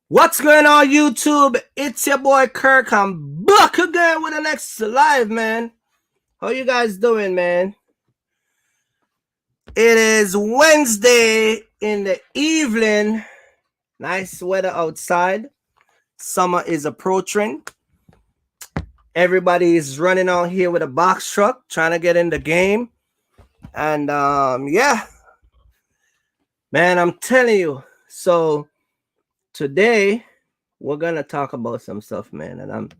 What's going on, YouTube? It's your boy Kirk. I'm back again with the next live, man. How you guys doing, man? It is Wednesday in the evening. Nice weather outside. Summer is approaching. Everybody is running out here with a box truck, trying to get in the game. And yeah, man, I'm telling you. So today we're gonna talk about some stuff, man. And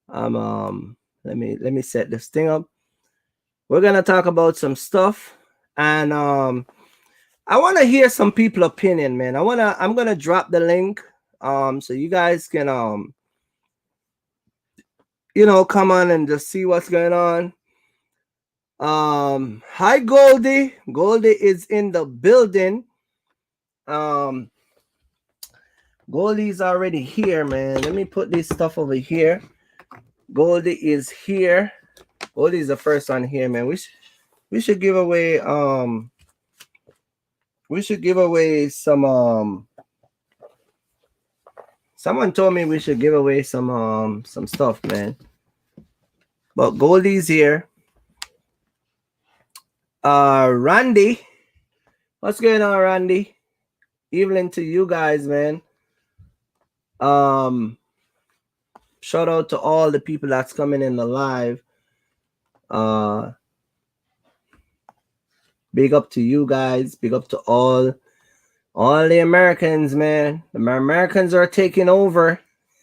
I'm let me set this thing up. We're gonna talk about some stuff, and I want to hear some people opinion, man. I'm gonna drop the link so you guys can come on and just see what's going on. Hi Goldie. Goldie is in the building. um Goldie's already here, man. Let me put this stuff over here. Goldie is here. Goldie's the first one here, man. We should give away some someone told me we should give away some stuff, man. But Goldie's here. Randy. What's going on, Randy? Evening to you guys, man. Shout out to all the people that's coming in the live. Big up to you guys. Big up to all the Americans, man. The Americans are taking over.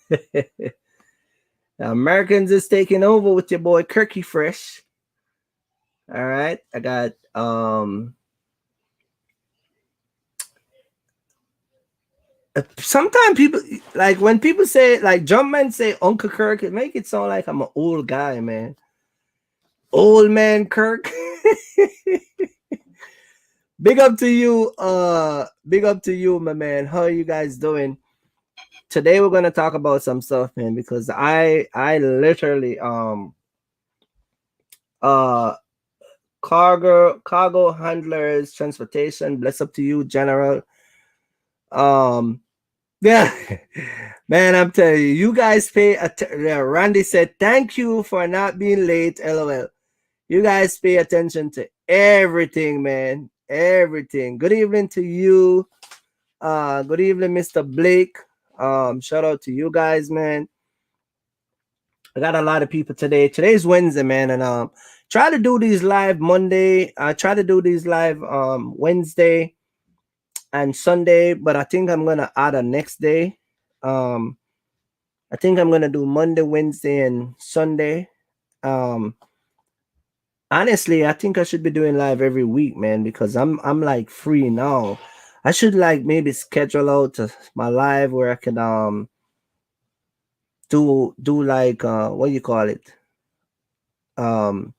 The Americans is taking over with your boy Kirky Fresh. All right. I got sometimes people, like when people say, like Jumpman say Uncle Kirk, it make it sound like I'm an old guy, man. Old man Kirk. Big up to you, my man. How are you guys doing? Today we're gonna talk about some stuff, man, because I literally cargo handlers, transportation, bless up to you, General. Yeah, man, I'm telling you, you guys pay Randy said thank you for not being late, LOL. You guys pay attention to everything, man. Everything. Good evening to you. Good evening, Mr. Blake. Shout out to you guys, man. I got a lot of people today. Today's Wednesday, man, and try to do these live Monday. I try to do these live Wednesday and Sunday, but I think I'm gonna add a next day. I think I'm gonna do Monday, Wednesday, and Sunday. Honestly, I think I should be doing live every week, man, because I'm like free now. I should like maybe schedule out my live where I can do like what do you call it? Um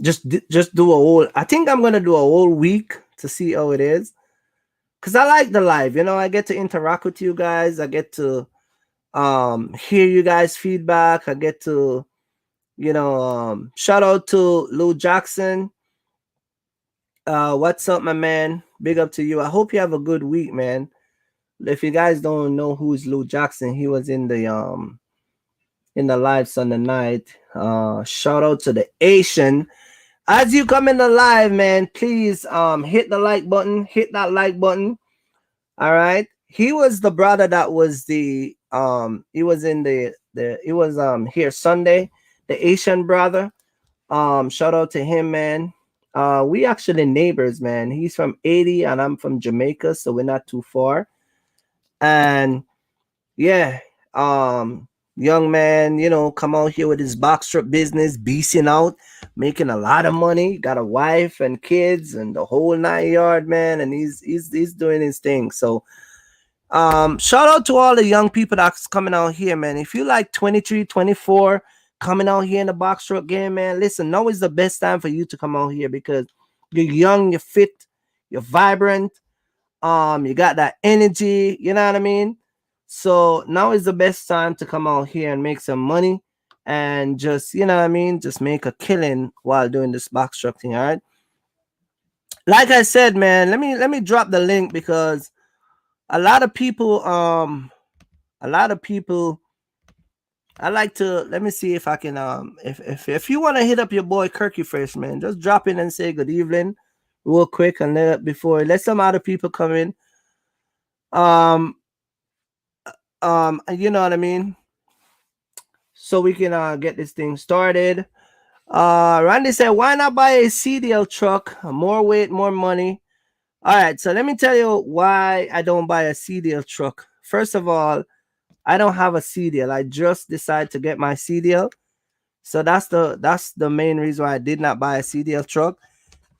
just do a whole, I think I'm gonna do a whole week to see how it is. Cause I like the live, I get to interact with you guys. I get to hear you guys feedback. I get to shout out to Lou Jackson. What's up, my man? Big up to you. I hope you have a good week, man. If you guys don't know who's Lou Jackson, he was in the live Sunday night. Shout out to the Asian. As you come in the live, man, please hit the like button. Hit that like button. All right. He was the brother that was he was in he was here Sunday, the Asian brother. Shout out to him, man. We actually neighbors, man. He's from Haiti and I'm from Jamaica, so we're not too far. And yeah, young man, come out here with his box truck business, beasting out, making a lot of money, got a wife and kids and the whole 9 yard, man, and he's doing his thing. So shout out to all the young people that's coming out here, man. If you like 23, 24, coming out here in the box truck game, man, listen, now is the best time for you to come out here because you're young, you're fit, you're vibrant, you got that energy, you know what I mean? So now is the best time to come out here and make some money and just, you know what I mean, just make a killing while doing this box truck thing. All right. Like I said, man, let me drop the link because a lot of people a lot of people. I like to let me see if I can if you want to hit up your boy Kirky first, man, just drop in and say good evening real quick and let some other people come in. Um you know what I mean? So we can get this thing started. Randy said, why not buy a CDL truck? More weight, more money. All right, so let me tell you why I don't buy a CDL truck. First of all, I don't have a CDL. I just decided to get my CDL. So that's the main reason why I did not buy a CDL truck.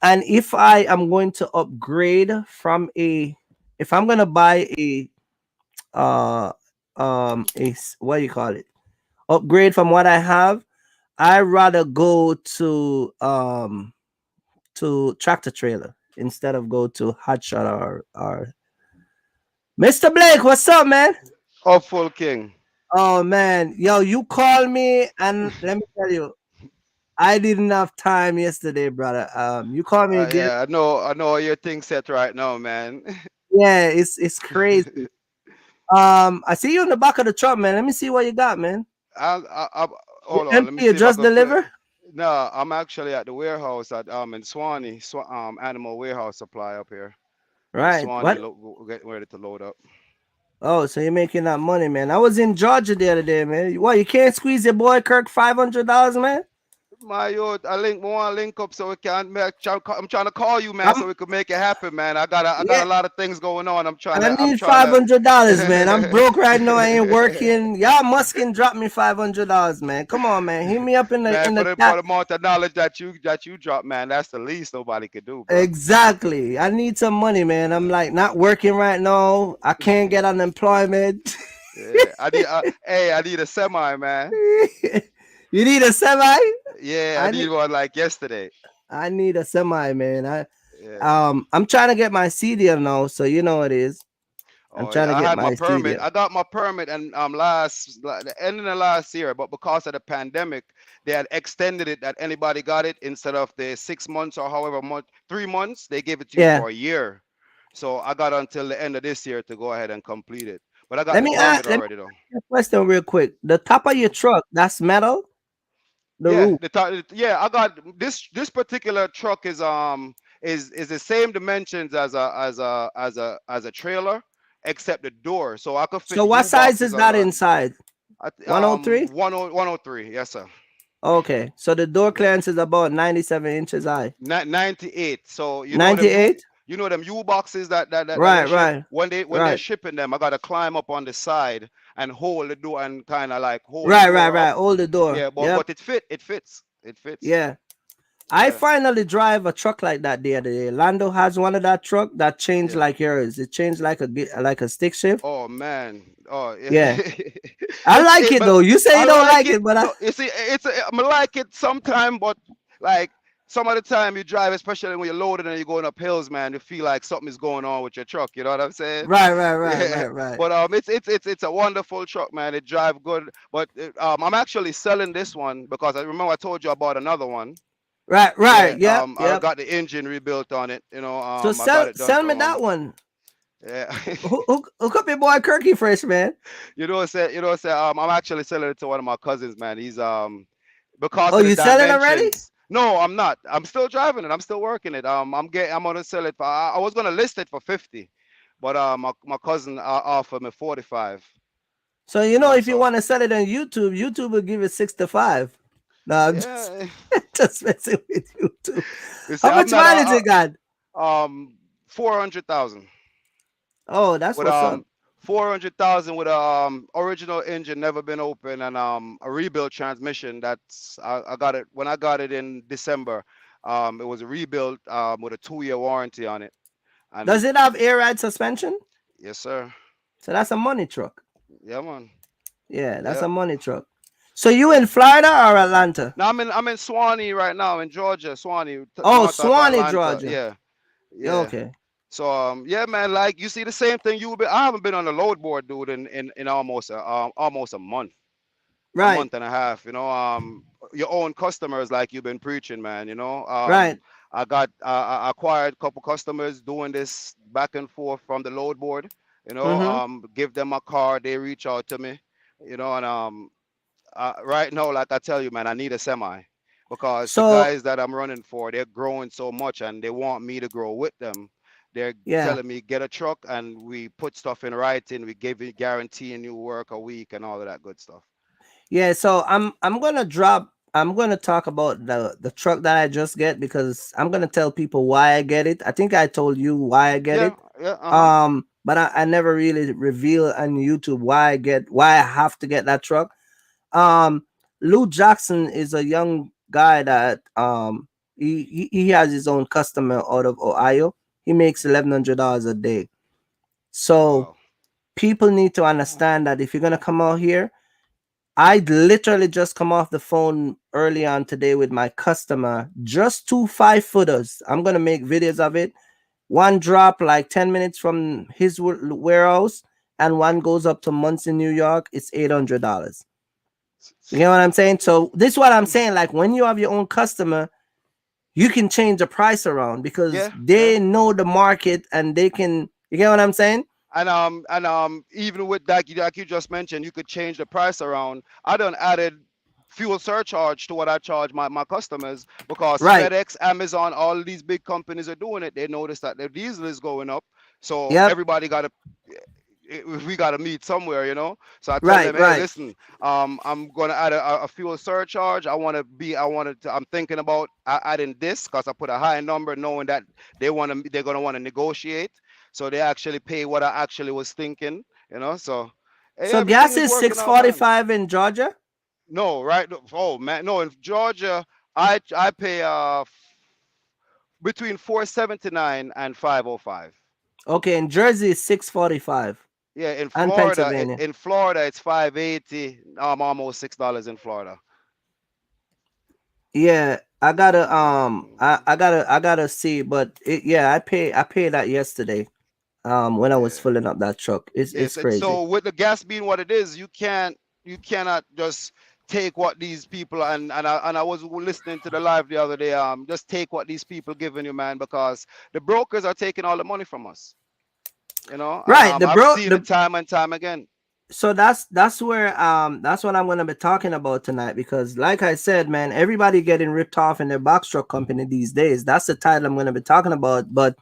And if I am going to upgrade from a if I'm gonna buy uh what do you call it? Upgrade from what I have, I rather go to tractor trailer instead of go to hotshot or Mr. Blake, what's up, man? Awful King. Oh man, yo, you called me and let me tell you, I didn't have time yesterday, brother. You called me again. Yeah, I know your thing set right now, man. Yeah, it's crazy. I see you in the back of the truck, man. Let me see what you got, man. I You hold on, let me empty, you see if I just can flip. deliver? No, I'm actually at the warehouse at in Swanee, animal warehouse supply up here in Right. Swanee, What? getting ready to load up. Oh, so you're making that money, man. I was in Georgia the other day, man. What, you can't squeeze your boy Kirk $500, man? My yo, I want to link up so we can make. I'm trying to call you, man, I'm so we could make it happen, man. I got yeah, a lot of things going on. I I'm need trying $500, man. I'm to. broke right now. I ain't working. Y'all muskin drop me $500, man. Come on, man. Hit me up in the Man, in for the the chat. amount of knowledge that you drop, man, that's the least nobody could do, bro. Exactly. I need some money, man. I'm like not working right now. I can't get unemployment. Yeah, I need a semi, man. You need a semi? Yeah, I I need need one like yesterday. I need a semi, man. Yeah. I'm trying to get my CDL now, so you know it is. I'm Oh trying to yeah, I get had my my permit. CDL. I got my permit and the end of the last year, but because of the pandemic, they had extended it that anybody got it instead of the 6 months or however much, 3 months, they gave it to you Yeah. for a year. So I got until the end of this year to go ahead and complete it. But I got Let the me ask permit let me already though. ask you a question real quick. The top of your Mhm. truck, that's metal? The Yeah, roof. yeah, I got this particular truck is the same dimensions as a trailer, except the door, so I could fit So what U size boxes is on that that. inside? 103? 103, yes sir. Okay. So the door Yeah, clearance is about 97 inches high. 98. So 98? them U boxes that Right, they ship right. when they're Right. shipping them. I gotta climb up on the side and hold the door and kind of like hold the Right, right, door up. right. Hold the door. Yeah, but Yep. it fits. Yeah. I Yeah, finally drive a truck like that the other day. Lando has one of that truck that changed yeah. like yours. It changed like a stick shift. Oh man. Oh, Yeah. I like it but though. You say I you don't like like it. it, but No, you see, I like it sometime, but like some of the time you drive, especially when you're loaded and you're going up hills, man, you feel like something is going on with your truck. You know what I'm saying? right, right, right, Yeah. right, right. But it's a wonderful truck, man. It drive good. But I'm actually selling this one because I remember I told you about another one. Right, right. Yeah. Yep, I yep. got the engine rebuilt on it. So I got sell it done sell me from that one. yeah. Hook up your boy Kirky first, man. I'm actually selling it to one of my cousins, man. He's because Oh, of the you selling already? dimensions. No, I'm not. I'm still driving it. I'm still working it. I'm gonna sell it for. I was gonna list it for 50, but my cousin offered me 45. So You know, if you so want to sell it on YouTube, YouTube will give you 65. No, I'm just yeah. just messing with YouTube. You see, How I'm much not mileage it got? 400,000 Oh, that's with what's up. 400,000 with original engine never been open and a rebuilt transmission. I got it when I got it in December. It was a rebuilt with a 2-year warranty on it. And Does it have air ride suspension? yes, sir. So that's a money truck. Yeah, man. Yeah, that's Yeah, a money truck. So you yeah. in Florida or Atlanta? Now I'm in Swanee right now in Georgia, Swanee, Oh, north of Swanee, Atlanta. Georgia. Yeah, yeah. Okay. So yeah, man. Like you see the same thing. I haven't been on the load board, dude, in almost a month. A Right. month and a half. Your own customers, like you've been preaching, man. Right. I acquired a couple customers doing this back and forth from the load board. Mm-hmm. Give them a car, they reach out to me, and right now, like I tell you, man, I need a semi because the So guys that I'm running for, they're growing so much and they want me to grow with them. They're yeah, telling me get a truck and we put stuff in writing. We give you guaranteeing you work a week and all of that good stuff. yeah. So I'm gonna drop. I'm gonna talk about the truck that I just get because I'm gonna tell people why I get it. I think I told you why I get Yeah, it. yeah, uh-huh. But I never really reveal on YouTube why I have to get that truck. Um, Lou Jackson is a young guy that he has his own customer out of Ohio. He makes $1,100 a day. So Wow. people need to understand that if you're gonna come out here, I literally just come off the phone early on today with my customer, just 2 5-footers. I'm gonna make videos of it. One drop like 10 minutes from his warehouse, and one goes up to Muncie, New York. It's $800. You get what I'm saying? So this is what I'm saying. Like when you have your own customer, you can change the price around because Yeah, yeah. they know the market and they can. You get what I'm saying? And even with that, like you just mentioned, you could change the price around. I done added fuel surcharge to what I charge my customers because Right. FedEx, Amazon, all of these big companies are doing it. They notice that their diesel is going up, so Yep. everybody got to we got to meet somewhere, So I tell Right. them, hey, Right. listen, I'm gonna add a fuel surcharge. I'm thinking about adding this because I put a high number, knowing that they're gonna want to negotiate, so they actually pay what I actually was thinking. So So everything gas is is working six out, forty man. five in Georgia. No, right? Oh man, no. In Georgia, I pay between 479 and 505. Okay, in Jersey is 645, Yeah, and Pennsylvania. In Florida it's 580. Almost $6 in Florida. Yeah, I gotta see, but yeah, I paid that yesterday. When I was Yeah. filling up that truck, it's Yes, and crazy. so with the gas being what it is, you cannot just take what these people and I was listening to the live the other day. Just take what these people giving you, man, because the brokers are taking all the money from us. And Right, the I've bro seen it the time and time again. so that's where that's what I'm gonna be talking about tonight because like I said, man, everybody getting ripped off in their box truck company these days. That's the title I'm gonna be talking about. But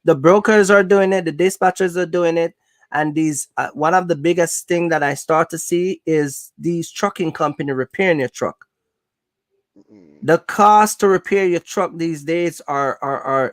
the brokers are doing it, the dispatchers are doing it, and these one of the biggest thing that I start to see is these trucking company repairing your truck. Mm. The cost to repair your truck these days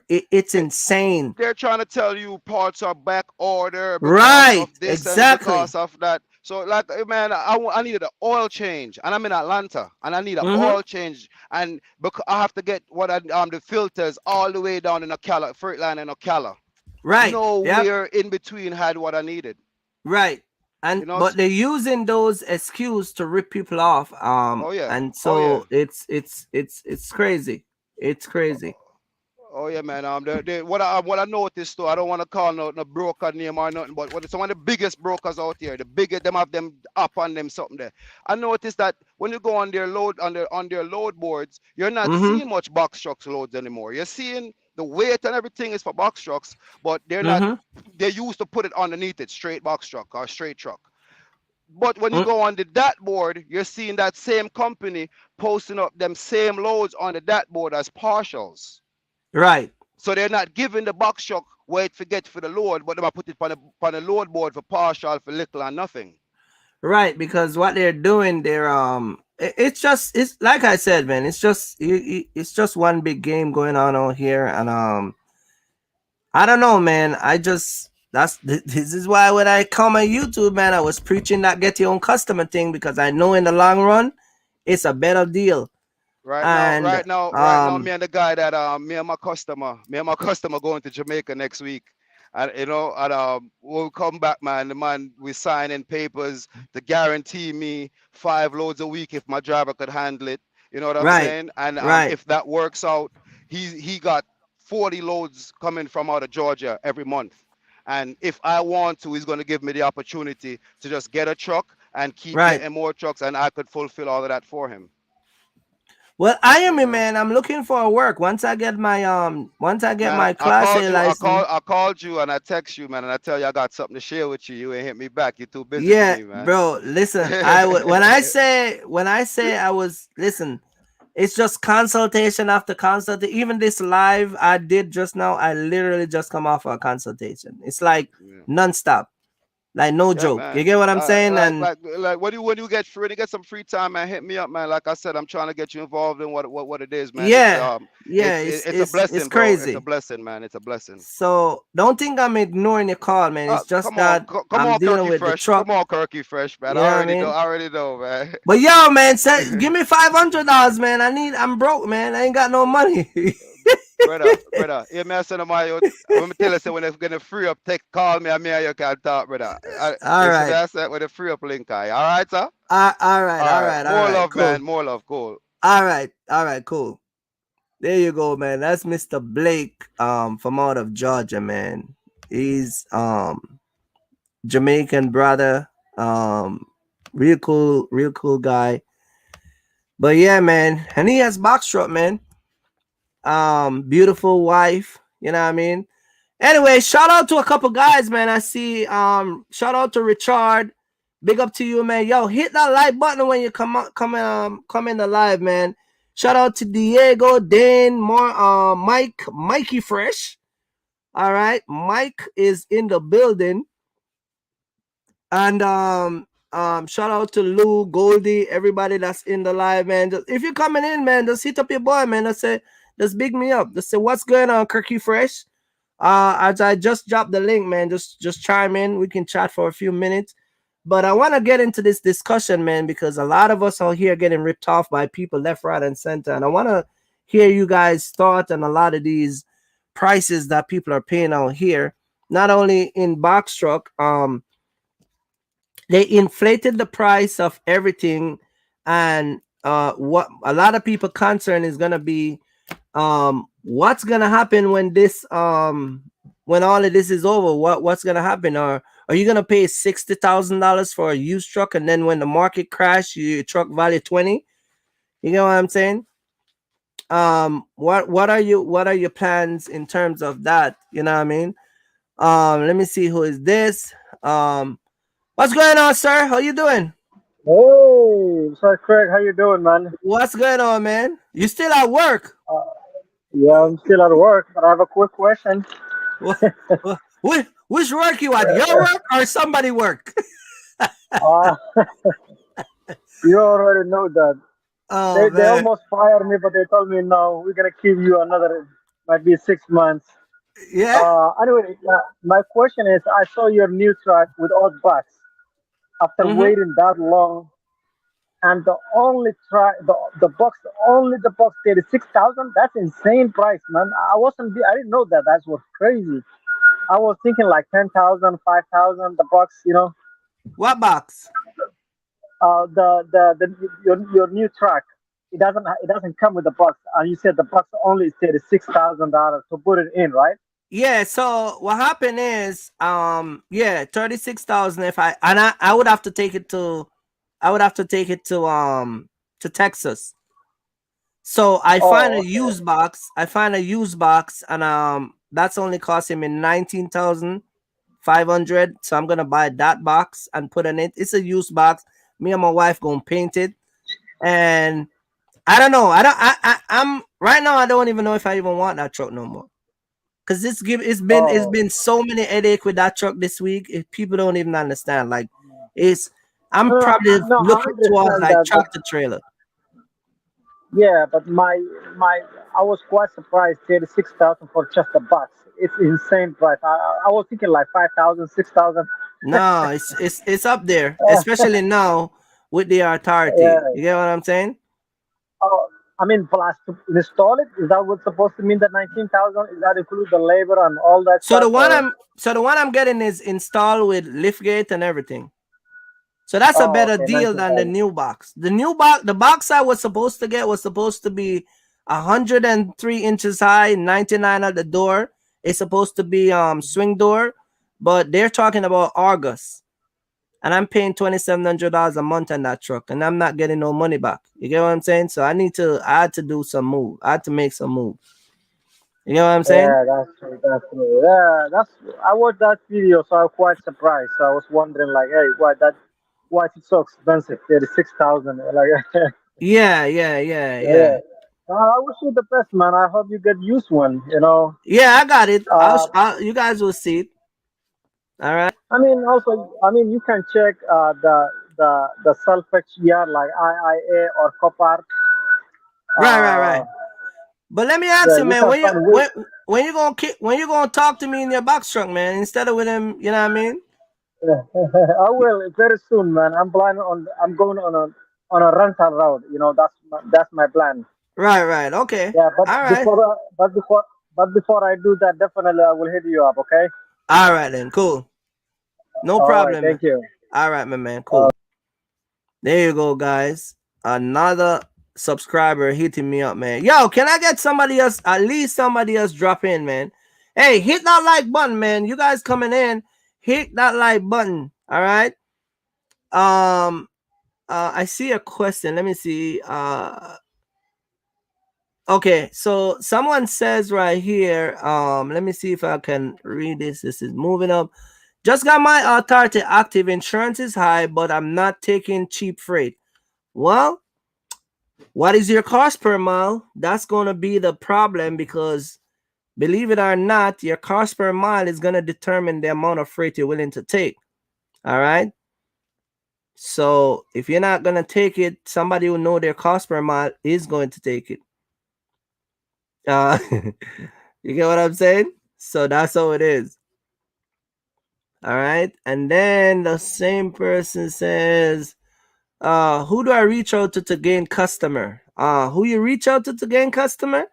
it's They- insane. They're trying to tell you parts are back order because Right, of this and exactly. because of that. So, like, man, I needed an oil change, and I'm in Atlanta, and I need an Mm-hmm. oil change, and because I have to get the filters all the way down in Ocala, Freight in Ocala. Right. Yep. Nowhere in between had what I needed. Right. And You know? but they're using those excuses to rip people off. Oh yeah, And oh yeah. so it's crazy. It's crazy. Oh yeah, man. What I noticed though, I don't want to call no broker name or nothing, but what some of the biggest brokers out here, the bigger them have them up on them something there. I noticed that when you go on their load boards, you're not Mm-hmm. seeing much box trucks loads anymore. You're seeing the weight and everything is for box trucks, but they're not. Mm-hmm. They used to put it underneath it, straight box truck or straight truck. But when you Mm, go on the dashboard, you're seeing that same company posting up them same loads on the dashboard as partials. right. So they're not giving the box truck where it forget for the load, but they might put it on the load board for partial for little and nothing. Right, because what they're doing, it's just it's like I said, man. It's just one big game going on out here, and I don't know, man. This is why when I come on YouTube, man, I was preaching that get your own customer thing because I know in the long run, it's a better deal. Right now, And me and the guy that me and my customer going to Jamaica next week. And we'll come back, man. The man we signing papers to guarantee me 5 loads a week if my driver could handle it. You know what I'm right, saying? And right, if that works out, he got 40 loads coming from out of Georgia every month. And if I want to, he's going to give me the opportunity to just get a truck and keep right. getting more trucks, and I could fulfill all of that for him. Well, I am a You know. man. I'm looking for work. Once I get Man, my I class called A you. license. I called you, and I text you, man, and I tell you I got something to share with you. You ain't hit me back. You're too busy for Yeah, me, man. bro. Listen, when I say I was listen, it's just consultation after consultation. Even this live I did just now, I literally just come off a consultation. It's like Yeah. nonstop, like no Yeah, joke. You man. get what I'm saying? And Like, when you get free, when you get some free time, man, hit me up, man. Like I said, I'm trying to get you involved in what it is, man. yeah, yeah, It's a it's blessing, bro. It's a crazy. blessing, man. It's a blessing. So don't think I'm ignoring your call, man. It's just that Come I'm on, dealing Kirky with the Fresh. truck. Come on, Kirky Fresh, man. You know what I mean? I already know, man. But yo, man, give me $500, man. I'm broke, man. I ain't got no money. Brother, you may send my when me tell you say when it's gonna free up, take call me and me and you can talk, brother. All You see me right. I said with the free up link, all right, sir? All right, All all right. right, all More right, love, cool. man. More love, cool. All right, cool. There you go, man. That's Mr. Blake, from out of Georgia, man. He's Jamaican brother, real cool guy. But yeah, man, and he has box truck, man. Beautiful wife, you know what I mean. Anyway, shout out to a couple guys, man. I see. Shout out to Richard. Big up to you, man. Yo, hit that like button when you come in the live, man. Shout out to Diego, Dan, more Mikey Fresh. All right, Mike is in the building, and shout out to Lou, Goldie, everybody that's in the live, man. If you're coming in, man, just hit up your boy, man. Just big me up. Just say what's going on, Kirky Fresh. As I just dropped the link, man, just chime in. We can chat for a few minutes. But I want to get into this discussion, man, because a lot of us are here getting ripped off by people left, right, and center. And I want to hear you guys' thought on a lot of these prices that people are paying out here. Not only in box truck, they inflated the price of everything, and what a lot of people concern is gonna be what's gonna happen when all of this is over. What's gonna happen? Or are you gonna pay $60,000 for a used truck, and then when the market crash, your truck value 20? You know what I'm saying? What are your plans in terms of that? You know what I mean? Let me see, who is this. What's going on, sir? How you doing? Hey, Sir Craig, how you doing, man? What's going on, man? You still at work? Uh, yeah, I'm still at work, but I have a quick question. Which work you at? Your work or somebody work? Uh, you already know that. Oh They man, almost fired me, but they told me no, we're gonna keep you another, might be 6 months. yeah. Anyway, my question is, I saw your new truck with odd box. After Mm-hmm. waiting that long, and the only truck, the box, only the box 36,000. That's insane price, man. I didn't know that. That was crazy. I was thinking like 10,000, 5,000. The box, What box? your new truck. It doesn't come with the box, and you said the box only is $36,000 to put it in, right? Yeah. So what happened is, yeah, 36,000. If I would have to take it to, I would have to take it to Texas. So I find Oh, a okay. used box. I find a used box, and that's only costing me 19,500. So I'm gonna buy that box and put in it. It's a used box. Me and my wife gonna paint it, and I don't know. I don't. I'm right now. I don't even know if I even want that truck no more. Cause it's Oh, been so many headache with that truck this week. People don't even understand. Like, it's I'm no, probably no, I looking towards understand like that, but tractor trailer. yeah, but my I was quite surprised. 36,000 for just a box. It's insane price. I was thinking like 5,000, 6,000. No, it's up there, especially now with the authority. Yeah. You get what I'm saying? Oh, I mean, plus to install it. Is that what's supposed to mean? The 19,000, is that include the labor and all that So the stuff? one Or I'm so the one I'm getting is installed with liftgate and everything. So that's a oh, better okay, deal than the 19,000. new box. The box I was supposed to get was supposed to be 103 inches high, 99 at the door. It's supposed to be swing door, but they're talking about Argus. and I'm paying $2,700 a month on that truck, and I'm not getting no money back. You get what I'm saying? So I had to do some move. I had to make some move. You know what I'm saying? Yeah, that's true. That's true. Yeah, that's. I watched that video, so I was quite surprised. So I was wondering, like, hey, why is it so expensive? 36,000. Like, Yeah, yeah, yeah, yeah. yeah. I wish you the best, man. I hope you get used one. Yeah, I got it. Uh, You guys will see it. All right. I mean, also, I mean, you can check the self-fetch year like IIA or Copart. Right, right, Uh, right. But let me ask yeah, you, you man, can find way. when you gonna talk to me in your box truck, man, instead of with him, you know what I mean? I will very soon, man. I'm going on a rental route. That's my plan. Right, right. Okay. Yeah, but All right. before I do that, definitely I will hit you up. Okay. All right then. Cool. No All right. problem. Thank you. All right, my man. Cool. There you go, guys. Another subscriber hitting me up, man. Yo, can I get somebody else, at least somebody else drop in, man? Hey, hit that like button, man. You guys coming in, hit that like button. All right. Um, I see a question. Let me see. Okay, so someone says right here, let me see if I can read this. This is moving up. Just got my authority active. Insurance is high, but I'm not taking cheap freight. Well, what is your cost per mile? That's going to be the problem because believe it or not, your cost per mile is going to determine the amount of freight you're willing to take. All right. So if you're not going to take it, somebody who know their cost per mile is going to take it. Uh, you get what I'm saying? So that's how it is. All right. And then the same person says, who do I reach out to gain customer? Who you reach out to gain customer?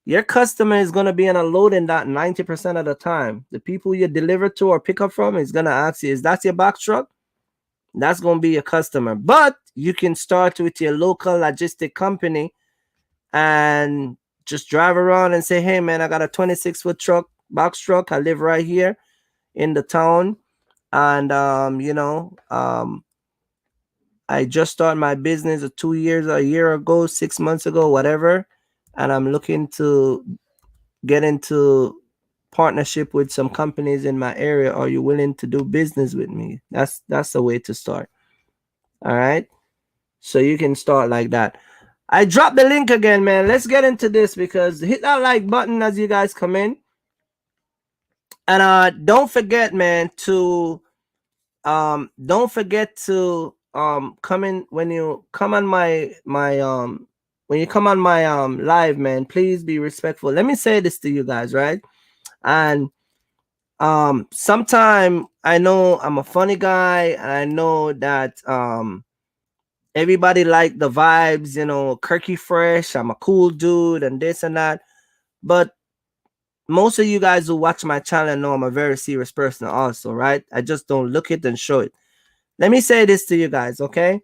Your customer is going to be in a loading dock 90% of the time. The people you deliver to or pick up from is going to ask you, is that your box truck? That's going to be your customer. But you can start with your local logistic company and just drive around and say, hey, man, I got a 26-foot truck, box truck. I live right here in the town. And, I just started my business 2 years, a year ago, 6 months ago, whatever. And I'm looking to get into partnership with some companies in my area. Are you willing to do business with me? That's the way to start. All right. So you can start like that. I dropped the link again, man. Let's get into this because hit that like button as you guys come in. And don't forget, man, to come in when you come on when you come on my live, man, please be respectful. Let me say this to you guys, right? And sometime I know I'm a funny guy and I know that everybody like the vibes, Kirky fresh, I'm a cool dude and this and that. But most of you guys who watch my channel know I'm a very serious person also, right? I just don't look it and show it. Let me say this to you guys, okay?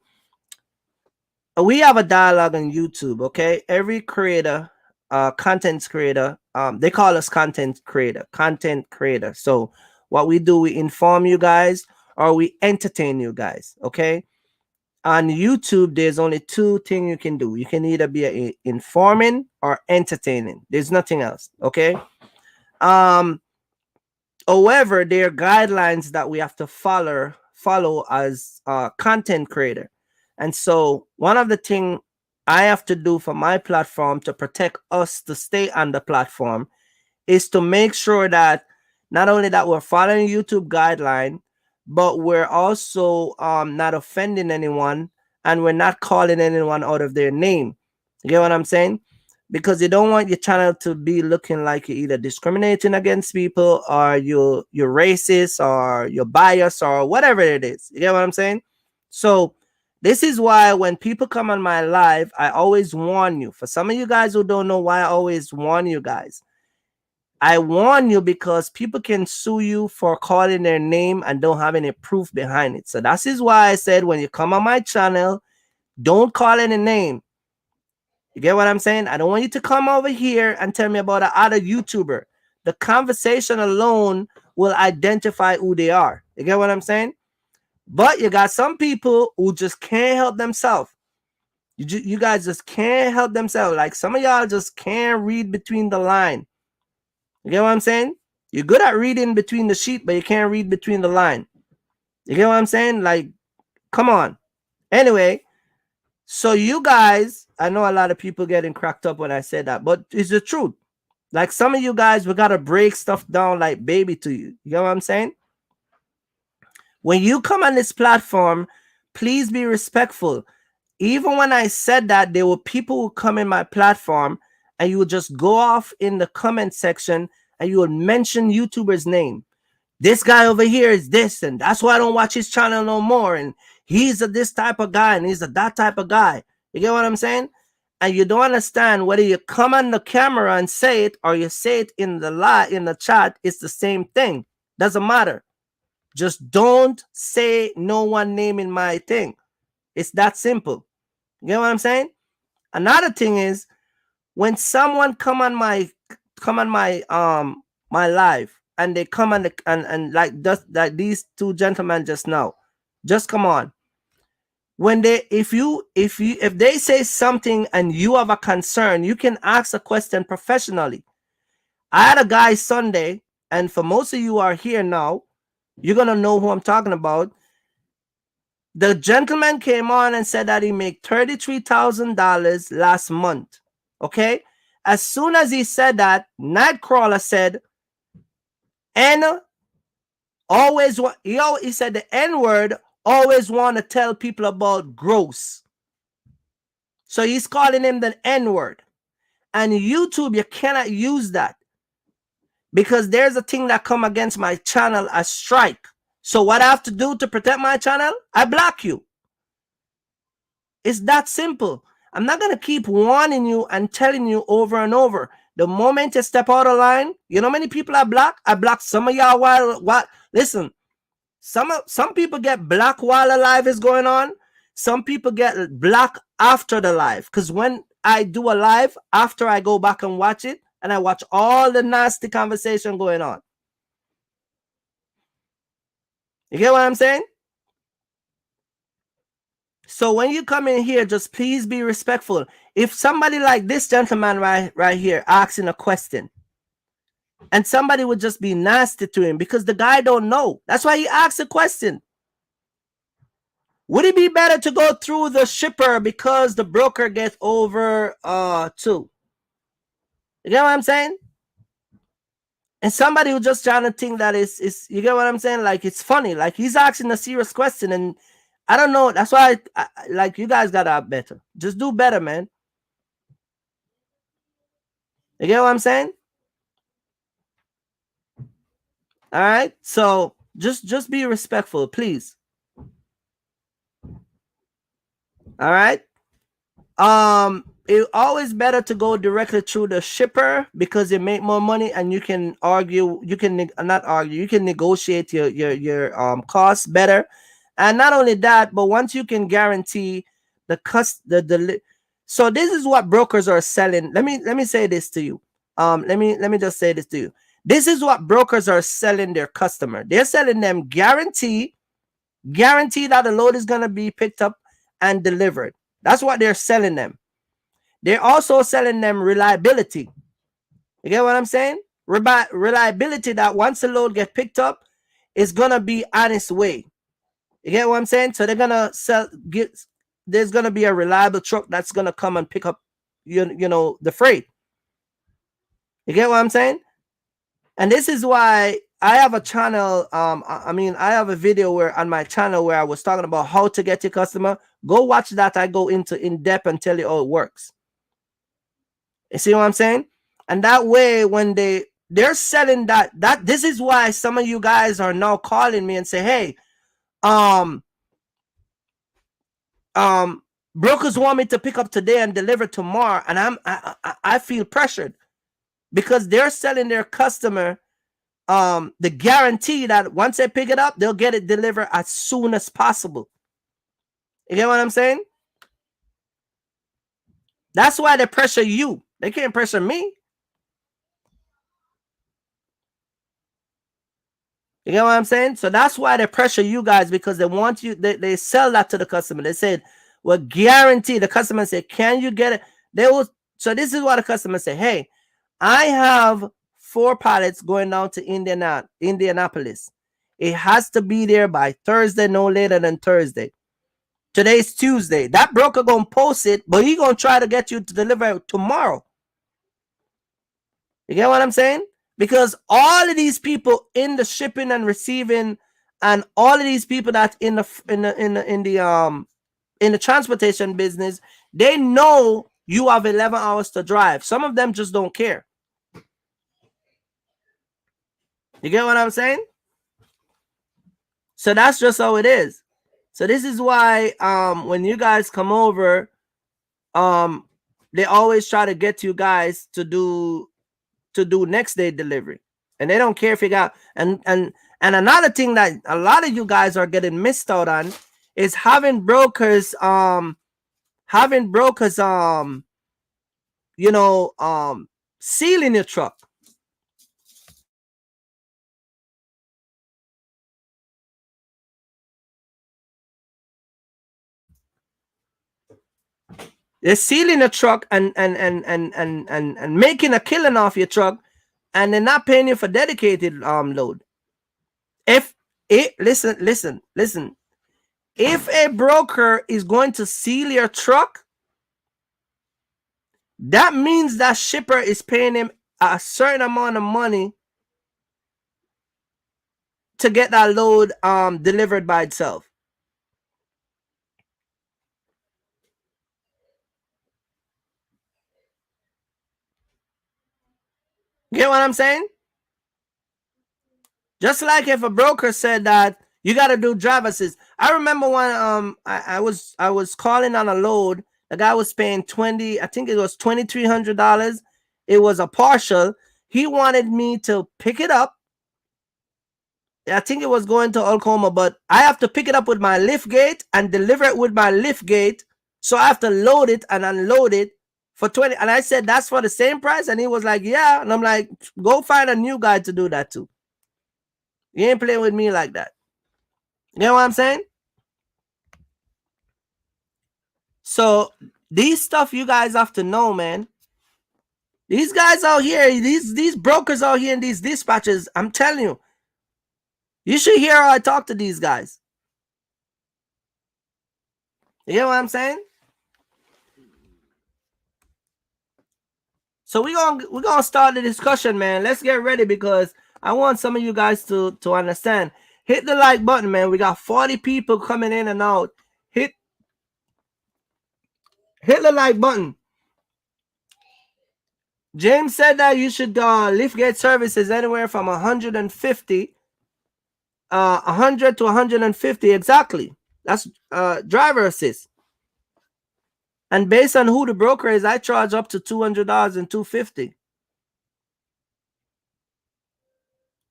We have a dialogue on YouTube, okay? Every creator, content creator, they call us content creator. So what we do, we inform you guys or we entertain you guys, okay? On YouTube, there's only two things you can do. You can either be informing or entertaining. There's nothing else, okay? However, there are guidelines that we have to follow as a content creator. And so one of the things I have to do for my platform to protect us to stay on the platform is to make sure that not only that we're following YouTube guideline, but we're also not offending anyone and we're not calling anyone out of their name. You get what I'm saying? Because you don't want your channel to be looking like you're either discriminating against people or you're racist or you're biased or whatever it is. You get what I'm saying? So this is why when people come on my live, I always warn you. For some of you guys who don't know why I always warn you guys, I warn you because people can sue you for calling their name and don't have any proof behind it. So that is why I said when you come on my channel, don't call any name. You get what I'm saying? I don't want you to come over here and tell me about another YouTuber. The conversation alone will identify who they are. You get what I'm saying? But you got some people who just can't help themselves. You guys just can't help themselves. Like some of y'all just can't read between the line. You get what I'm saying? You're good at reading between the sheet, but you can't read between the line. You get what I'm saying? Like, come on. Anyway, so you guys, I know a lot of people getting cracked up when I said that, but it's the truth. Like some of you guys, we gotta break stuff down like baby to you. You know what I'm saying? When you come on this platform, please be respectful. Even when I said that, there were people who come in my platform and you would just go off in the comment section and you would mention YouTuber's name. This guy over here is this, and that's why I don't watch his channel no more. And he's a this type of guy, and he's a that type of guy. You get what I'm saying? And you don't understand whether you come on the camera and say it or you say it in the chat, it's the same thing. Doesn't matter. Just don't say no one name in my thing. It's that simple. You get what I'm saying? Another thing is when someone come on my my live and they come and like just like these two gentlemen just now, just come on. When they if they say something and you have a concern, you can ask a question professionally. I had a guy Sunday, and for most of you who are here now, you're gonna know who I'm talking about. The gentleman came on and said that he made $33,000 last month. Okay. As soon as he said that, Nightcrawler said, and always he said the N word, always want to tell people about gross. So he's calling him the N word. And YouTube, you cannot use that because there's a thing that come against my channel, a strike. So what I have to do to protect my channel? I block you. It's that simple. I'm not going to keep warning you and telling you over and over. The moment you step out of line, you know how many people I block? I block some of y'all while what? Listen, some people get blocked while the live is going on. Some people get blocked after the live. Because when I do a live, after I go back and watch it, and I watch all the nasty conversation going on. You get what I'm saying? So when you come in here, just please be respectful. If somebody like this gentleman right here asking a question, and somebody would just be nasty to him because the guy don't know. That's why he asks a question. Would it be better to go through the shipper because the broker gets over too? You get what I'm saying? And somebody who just trying to think that is you get what I'm saying? Like it's funny. Like he's asking a serious question and I don't know. That's why I like you guys gotta have better. Just do better, man. You get what I'm saying? All right. So just be respectful, please. All right. It's always better to go directly through the shipper because you make more money and you can argue. You can not argue. You can negotiate your costs better, and not only that, but once you can guarantee the so this is what brokers are selling. Let me say this to you. Let me just say this to you. This is what brokers are selling their customer. They're selling them guarantee that the load is gonna be picked up and delivered. That's what they're selling them. They're also selling them reliability. You get what I'm saying? Reliability that once the load gets picked up, it's gonna be on its way. You get what I'm saying? So they're gonna there's gonna be a reliable truck that's gonna come and pick up you know the freight. You get what I'm saying? And this is why I have a channel. I have a video where on my channel where I was talking about how to get your customer. Go watch that. I go into in depth and tell you how it works. You see what I'm saying? And that way, when they're selling that this is why some of you guys are now calling me and say, hey, brokers want me to pick up today and deliver tomorrow, and I feel pressured because they're selling their customer the guarantee that once they pick it up, they'll get it delivered as soon as possible. You get what I'm saying? That's why they pressure you. They can't pressure me. You get what I'm saying? So that's why they pressure you guys, because they want you, they sell that to the customer. They said, well, guarantee. The customer said, can you get it? They will. So this is what the customer say. Hey, I have 4 pallets going down to Indianapolis. It has to be there by Thursday, no later than Thursday. Today's Tuesday. That broker gonna post it, but he gonna try to get you to deliver it tomorrow. You get what I'm saying? Because all of these people in the shipping and receiving, and all of these people that in the transportation business, they know you have 11 hours to drive. Some of them just don't care. You get what I'm saying? So that's just how it is. So this is why when you guys come over, they always try to get you guys to do next day delivery, and they don't care if you got. And another thing that a lot of you guys are getting missed out on is having brokers sealing your truck. They're sealing a truck and making a killing off your truck, and they're not paying you for dedicated load. If it listen, if a broker is going to seal your truck, that means that shipper is paying him a certain amount of money to get that load delivered by itself. You get what I'm saying? Just like if a broker said that you got to do driver assist. I remember when I was calling on a load. The guy was paying I think it was $2,300. It was a partial. He wanted me to pick it up. I think it was going to Oklahoma, but I have to pick it up with my lift gate and deliver it with my lift gate. So I have to load it and unload it for 20. And I said, that's for the same price. And he was like, yeah. And I'm like, go find a new guy to do that too. You ain't playing with me like that. You know what I'm saying? So these stuff you guys have to know, man. These guys out here, these brokers out here and these dispatchers, I'm telling you, you should hear how I talk to these guys. You know what I'm saying? So we're gonna start the discussion, man. Let's get ready, because I want some of you guys to understand. Hit the like button, man. We got 40 people coming in and out. Hit the like button. James said that you should liftgate services anywhere from 150, 100 to 150 exactly. That's driver assist. And based on who the broker is, I charge up to $200 and $250.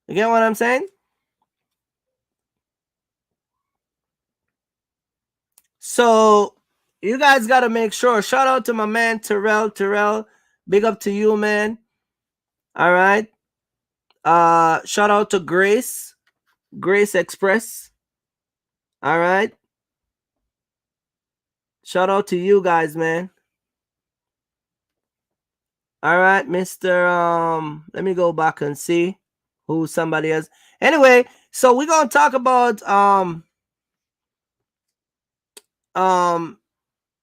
You get what I'm saying? So you guys got to make sure. Shout out to my man Terrell. Terrell, big up to you, man. All right. Shout out to Grace Express. All right. Shout out to you guys, man. All right, Mr. Let me go back and see who somebody is. Anyway, so we're gonna talk about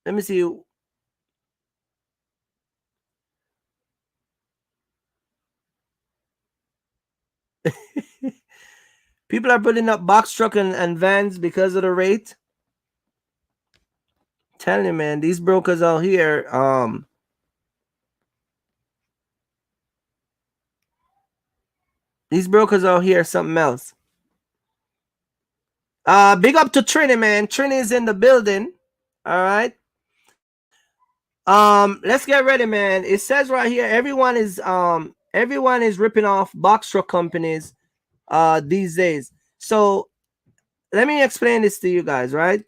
let me see. People are putting up box truck and vans because of the rate. I'm telling you, man, these brokers out here, something else. Big up to Trini, man. Trini is in the building. All right. Let's get ready, man. It says right here, everyone is ripping off box truck companies these days. So let me explain this to you guys, right?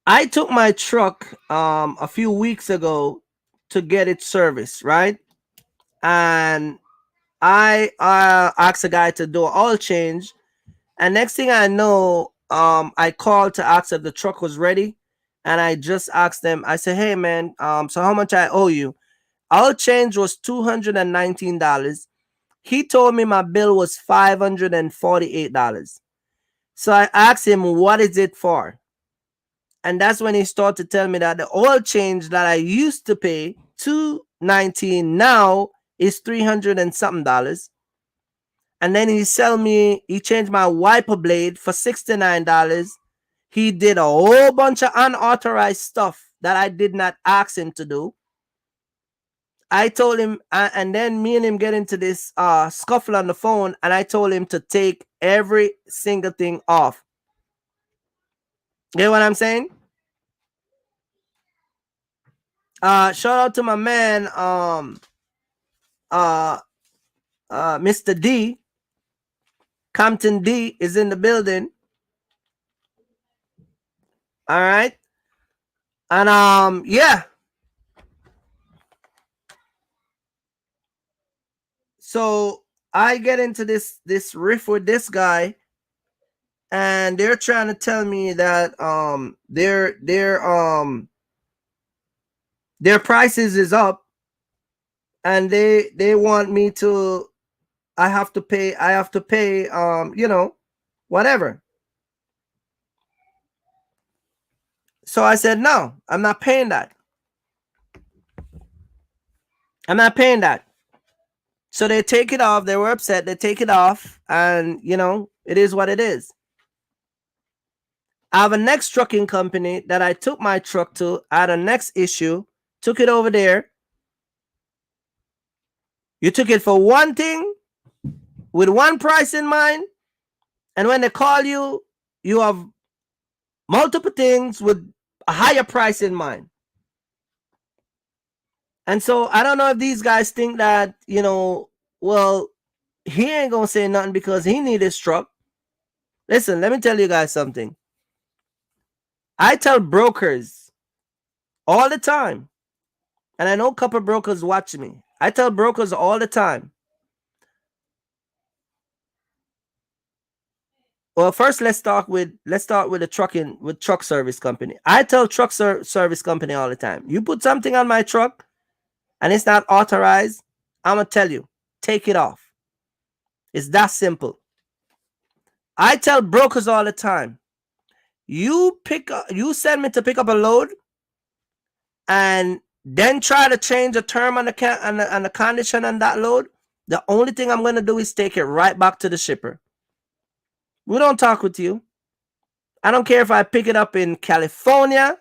I took my truck a few weeks ago to get it serviced, right? And I asked a guy to do an oil change, and next thing I know, I called to ask if the truck was ready, and I just asked them. I said, "Hey man, so how much I owe you?" Oil change was $219. He told me my bill was $548. So I asked him, "What is it for?" And that's when he started to tell me that the oil change that I used to pay $219 now is $300 and something dollars. And then he changed my wiper blade for $69. He did a whole bunch of unauthorized stuff that I did not ask him to do. I told him, and then me and him get into this scuffle on the phone, and I told him to take every single thing off. You know what I'm saying? Shout out to my man, Mr. D. Compton D is in the building. All right. And yeah. So I get into this riff with this guy, and they're trying to tell me that their prices is up, and they want me to I have to pay whatever. So I said, no, I'm not paying that. I'm not paying that. So they take it off. They were upset. They take it off, and it is what it is. I have a next trucking company that I took my truck to. I had a next issue. Took it over there. You took it for one thing with one price in mind, and when they call you, you have multiple things with a higher price in mind. And so I don't know if these guys think that, well, he ain't gonna say nothing because he need his truck. Listen, let me tell you guys something. I tell brokers all the time, and I know a couple brokers watch me. I tell brokers all the time. Well, first let's start with the truck service company. I tell truck service company all the time. You put something on my truck and it's not authorized, I'm gonna tell you, take it off. It's that simple. I tell brokers all the time, you send me to pick up a load, and then try to change the term on the condition on that load. The only thing I'm gonna do is take it right back to the shipper. We don't talk with you. I don't care if I pick it up in California.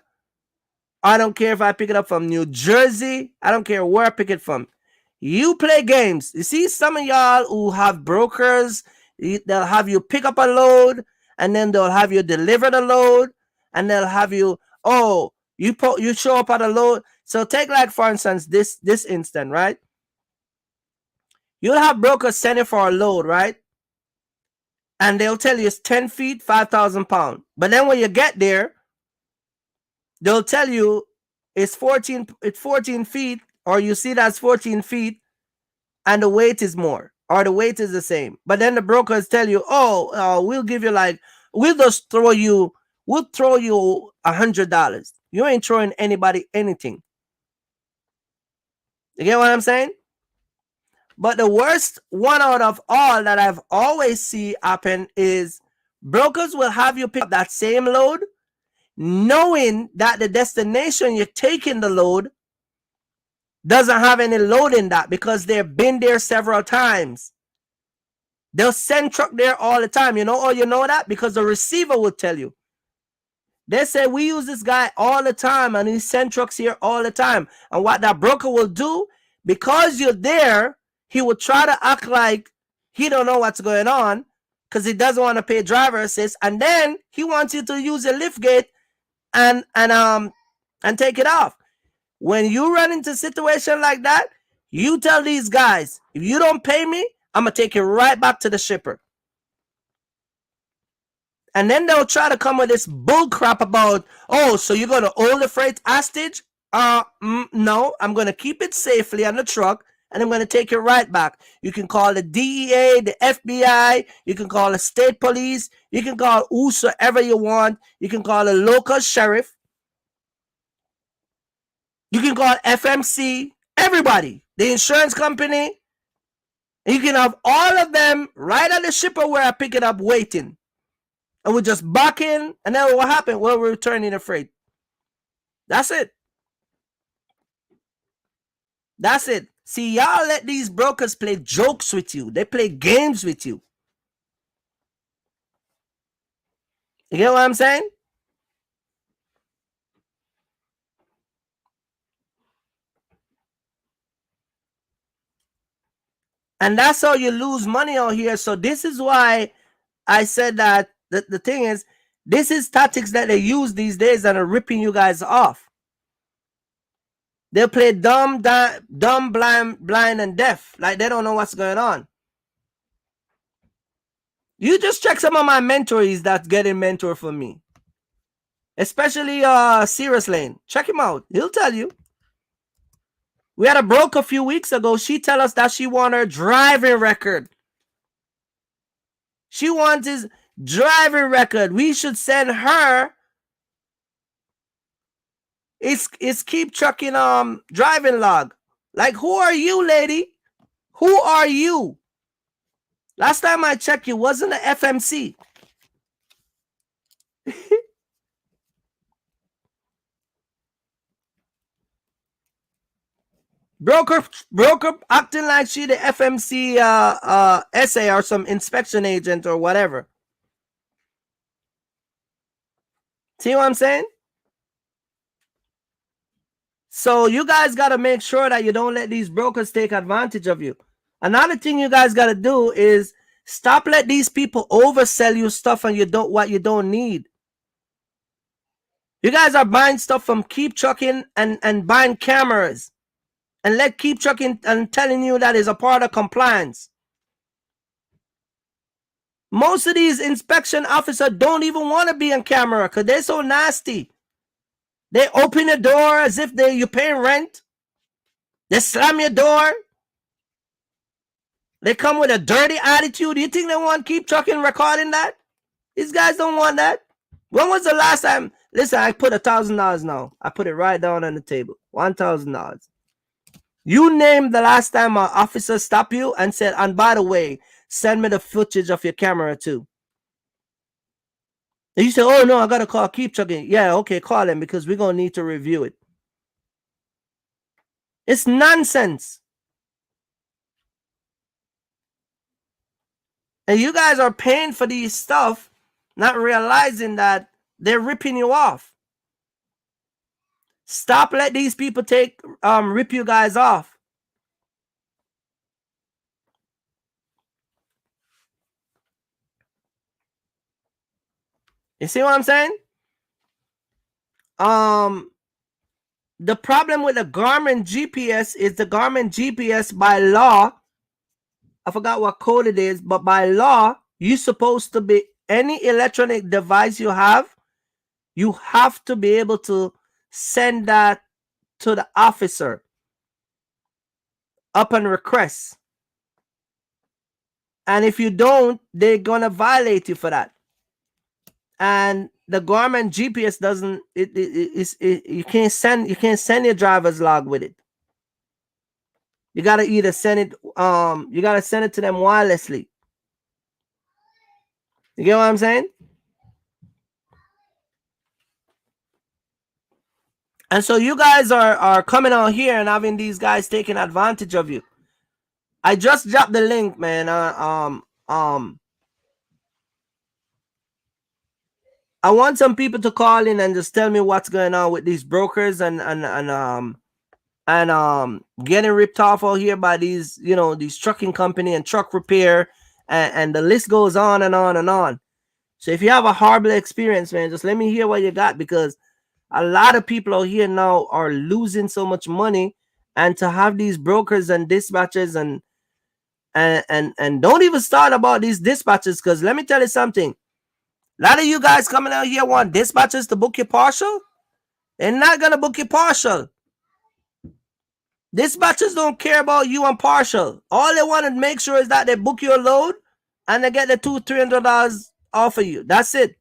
I don't care if I pick it up from New Jersey. I don't care where I pick it from. You play games. You see, some of y'all who have brokers, they'll have you pick up a load, and then they'll have you deliver the load, and they'll have you, you show up at a load. So take, like, for instance, this instant, right? You'll have brokers send it for a load, right? And they'll tell you it's 10 feet, 5,000 pounds. But then when you get there, they'll tell you it's 14 feet, or you see that's 14 feet, and the weight is more, or the weight is the same. But then the brokers tell you, we'll give you we'll throw you $100. You ain't throwing anybody anything. You get what I'm saying? But the worst one out of all that I've always seen happen is brokers will have you pick up that same load, knowing that the destination you're taking the load doesn't have any load in that, because they've been there several times. They'll send truck there all the time. You know that? Because the receiver will tell you. They say, we use this guy all the time, and he send trucks here all the time. And what that broker will do, because you're there, he will try to act like he don't know what's going on, because he doesn't want to pay driver assist, and then he wants you to use a lift gate and take it off. When you run into a situation like that, you tell these guys, if you don't pay me, I'm gonna take it right back to the shipper. And then they'll try to come with this bull crap about, so you're gonna hold the freight hostage? No, I'm gonna keep it safely on the truck, and I'm going to take it right back. You can call the DEA, the FBI, you can call the state police, you can call whosoever you want, you can call the local sheriff, you can call FMC, everybody, the insurance company. You can have all of them right at the shipper where I pick it up waiting. And we just back in, and then what happened? Well, we're returning the freight. That's it. That's it. See, y'all let these brokers play jokes with you. They play games with you. You get what I'm saying? And that's how you lose money out here. So this is why I said that the thing is, this is tactics that they use these days and are ripping you guys off. They'll play dumb, blind, and deaf. Like they don't know what's going on. You just check some of my mentorees that's getting mentor from me. Especially Cirrus Lane. Check him out. He'll tell you. We had a broke a few weeks ago. She tell us that she want her driving record. She wants his driving record. We should send her it's keep trucking driving log. Like, who are you, lady? Who are you? Last time I checked, you wasn't the FMC. broker acting like she the FMC SA or some inspection agent or whatever. See what I'm saying? So you guys got to make sure that you don't let these brokers take advantage of you. Another thing you guys got to do is stop let these people oversell you stuff and what you don't need. You guys are buying stuff from Keep Trucking and buying cameras. And let Keep Trucking and telling you that is a part of compliance. Most of these inspection officers don't even want to be on camera because they're so nasty. They open the door as if you're paying rent. They slam your door. They come with a dirty attitude. You think they want to Keep Trucking recording that? These guys don't want that. When was the last time? Listen, I put $1,000 now. I put it right down on the table. $1,000. You name the last time an officer stopped you and said, and by the way, send me the footage of your camera too. And you say, oh no, I got to call Keep Trucking. Yeah, okay, call them because we're going to need to review it. It's nonsense. And you guys are paying for these stuff, not realizing that they're ripping you off. Stop let these people rip you guys off. You see what I'm saying? The problem with the Garmin GPS is the Garmin GPS by law, I forgot what code it is, but by law, you're supposed to be any electronic device you have to be able to send that to the officer upon request. And if you don't, they're gonna violate you for that. And the Garmin GPS doesn't. You can't send your driver's log with it. You gotta either send it. You gotta send it to them wirelessly. You get what I'm saying? And so you guys are coming out here and having these guys taking advantage of you. I just dropped the link, man. I want some people to call in and just tell me what's going on with these brokers and getting ripped off out here by these, these trucking company and truck repair, and the list goes on and on and on. So if you have a horrible experience, man, just let me hear what you got, because a lot of people out here now are losing so much money, and to have these brokers and dispatchers and don't even start about these dispatchers, because let me tell you something. A lot of you guys coming out here want dispatchers to book you partial. They're not going to book you partial. Dispatchers don't care about you on partial. All they want to make sure is that they book your load and they get the $200-$300 off of you. That's it.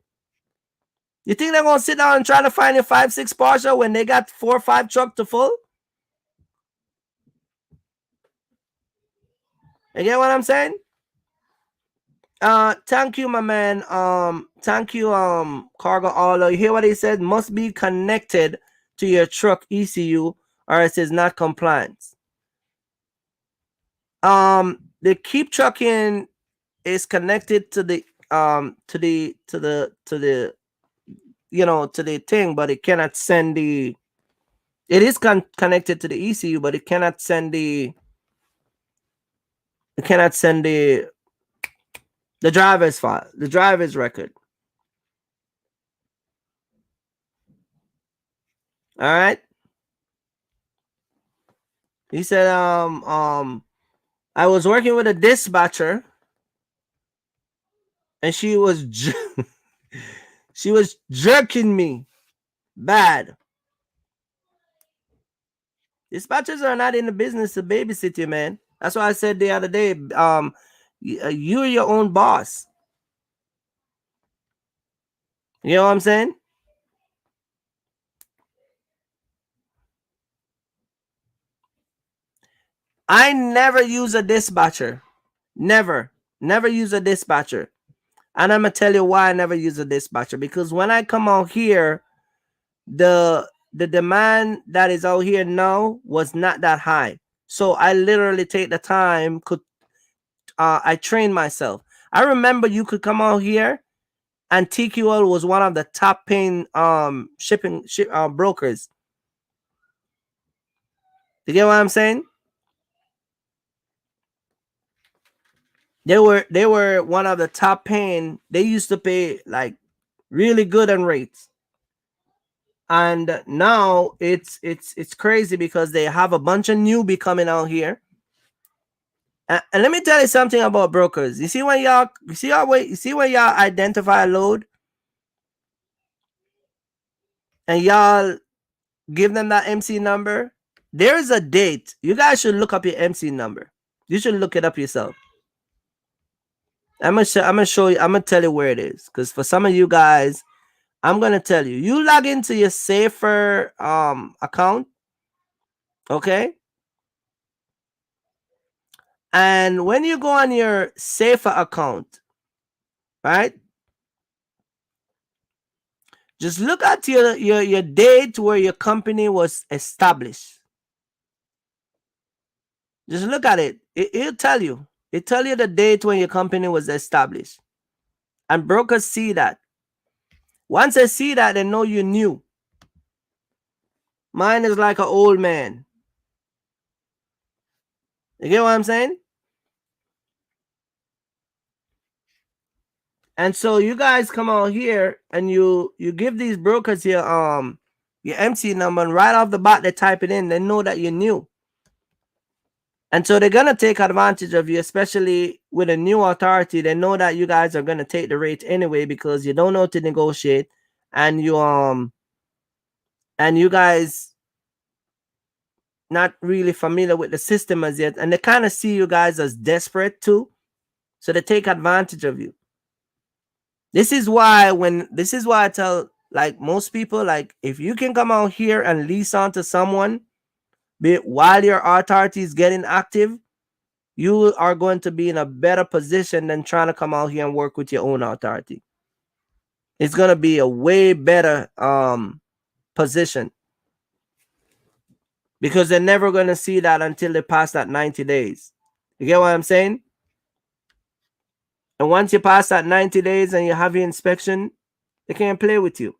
You think they're gonna sit down and try to find a 5-6 partial when they got 4 or 5 trucks to full? You get what I'm saying? Thank you, my man. Thank you, Cargo Auto. You hear what he said? Must be connected to your truck ECU or it is not compliant. The keep trucking is connected to the to the thing, but it cannot send the. It is connected to the ECU, but it cannot send the. It cannot send the driver's file, the driver's record. All right. He said, I was working with a dispatcher, and she was she was jerking me bad. Dispatchers are not in the business to babysit you, man. That's why I said the other day, you're your own boss. You know what I'm saying? I never use a dispatcher. Never use a dispatcher. And I'm gonna tell you why I never use a dispatcher. Because when I come out here, the demand that is out here now was not that high. So I literally take the time. I train myself. I remember you could come out here, and TQL was one of the top paying shipping brokers. You get what I'm saying? They were one of the top paying. They used to pay like really good on rates. And now it's crazy because they have a bunch of newbie coming out here. And let me tell you something about brokers. You see when y'all identify a load and y'all give them that MC number, there is a date. You guys should look up your MC number. You should look it up yourself. I'm gonna show you. I'm gonna tell you where it is, because for some of you guys, I'm gonna tell you. You log into your Safer account, okay? And when you go on your Safer account, right? Just look at your date where your company was established. Just look at it. It'll tell you. It'll tell you the date when your company was established. And brokers see that. Once they see that, they know you're new. Mine is like an old man. You get what I'm saying? And so you guys come out here and you give these brokers your MC number, and right off the bat they type it in. They know that you're new. And so they're gonna take advantage of you, especially with a new authority. They know that you guys are gonna take the rate anyway because you don't know how to negotiate, and you guys not really familiar with the system as yet, and they kind of see you guys as desperate too. So they take advantage of you. This is why I tell like most people, like if you can come out here and lease on to someone while your authority is getting active, you are going to be in a better position than trying to come out here and work with your own authority. It's going to be a way better position, because they're never going to see that until they pass that 90 days. You get what I'm saying? And once you pass that 90 days and you have your inspection, they can't play with you.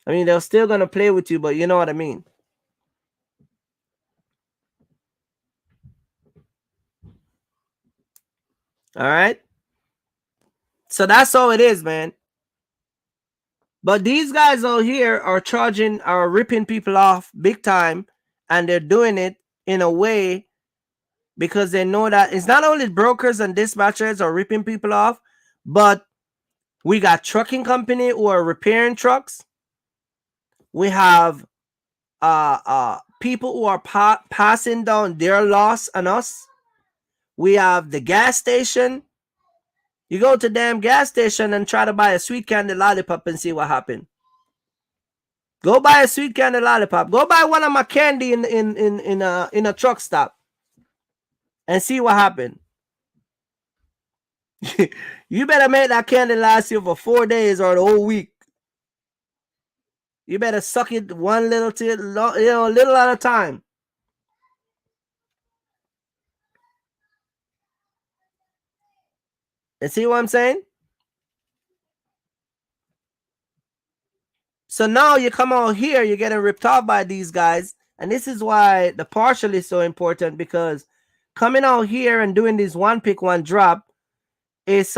I mean, they're still going to play with you, but you know what I mean. All right. So that's all it is, man. But these guys out here are ripping people off big time, and they're doing it in a way because they know that it's not only brokers and dispatchers are ripping people off, but we got trucking company who are repairing trucks. We have people who are passing down their loss on us. We have the gas station. You go to damn gas station and try to buy a sweet candy lollipop and see what happened. Go buy a sweet candy lollipop. Go buy one of my candy in a truck stop and see what happened. You better make that candy last you for 4 days or the whole week. You better suck it one little little at a time. And see what I'm saying? So now you come out here, you're getting ripped off by these guys. And this is why the partial is so important, because coming out here and doing this one pick, one drop is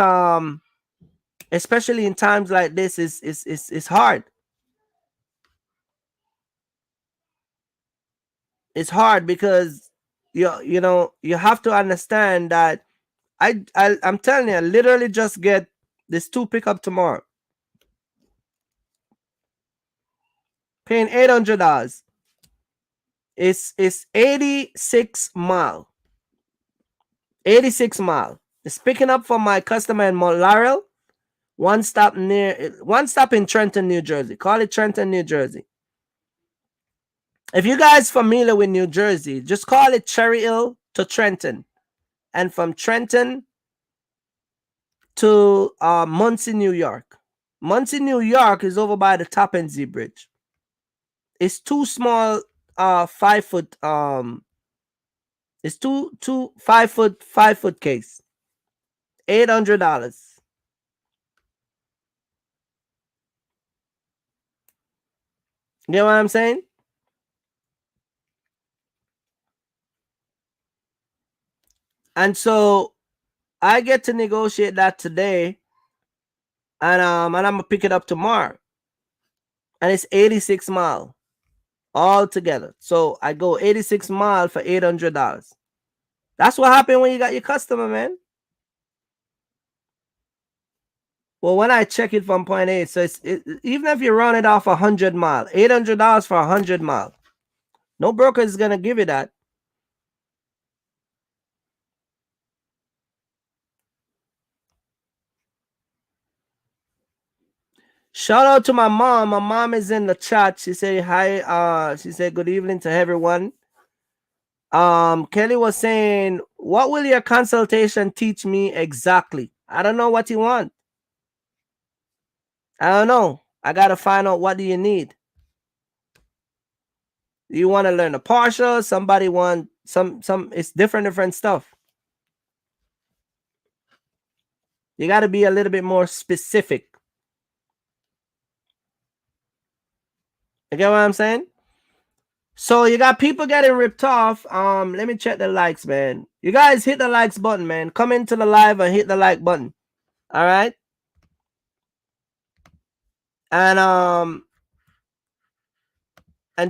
especially in times like this is hard. It's hard because you know you have to understand that I'm telling you, I literally just get this 2 pickup tomorrow. Paying $800. It's 86 mile. 86 mile. It's picking up from my customer in Mount Laurel. One stop in Trenton, New Jersey. Call it Trenton, New Jersey. If you guys familiar with New Jersey, just call it Cherry Hill to Trenton. And from Trenton to Muncie, New York. Muncie, New York is over by the Tappan Zee Bridge. It's 2 small 5 foot it's two 5 foot case. $800. You know what I'm saying? And so I get to negotiate that today, and I'm gonna pick it up tomorrow. And it's 86 mile all together. So I go 86 mile for $800. That's what happened when you got your customer, man. Well, when I check it from point A, so even if you run it off 100 mile, $800 for 100 mile. No broker is gonna give you that. Shout out to my mom. My mom is in the chat. She said hi. She said good evening to everyone. Kelly was saying, what will your consultation teach me exactly? I don't know what you want. I don't know. I gotta find out what do you need. You want to learn a partial? Somebody want some it's different stuff. You got to be a little bit more specific. You get what I'm saying? So you got people getting ripped off. Let me check the likes, man. You guys hit the likes button, man. Come into the live and hit the like button. All right. And I'm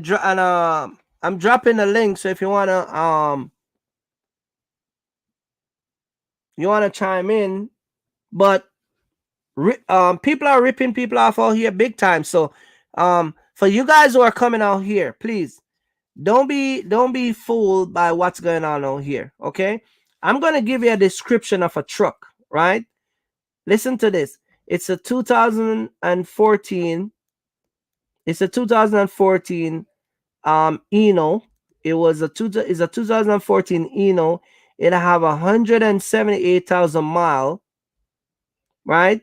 dropping the link, so if you wanna chime in, but people are ripping people off out here big time. So for you guys who are coming out here, please don't be fooled by what's going on out here. Okay, I'm gonna give you a description of a truck, right? Listen to this. It's a 2014. It's a 2014 Eno. It's a 2014 Eno. It have 178,000 mile, right?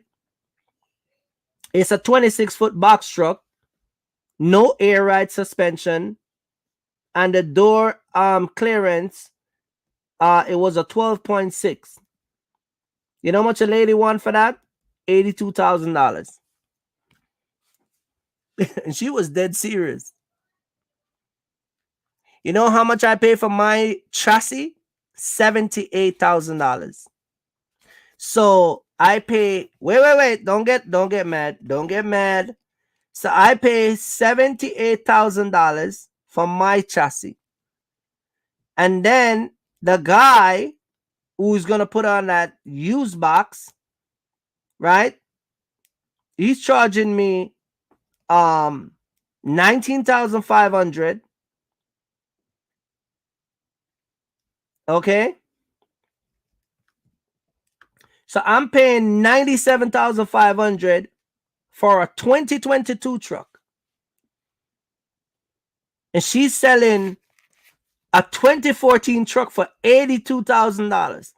It's a 26-foot box truck, no air ride suspension, and the door clearance it was a 12.6. You know how much a lady want for that? $82,000. And she was dead serious. You know how much I pay for my chassis? $78,000. So I pay. Wait. Don't get mad. Don't get mad. So I pay $78,000 for my chassis, and then the guy who's gonna put on that used box, right? He's charging me 19,500 Okay. So I'm paying $97,500 for a 2022 truck. And she's selling a 2014 truck for $82,000.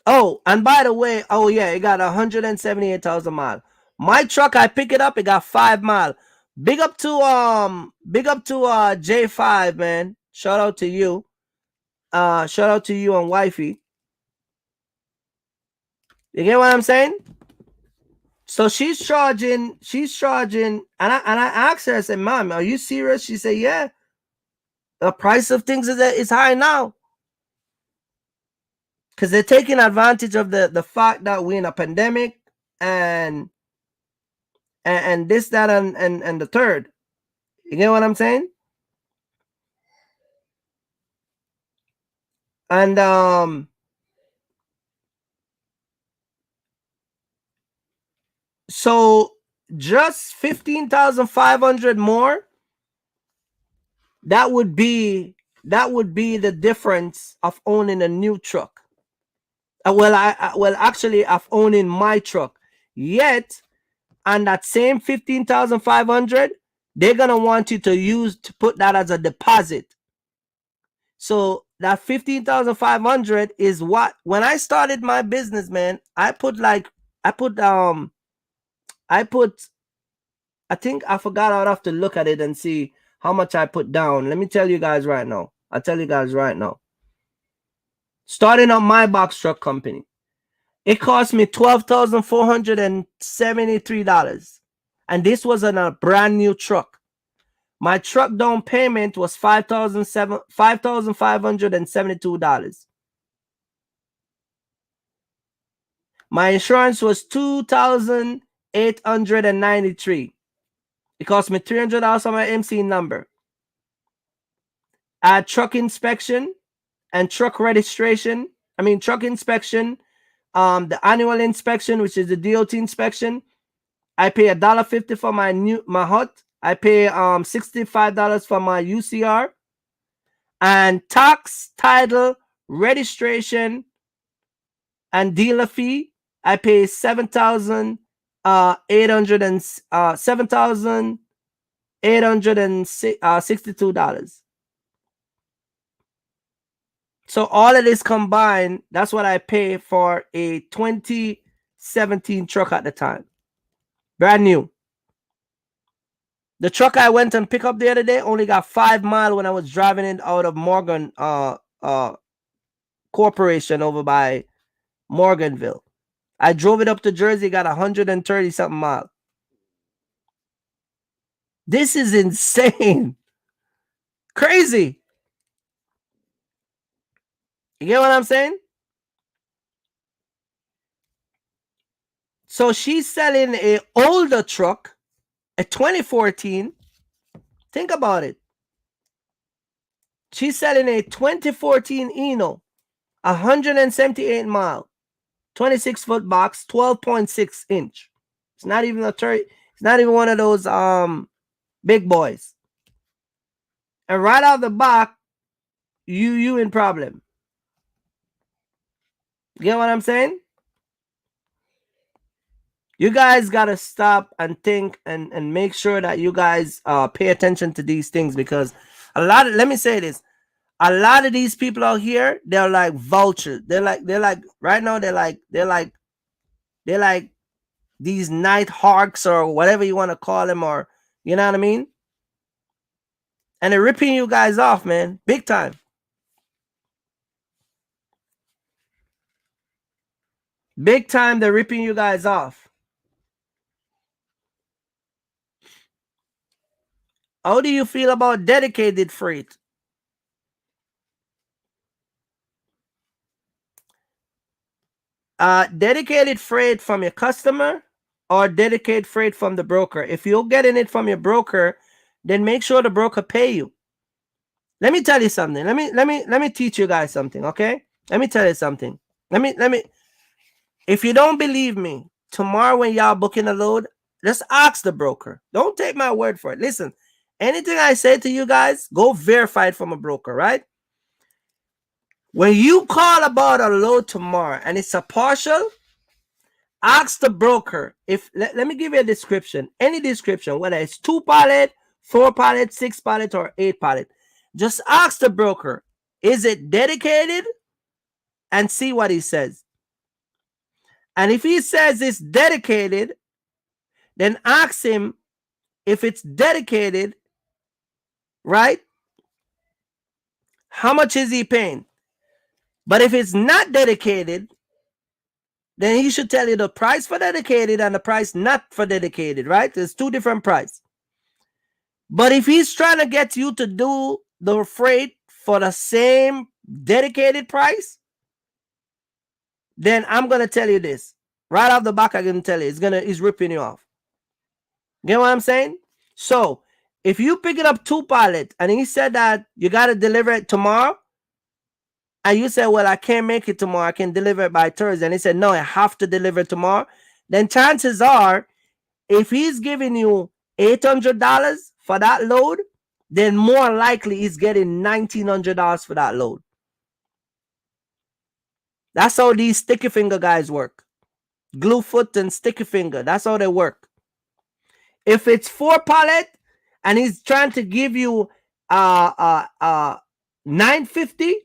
Oh, and by the way, oh yeah, it got 178,000 miles. My truck, I pick it up, it got 5 miles. Big up to J5, man. Shout out to you. Shout out to you and wifey. You get what I'm saying? So she's charging, and I asked her, I said, Mom, are you serious? She said, yeah. The price of things is high now. Because they're taking advantage of the fact that we're in a pandemic and this, that, and the third. You get what I'm saying? And so just 15,500 more, that would be the difference of owning a new truck. Well, actually, of owning my truck. Yet, and that same 15,500, they're gonna want you to put that as a deposit. So that 15,500 is what, when I started my business, man, I think I forgot. I'd have to look at it and see how much I put down. Let me tell you guys right now. I'll tell you guys right now. Starting up my box truck company, it cost me $12,473. And this was on a brand new truck. My truck down payment was $5,572. My insurance was $2,893. It cost me $300 on my MC number. I had truck inspection and truck registration. Truck inspection, the annual inspection, which is the DOT inspection. I pay $1.50 for my hut. I pay $65 for my UCR. And tax, title, registration, and dealer fee, I pay $7,862. So all of this combined, that's what I pay for a 2017 truck at the time. Brand new. The truck I went and picked up the other day only got 5 miles when I was driving it out of Morgan Corporation over by Morganville. I drove it up to Jersey, got 130 something miles. This is insane. Crazy. You get what I'm saying? So she's selling an older truck, a 2014. Think about it. She's selling a 2014 Eno, 178 mile, 26-foot box, 12.6 inch. It's not even a 30. It's not even one of those big boys. And right out the back, you in problem. You get what I'm saying? You guys gotta stop and think and make sure that you guys pay attention to these things, because let me say this, a lot of these people out here, they're like vultures. They're like right now, they're like these night hawks or whatever you want to call them, or you know what I mean? And they're ripping you guys off, man, big time. Big time, they're ripping you guys off. How do you feel about dedicated freight? Dedicated freight from your customer or dedicated freight from the broker. If you're getting it from your broker, then make sure the broker pay you. Let me tell you something. Let me teach you guys something, okay? Let me tell you something. Let me. If you don't believe me, tomorrow when y'all booking a load, just ask the broker. Don't take my word for it. Listen, anything I say to you guys, go verify it from a broker, right? When you call about a load tomorrow and it's a partial, ask the broker. If let me give you a description, any description, whether it's 2 pallet, 4 pallet, 6 pallet, or 8 pallet. Just ask the broker, is it dedicated? And see what he says. And if he says it's dedicated, then ask him, if it's dedicated, right? How much is he paying? But if it's not dedicated, then he should tell you the price for dedicated and the price not for dedicated, right? There's 2 different prices. But if he's trying to get you to do the freight for the same dedicated price, then I'm going to tell you this. Right off the back, I'm going to tell you, he's ripping you off. Get what I'm saying? So, if you pick it up 2 pallets and he said that you got to deliver it tomorrow, and you say, well, I can't make it tomorrow, I can deliver it by Thursday, and he said, no, I have to deliver it tomorrow, then chances are, if he's giving you $800 for that load, then more likely he's getting $1,900 for that load. That's how these sticky finger guys work. Glue foot and sticky finger, that's how they work. If it's 4 pallet and he's trying to give you $950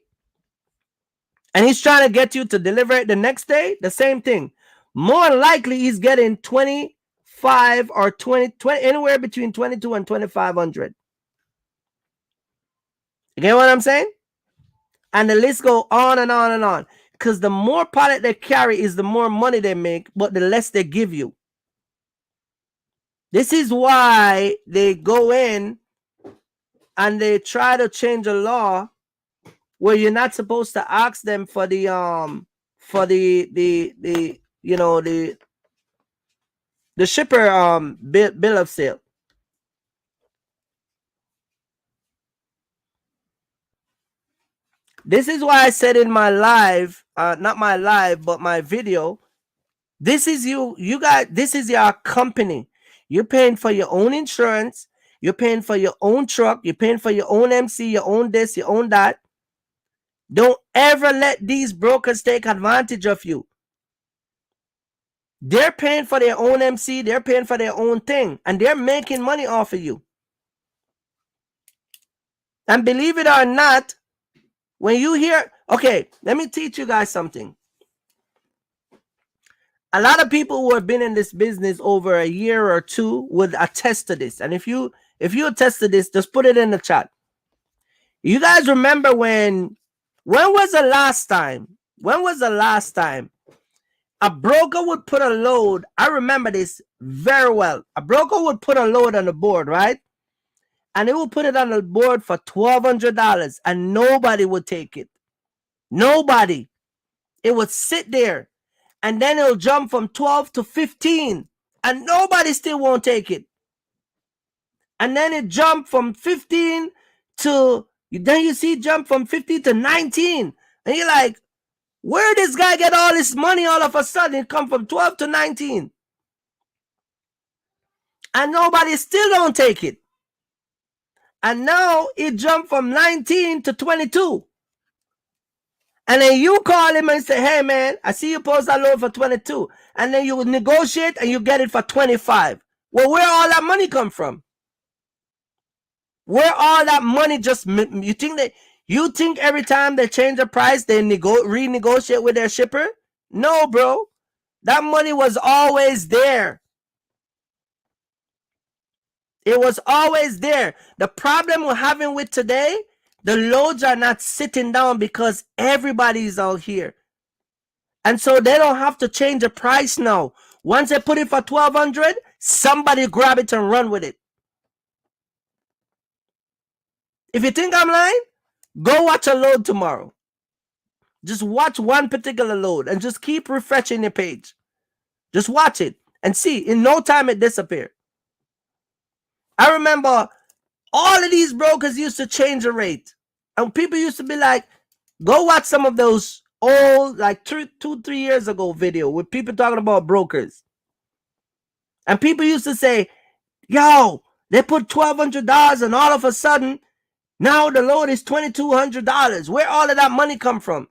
and he's trying to get you to deliver it the next day, the same thing. More likely he's getting 25 or 20, anywhere between 22 and 2,500. You get what I'm saying? And the list go on and on and on. Because the more pallet they carry is the more money they make, but the less they give you. This is why they go in and they try to change a law where you're not supposed to ask them for the shipper bill of sale. This is why I said in my live, not my live, but my video, this is you guys, this is your company. You're paying for your own insurance. You're paying for your own truck. You're paying for your own MC, your own this, your own that. Don't ever let these brokers take advantage of you. They're paying for their own MC. They're paying for their own thing. And they're making money off of you. And believe it or not, when you hear, okay, let me teach you guys something. A lot of people who have been in this business over a year or 2 would attest to this. And if you attest to this, just put it in the chat. You guys remember when was the last time? When was the last time a broker would put a load? I remember this very well. A broker would put a load on the board, right? And they would put it on the board for $1,200 and nobody would take it. Nobody. It would sit there. And then it'll jump from 12 to 15 and nobody still won't take it. And then it jumped from 15 to, then you see jump from 15 to 19. And you're like, where did this guy get all this money all of a sudden? It come from 12 to 19. And nobody still don't take it. And now it jumped from 19 to 22. And then you call him and say, hey, man, I see you post that load for 22. And then you negotiate and you get it for 25. Well, where all that money come from? Where all that money just, you think every time they change the price, they renegotiate with their shipper? No, bro. That money was always there. It was always there. The problem we're having with today, the loads are not sitting down because everybody's out here. And so they don't have to change the price now. Once they put it for $1,200, somebody grab it and run with it. If you think I'm lying, go watch a load tomorrow. Just watch one particular load and just keep refreshing your page. Just watch it and see. In no time it disappeared. I remember all of these brokers used to change the rate. And people used to be like, go watch some of those old, like 2-3 years ago video with people talking about brokers. And people used to say, yo, They put $1,200, and all of a sudden, now the load is $2,200. Where all of that money come from?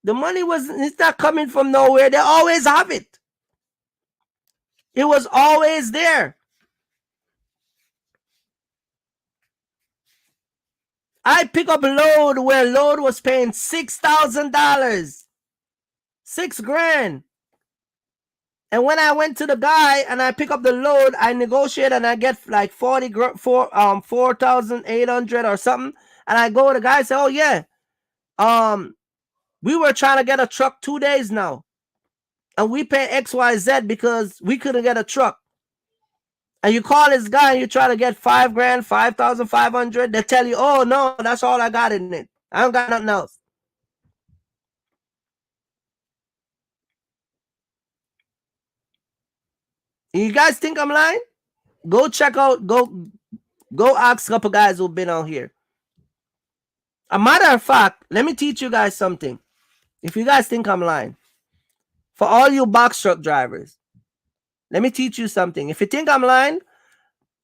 The money it's not coming from nowhere. They always have it. It was always there. I pick up a load where load was paying $6,000. $6,000. And when I went to the guy and I pick up the load, I negotiate and I get like 4,800 or something. And I go to the guy and say, oh yeah, we were trying to get a truck 2 days now. And we pay XYZ because we couldn't get a truck. And you call this guy and you try to get $5,000, 5,500. They tell you, oh no, that's all I got in it. I don't got nothing else. You guys think I'm lying? Go check out, go ask a couple guys who've been on here. A matter of fact, let me teach you guys something. If you guys think I'm lying, for all you box truck drivers, let me teach you something. If you think I'm lying,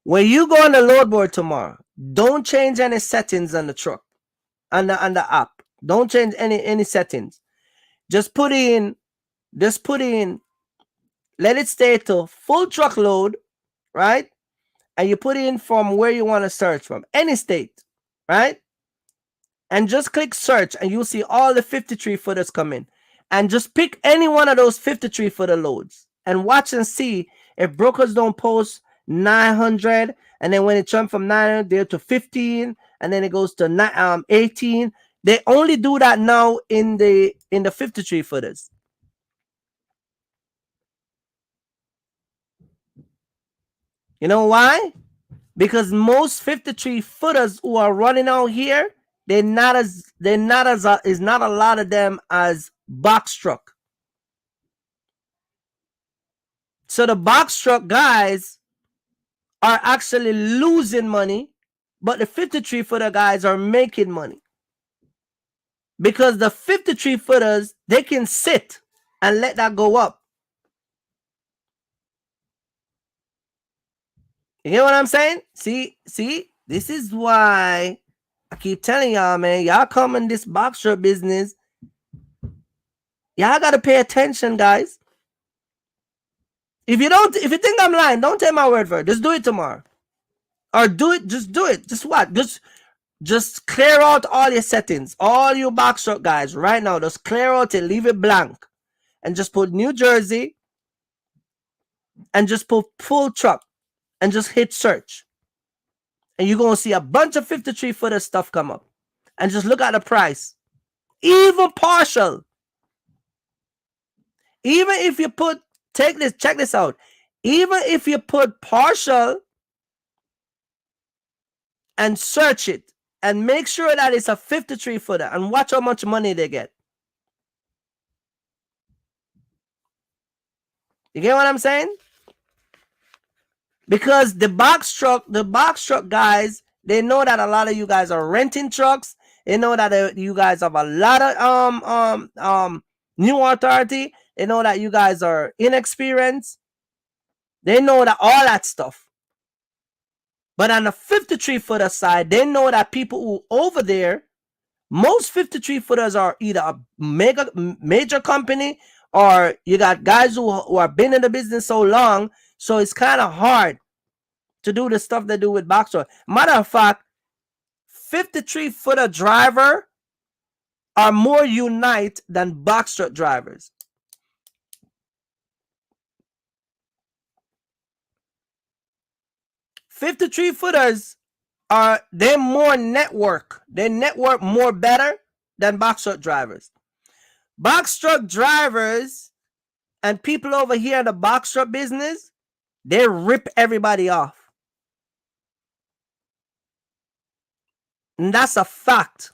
when you go on the load board tomorrow, don't change any settings on the truck, on the app. Don't change any settings. Just put in, let it stay to full truckload, right? And you put in from where you want to search from, any state, right? And just click search and you'll see all the 53 footers come in. And just pick any one of those 53 footer loads and watch and see if brokers don't post 900, and then when it jumps from 900 there to 15, and then it goes to 18. They only do that now in the 53 footers. You know why? Because most 53 footers who are running out here, is not a lot of them as box truck. So the box truck guys are actually losing money, but the 53 footer guys are making money. Because the 53 footers, they can sit and let that go up. You hear what I'm saying? See, this is why I keep telling y'all, man, y'all come in this box truck business. Y'all got to pay attention, guys. If you think I'm lying, don't take my word for it. Just do it tomorrow. Or just do it. Just what? Just clear out all your settings. All your box truck guys right now, just clear out it, leave it blank. And just put New Jersey and just put full truck and just hit search. And you're going to see a bunch of 53 footer stuff come up. And just look at the price. Even partial. Even if you put, check this out. Even if you put partial and search it and make sure that it's a 53 footer and watch how much money they get. You get what I'm saying? Because the box truck guys, they know that a lot of you guys are renting trucks. They know that you guys have a lot of new authority. They know that you guys are inexperienced. They know that all that stuff. But on the 53 footer side, they know that people who over there, most 53 footers are either a major company, or you got guys who have been in the business so long, so it's kind of hard to do the stuff they do with box truck. Matter of fact, 53 footer driver are more unite than box truck drivers. $53 footers they're more network. They network more better than box truck drivers. Box truck drivers and people over here in the box truck business, they rip everybody off. And that's a fact.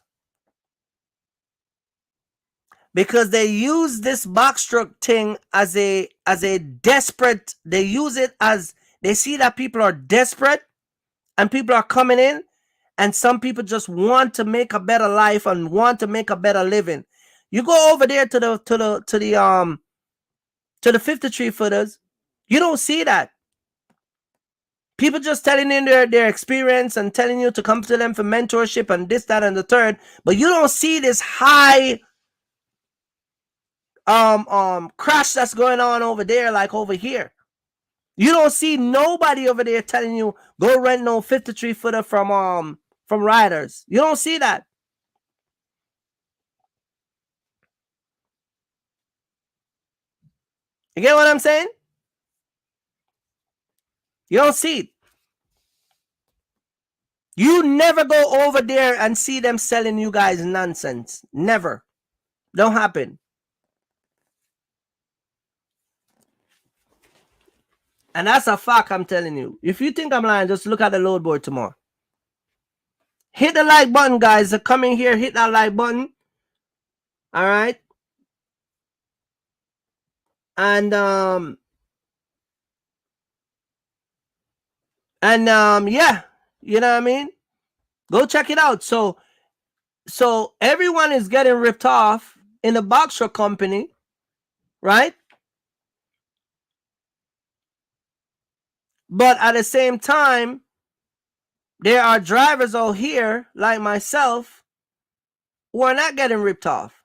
Because they use this box truck thing as a desperate, they use it as, they see that people are desperate and people are coming in, and some people just want to make a better life and want to make a better living. You go over there to the 53 footers, you don't see that. People just telling you their experience and telling you to come to them for mentorship and this, that, and the third, but you don't see this high crash that's going on over there like over here. You don't see nobody over there telling you go rent no 53 footer from riders. You don't see that. You get what I'm saying? You don't see it. You never go over there and see them selling you guys nonsense. Never. Don't happen. And that's a fact, I'm telling you. If you think I'm lying, just look at the load board tomorrow. Hit the like button, guys. Come in here, hit that like button. All right. And yeah, you know what I mean? Go check it out. So everyone is getting ripped off in the boxer company, right? But at the same time, there are drivers out here like myself who are not getting ripped off.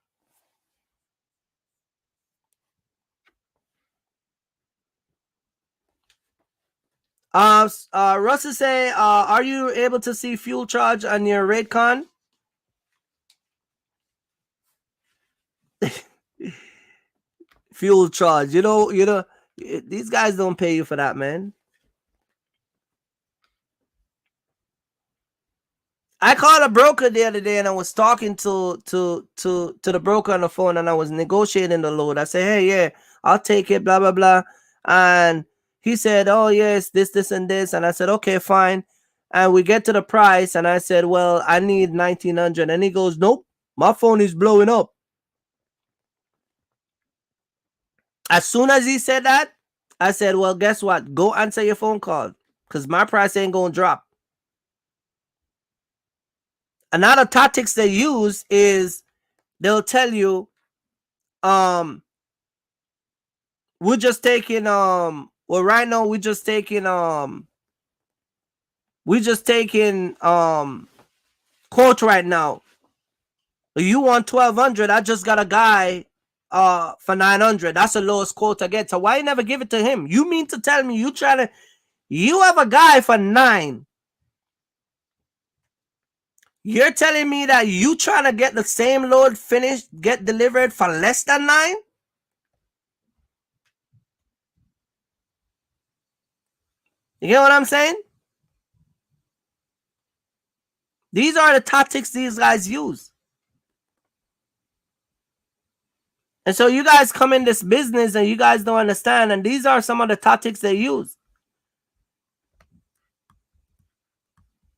Russell say, are you able to see fuel charge on your Raycon? Fuel charge, you know, these guys don't pay you for that, man. I called a broker the other day and I was talking to the broker on the phone and I was negotiating the load. I said, hey, yeah, I'll take it, blah, blah, blah. And he said, oh, yes, this, and this. And I said, okay, fine. And we get to the price and I said, well, I need 1,900. And he goes, nope, my phone is blowing up. As soon as he said that, I said, well, guess what? Go answer your phone call because my price ain't going to drop. Another tactics they use is they'll tell you, we're just taking, well, right now we're just taking, quote right now. You want 1,200? I just got a guy, for 900. That's the lowest quote I get. So why you never give it to him? You mean to tell me you have a guy for 9? You're telling me that you trying to get the same load finished, get delivered for less than 9? You get what I'm saying? These are the tactics these guys use. And so you guys come in this business and you guys don't understand. And these are some of the tactics they use.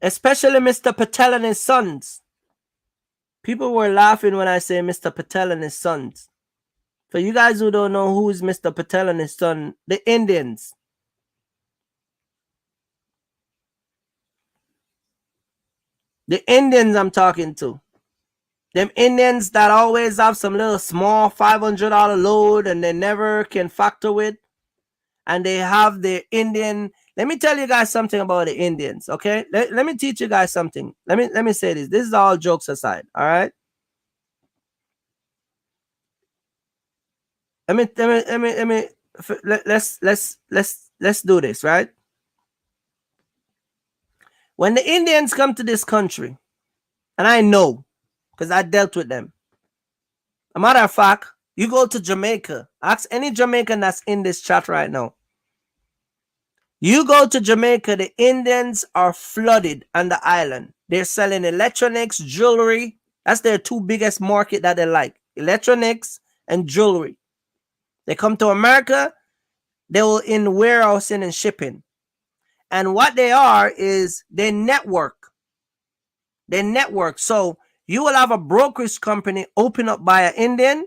Especially Mr. Patel and his sons. People were laughing when I say Mr. Patel and his sons. For you guys who don't know who is Mr. Patel and his son, the Indians. The Indians I'm talking to. Them Indians that always have some little small $500 load and they never can factor with. And they have the Indian. Let me tell you guys something about the Indians, okay? Let me teach you guys something. Let me say this. This is all jokes aside, all right? Let's do this, right? When the Indians come to this country, and I know, because I dealt with them. A matter of fact, you go to Jamaica. Ask any Jamaican that's in this chat right now. You go to Jamaica, the Indians are flooded on the island. They're selling electronics, jewelry. That's their two biggest market that they like. Electronics and jewelry. They come to America, they will in warehousing and shipping. And what they are is they network. They network. So you will have a brokerage company open up by an Indian,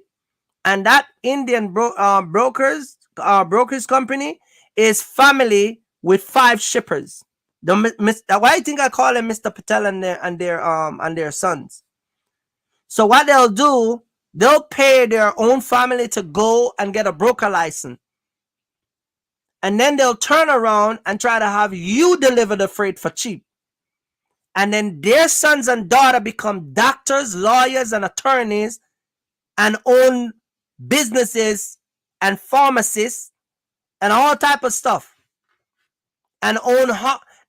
and that Indian brokerage company is family with 5 shippers. Why do you think I call them Mr. Patel and their sons? So what they'll do, they'll pay their own family to go and get a broker license. And then they'll turn around and try to have you deliver the freight for cheap. And then their sons and daughters become doctors, lawyers, and attorneys and own businesses and pharmacists and all type of stuff. And own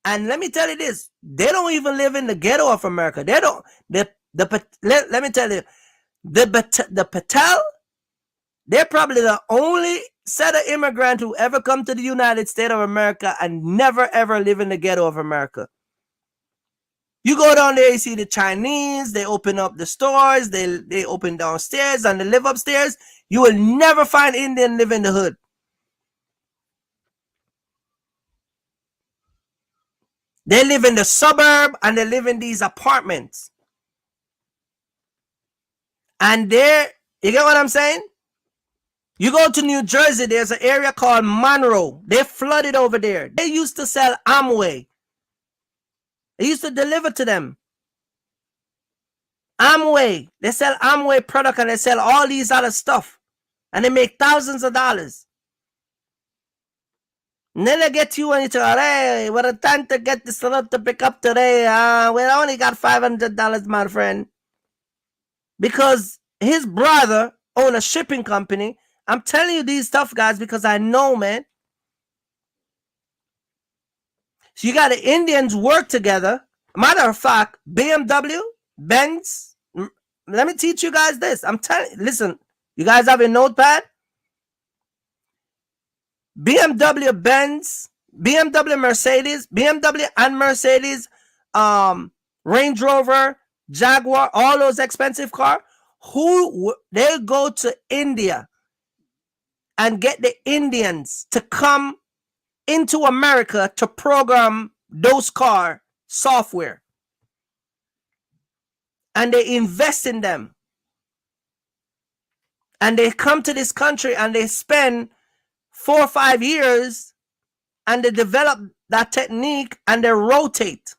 and let me tell you this, they don't even live in the ghetto of America. They don't. Let me tell you, the Patel, they're probably the only set of immigrants who ever come to the United States of America and never ever live in the ghetto of America. You go down there, you see the Chinese, they open up the stores, they open downstairs and they live upstairs. You will never find Indian live in the hood. They live in the suburb and they live in these apartments. And there, you get what I'm saying? You go to New Jersey, there's an area called Monroe. They flooded over there. They used to sell Amway. They used to deliver to them. Amway. They sell Amway product and they sell all these other stuff. And they make thousands of dollars. And then they get to you and you tell, hey, what a time to get this lot to pick up today. We only got $500, my friend. Because his brother owned a shipping company. I'm telling you these stuff, guys, because I know, man. So you got the Indians work together. Matter of fact, BMW, Benz. Let me teach you guys this. I'm telling you, listen, you guys have a notepad? BMW, Benz, BMW, Mercedes, BMW and Mercedes, Range Rover, Jaguar, all those expensive cars, they go to India and get the Indians to come into America to program those car software. And they invest in them. And they come to this country and they spend 4 or 5 years and they develop that technique and they rotate.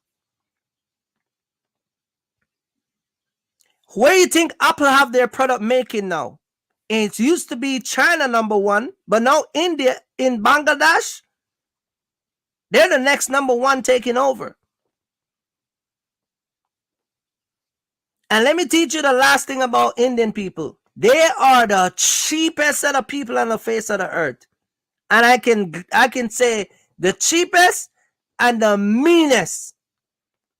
Where do you think Apple have their product making now? It used to be China #1, but now India in Bangladesh, they're the next #1 taking over. And let me teach you the last thing about Indian people. They are the cheapest set of people on the face of the earth. And I can say the cheapest and the meanest.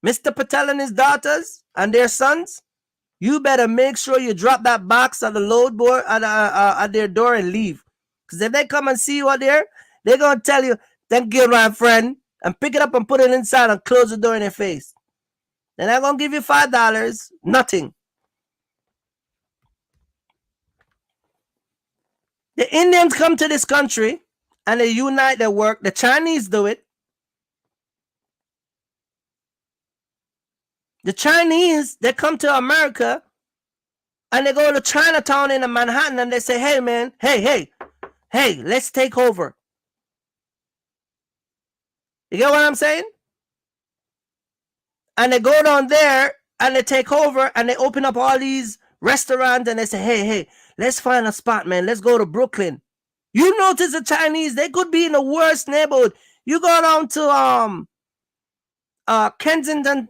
Mr. Patel and his daughters and their sons, you better make sure you drop that box at the load board at their door and leave. Because if they come and see you out there, they're going to tell you, thank you, my friend, and pick it up and put it inside and close the door in their face. They're not going to give you $5, nothing. The Indians come to this country and they unite their work. The Chinese do it. The Chinese, they come to America and they go to Chinatown in Manhattan and they say, hey, man, hey, let's take over. You get what I'm saying? And they go down there and they take over and they open up all these restaurants and they say, hey, let's find a spot, man. Let's go to Brooklyn. You notice the Chinese, they could be in the worst neighborhood. You go down to Kensington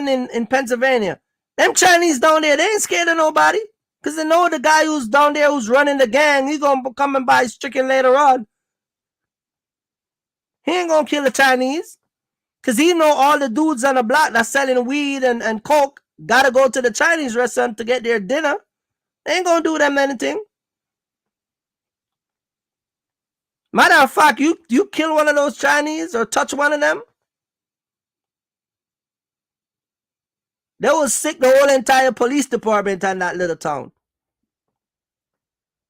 in Pennsylvania. Them Chinese down there, they ain't scared of nobody. Because they know the guy who's down there who's running the gang, he's going to come and buy his chicken later on. He ain't going to kill the Chinese. Because he know all the dudes on the block that's selling weed and coke got to go to the Chinese restaurant to get their dinner. They ain't going to do them anything. Matter of fact, you kill one of those Chinese or touch one of them, they will sick the whole entire police department in that little town.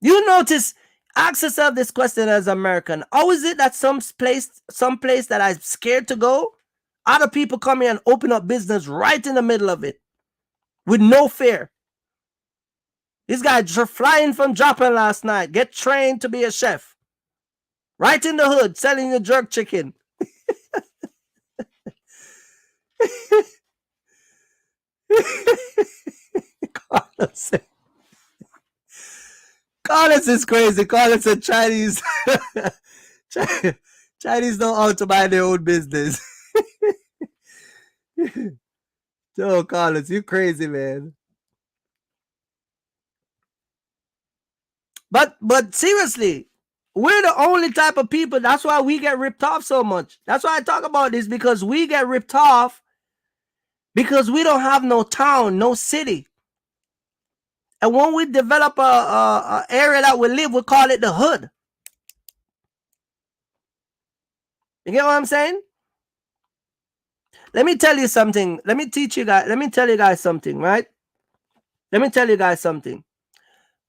You notice, ask yourself this question as American. How is it that some place that I'm scared to go, other people come here and open up business right in the middle of it with no fear? This guy flying from Japan last night, get trained to be a chef. Right in the hood, selling the jerk chicken. Carlos is crazy. Carlos a Chinese. Chinese know how to mind their own business. Joe Carlos, you crazy, man. But seriously, we're the only type of people. That's why we get ripped off so much. That's why I talk about this, because we get ripped off because we don't have no town, no city. And when we develop a area that we live, we call it the hood. You get what I'm saying? Let me tell you something. Let me teach you guys. Let me tell you guys something, right? Let me tell you guys something.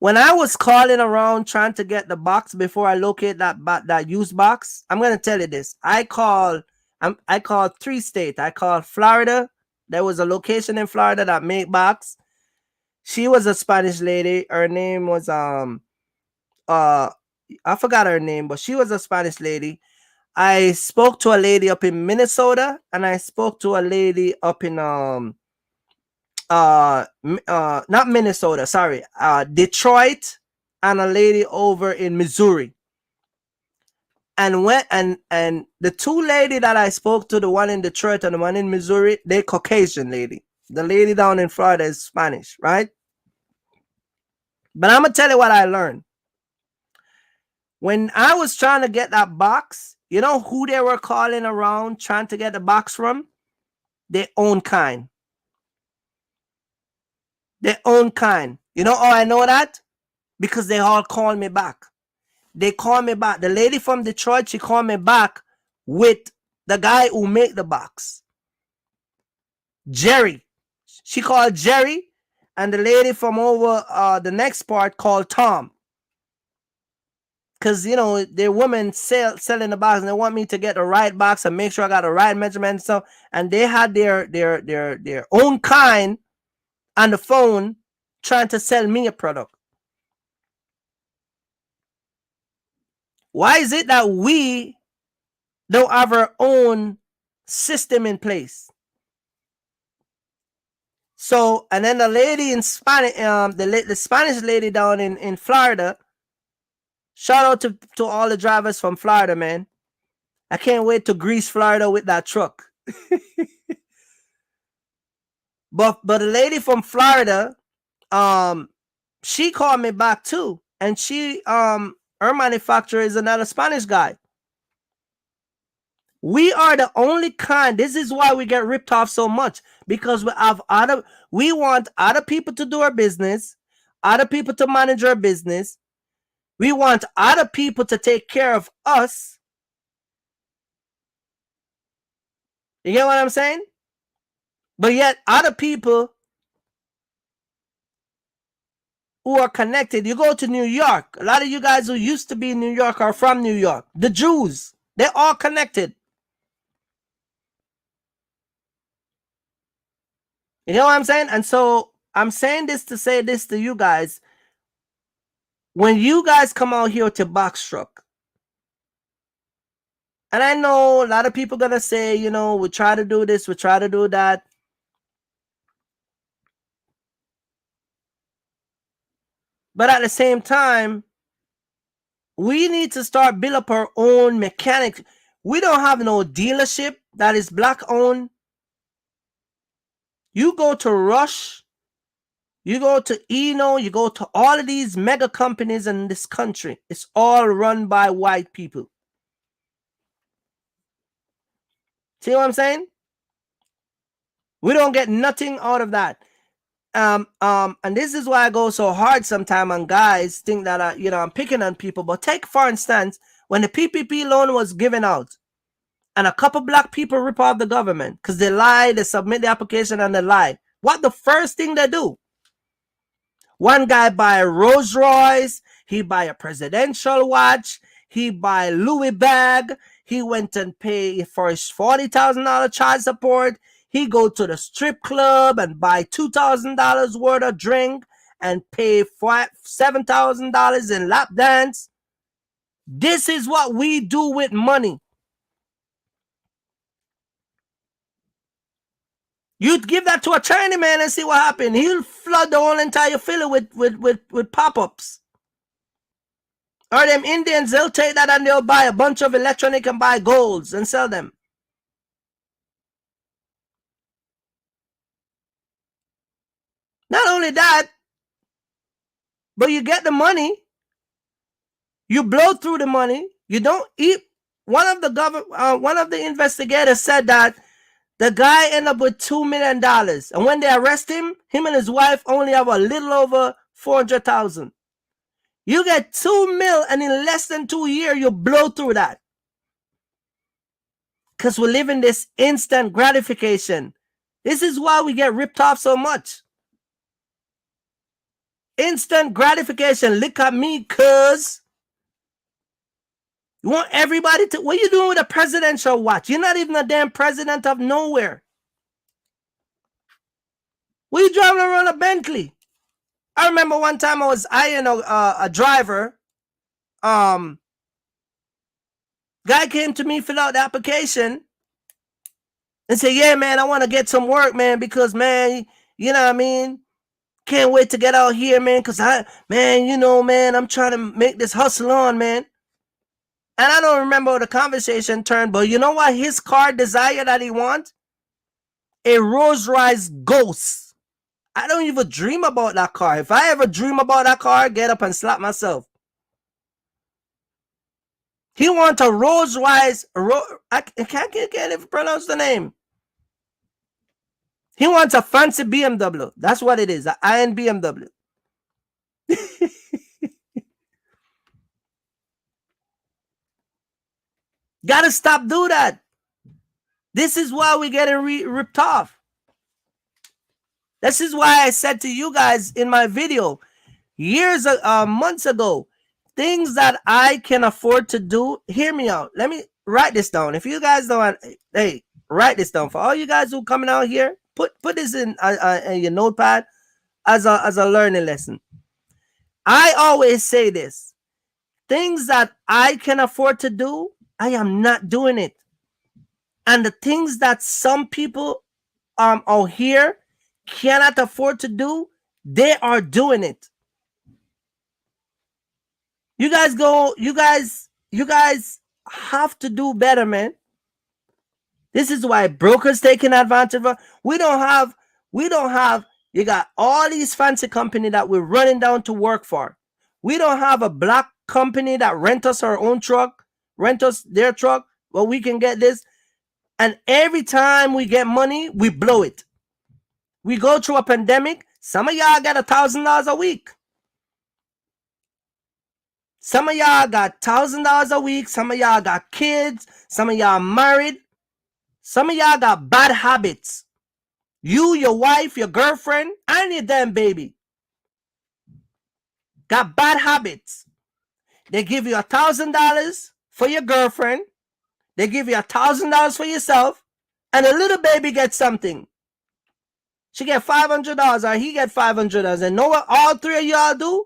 When I was calling around trying to get the box before I locate that used box, I'm gonna tell you this. I called 3 states. I called Florida. There was a location in Florida that made box. She was a Spanish lady. Her name was I forgot her name, but she was a Spanish lady. I spoke to a lady up in Minnesota, and I spoke to a lady up in not Minnesota, sorry, Detroit, and a lady over in Missouri. And the 2 lady that I spoke to, the one in Detroit and the one in Missouri, they Caucasian lady. The lady down in Florida is Spanish, right? But I'm gonna tell you what I learned. When I was trying to get that box, you know who they were calling around trying to get the box from? Their own kind. Their own kind. You know how I know that? Because they all called me back. They called me back. The lady from Detroit, she called me back with the guy who made the box. Jerry. She called Jerry, and the lady from over the next part called Tom. Because, you know, they're women selling the box, and they want me to get the right box and make sure I got the right measurement and stuff. And they had their own kind on the phone trying to sell me a product. Why is it that we don't have our own system in place? So, and then the lady in Spanish, the Spanish lady down in Florida, shout out to all the drivers from Florida, man. I can't wait to grease Florida with that truck. But the lady from Florida, she called me back too, and she her manufacturer is another Spanish guy. We are the only kind. This is why we get ripped off so much, because we want other people to do our business, other people to manage our business. We want other people to take care of us. You get what I'm saying? But yet other people who are connected, you go to New York, a lot of you guys who used to be in New York are from New York. The Jews, they're all connected. You know what I'm saying? And so I'm saying this to say this to you guys. When you guys come out here to box truck, and I know a lot of people gonna say, you know, we try to do this, we try to do that. But at the same time, we need to start build up our own mechanics. We don't have no dealership that is black owned. You go to Rush, you go to Eno, you go to all of these mega companies in this country. It's all run by white people. See what I'm saying? We don't get nothing out of that. And this is why I go so hard sometimes on guys think that I'm picking on people. But take for instance, when the PPP loan was given out, and a couple black people rip off the government because they lie, they submit the application and they lie. What the first thing they do? One guy buy a Rolls Royce, he buy a presidential watch, he buy Louis bag, he went and pay for his $40,000 child support. He go to the strip club and buy $2,000 worth of drink and pay $7,000 in lap dance. This is what we do with money. You'd give that to a Chinese man and see what happened. He'll flood the whole entire Philly with pop-ups. Or them Indians, they'll take that and they'll buy a bunch of electronic and buy golds and sell them. Not only that, but you get the money, you blow through the money, you don't eat. One of the investigators said that the guy ended up with $2 million. And when they arrest him and his wife only have a little over 400,000. You get 2 mil and in less than 2 years, you blow through that. Because we live in this instant gratification. This is why we get ripped off so much. Instant gratification. Look at me, cuz. You want everybody to... What are you doing with a presidential watch? You're not even a damn president of nowhere. What are you driving around a Bentley? I remember one time I was eyeing a driver. Guy came to me, filled out the application, and said, yeah, man, I want to get some work, man, because, man, you know what I mean? Can't wait to get out here, man, because man, I'm trying to make this hustle on, man. And I don't remember how the conversation turned, but you know what his car desire that he wants? A Rolls Royce Ghost. I don't even dream about that car. If I ever dream about that car, I get up and slap myself. He wants a Rolls Royce. I can't even pronounce the name. He wants a fancy BMW. That's what it is, an iron BMW. Gotta stop doing that. This is why we're getting ripped off. This is why I said to you guys in my video months ago, things that I can afford to do. Hear me out. Let me write this down. If you guys don't, hey, write this down. For all you guys who coming out here, put this in your notepad as a learning lesson. I always say this. Things that I can afford to do, I am not doing it. And the things that some people out here cannot afford to do, they are doing it. You guys have to do better, man. This is why brokers taking advantage of. We don't have, you got all these fancy companies that we're running down to work for. We don't have a black company that rent us our own truck, rent us their truck, well, we can get this. And every time we get money, we blow it. We go through a pandemic. Some of y'all got $1,000 a week. Some of y'all got $1,000 a week. Some of y'all got kids. Some of y'all married. Some of y'all got bad habits. You, your wife, your girlfriend, and your damn baby got bad habits. They give you $1,000 for your girlfriend. They give you $1,000 for yourself, and a little baby gets something. She get $500 or he get $500, and know what all three of y'all do?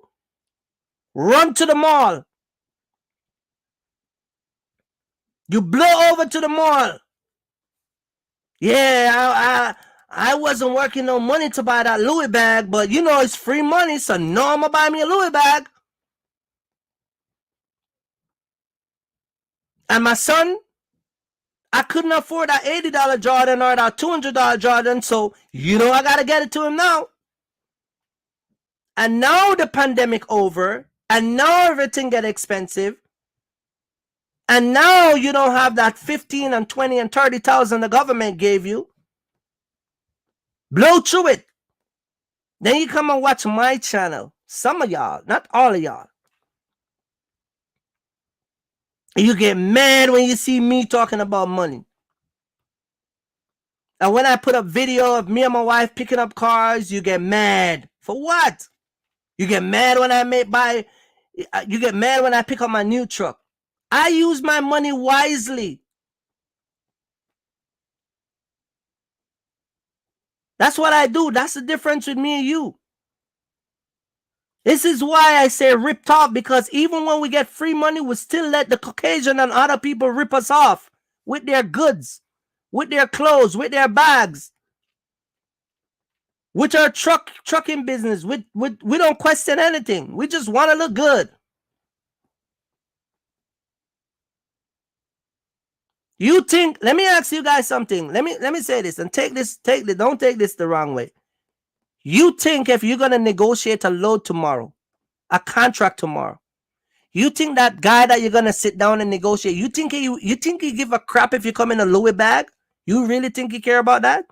Run to the mall. You blow over to the mall. Yeah, I wasn't working no money to buy that Louis bag, but you know it's free money, so no, I'm gonna buy me a Louis bag. And my son, I couldn't afford that $80 Jordan or that $200 Jordan, so you know I gotta get it to him now. And now the pandemic over, and now everything get expensive, and now you don't have that 15 and 20 and 30,000 the government gave you. Blow through it. Then you come and watch my channel. Some of y'all, not all of y'all. You get mad when you see me talking about money. And when I put up video of me and my wife picking up cars, you get mad. For what? You get mad when you get mad when I pick up my new truck. I use my money wisely. That's what I do. That's the difference with me and you. This is why I say ripped off, because even when we get free money, we still let the Caucasian and other people rip us off with their goods, with their clothes, with their bags, with our trucking business. We don't question anything. We just want to look good. You think, let me ask you guys something. Let me say this and don't take this the wrong way. You think if you're gonna negotiate a load tomorrow, a contract tomorrow, you think that guy that you're gonna sit down and negotiate, you think he give a crap if you come in a Louis bag? You really think he care about that?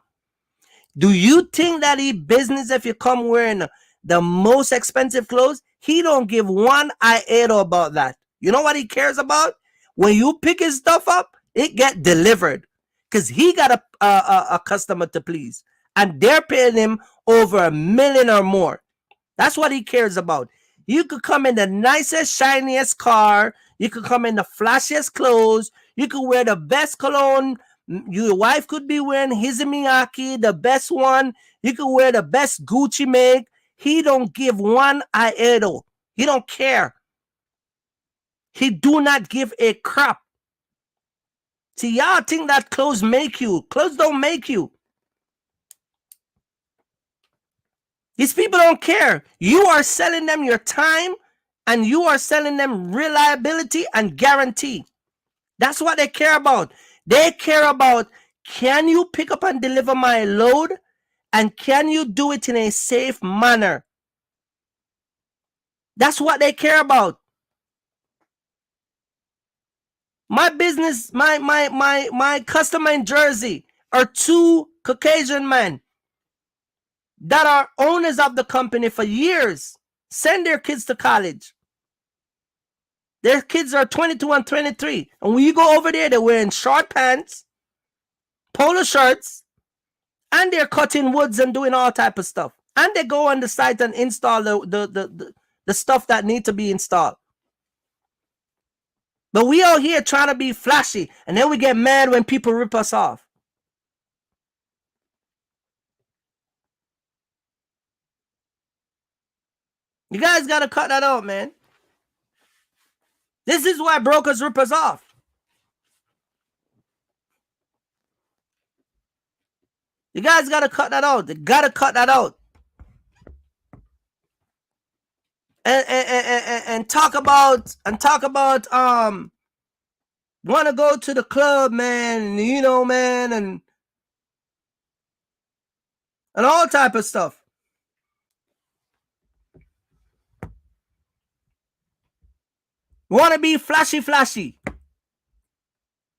Do you think that he business if you come wearing the most expensive clothes? He don't give one iota about that. You know what he cares about? When you pick his stuff up, it get delivered, because he got a customer to please, and they're paying him over $1 million or more. That's what he cares about. You could come in the nicest, shiniest car. You could come in the flashiest clothes. You could wear the best cologne. Your wife could be wearing Hizumiyaki, the best one. You could wear the best Gucci make. He don't give one iota. He don't care. He do not give a crap. See, y'all think that clothes make you. Clothes don't make you. These people don't care. You are selling them your time, and you are selling them reliability and guarantee. That's what they care about. They care about, can you pick up and deliver my load, and can you do it in a safe manner? That's what they care about. My business, my customer in Jersey are two Caucasian men that are owners of the company for years. Send their kids to college. Their kids are 22 and 23. And when you go over there, they're wearing short pants, polo shirts, and they're cutting woods and doing all type of stuff. And they go on the site and install the stuff that need to be installed. But we out here trying to be flashy, and then we get mad when people rip us off. You guys got to cut that out, man. This is why brokers rip us off. You guys got to cut that out. You got to cut that out. And talk about want to go to the club, man, you know, man, and all type of stuff. Want to be flashy.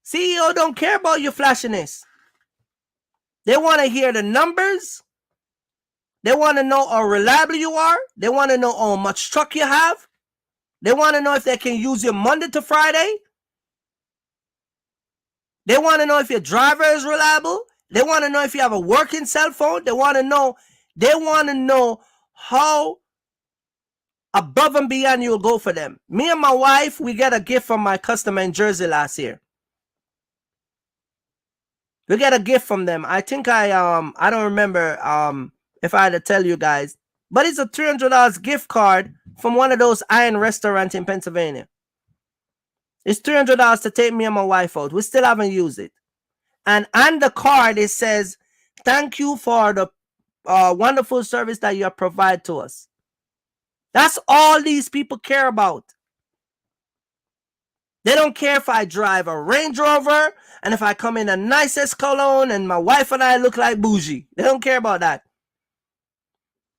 CEO don't care about your flashiness. They want to hear the numbers. They want to know how reliable you are. They want to know how much truck you have. They want to know if they can use you Monday to Friday. They want to know if your driver is reliable. They want to know if you have a working cell phone. They want to know how above and beyond you'll go for them. Me and my wife, we got a gift from my customer in Jersey last year. We got a gift from them. I think I don't remember if I had to tell you guys, but it's a $300 gift card from one of those iron restaurants in Pennsylvania. It's $300 to take me and my wife out. We still haven't used it. And on the card, it says, thank you for the wonderful service that you have provided to us. That's all these people care about. They don't care if I drive a Range Rover and if I come in the nicest cologne and my wife and I look like bougie. They don't care about that.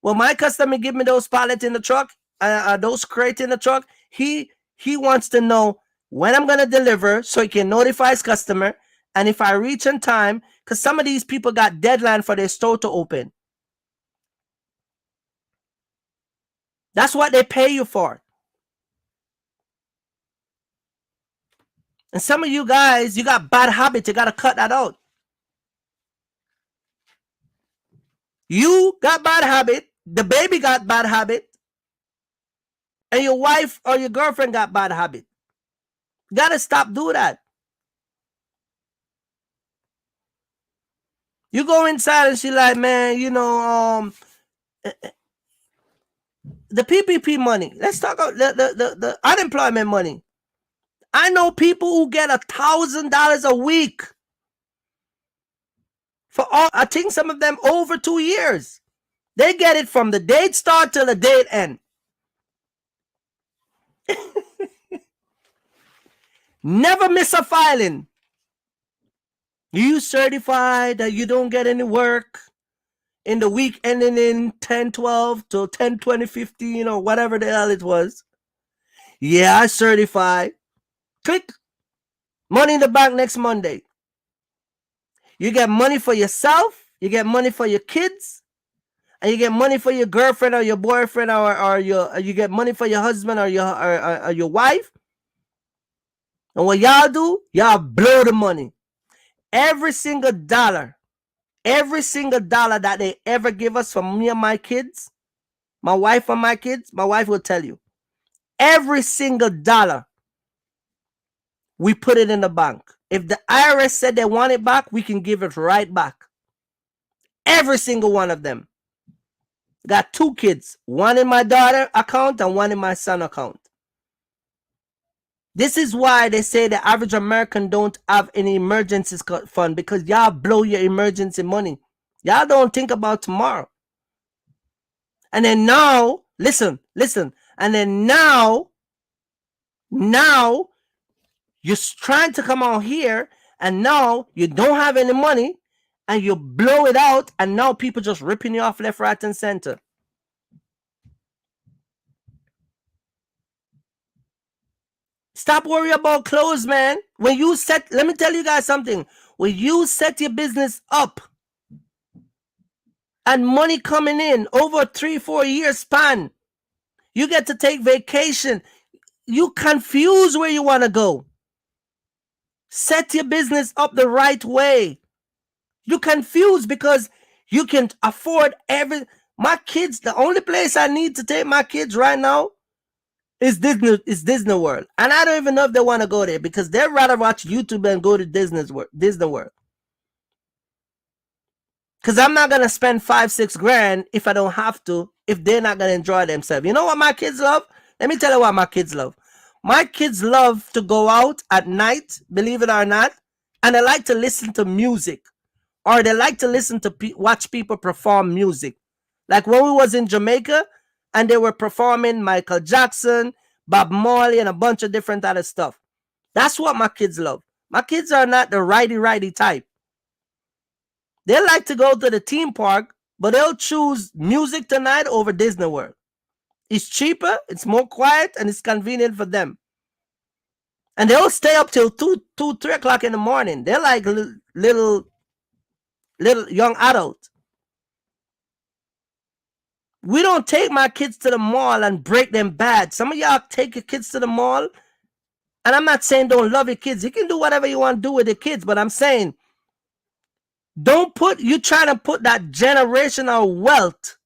Well, my customer give me those pallets in the truck, those crates in the truck. He wants to know when I'm going to deliver so he can notify his customer, and if I reach in time, because some of these people got deadline for their store to open. That's what they pay you for. And some of you guys, you got bad habits. You got to cut that out. You got bad habit. The baby got bad habit. And your wife or your girlfriend got bad habit. You got to stop doing that. You go inside and she like, man, you know, the PPP money. Let's talk about the unemployment money. I know people who get $1,000 a week for all. I think some of them over 2 years. They get it from the date start till the date end. Never miss a filing. You certify that you don't get any work in the week ending in 10/12 to 10/20/15 or whatever the hell it was. Yeah, I certify. Click. Money in the bank next Monday. You get money for yourself, you get money for your kids, and you get money for your girlfriend or your boyfriend, or you get money for your husband or your wife. And what y'all do, y'all blow the money. Every single dollar that they ever give us from me and my kids, my wife and my kids, my wife will tell you, every single dollar, we put it in the bank. If the IRS said they want it back, we can give it right back. Every single one of them. Got 2 kids, one in my daughter account and one in my son account. This is why they say the average American don't have any emergency fund, because y'all blow your emergency money. Y'all don't think about tomorrow. And then now, listen. And then now you're trying to come out here, and now you don't have any money, and you blow it out, and now people just ripping you off left, right, and center. Stop worrying about clothes, man. Let me tell you guys something. When you set your business up and money coming in over 3-4 year span, you get to take vacation. You confuse where you want to go. Set your business up the right way. You confuse because you can afford my kids. The only place I need to take my kids right now is Disney World. And I don't even know if they want to go there, because they'd rather watch YouTube than go to Disney World. Because I'm not going to spend 5-6 grand if I don't have to, if they're not going to enjoy themselves. You know what my kids love? Let me tell you what my kids love. My kids love to go out at night, believe it or not, and they like to listen to music, or they like to listen to watch people perform music. Like when we was in Jamaica and they were performing Michael Jackson, Bob Marley, and a bunch of different other stuff. That's what my kids love. My kids are not the righty type. They like to go to the theme park, but they'll choose music tonight over Disney World. It's cheaper, it's more quiet, and it's convenient for them. And they'll stay up till 3 o'clock in the morning. They're like little young adults. We don't take my kids to the mall and break them bad. Some of y'all take your kids to the mall, and I'm not saying don't love your kids. You can do whatever you want to do with your kids, but I'm saying you trying to put that generational wealth,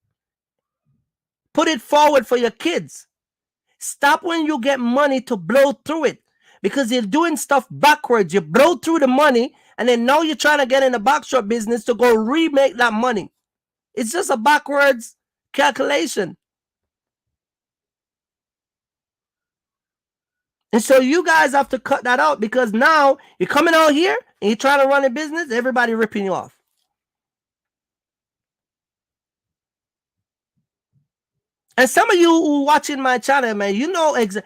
put it forward for your kids. Stop when you get money to blow through it, because you're doing stuff backwards. You blow through the money, and then now you're trying to get in the box shop business to go remake that money. It's just a backwards calculation. And so you guys have to cut that out, because now you're coming out here and you're trying to run a business, everybody ripping you off. And some of you who watching my channel, man, you know, it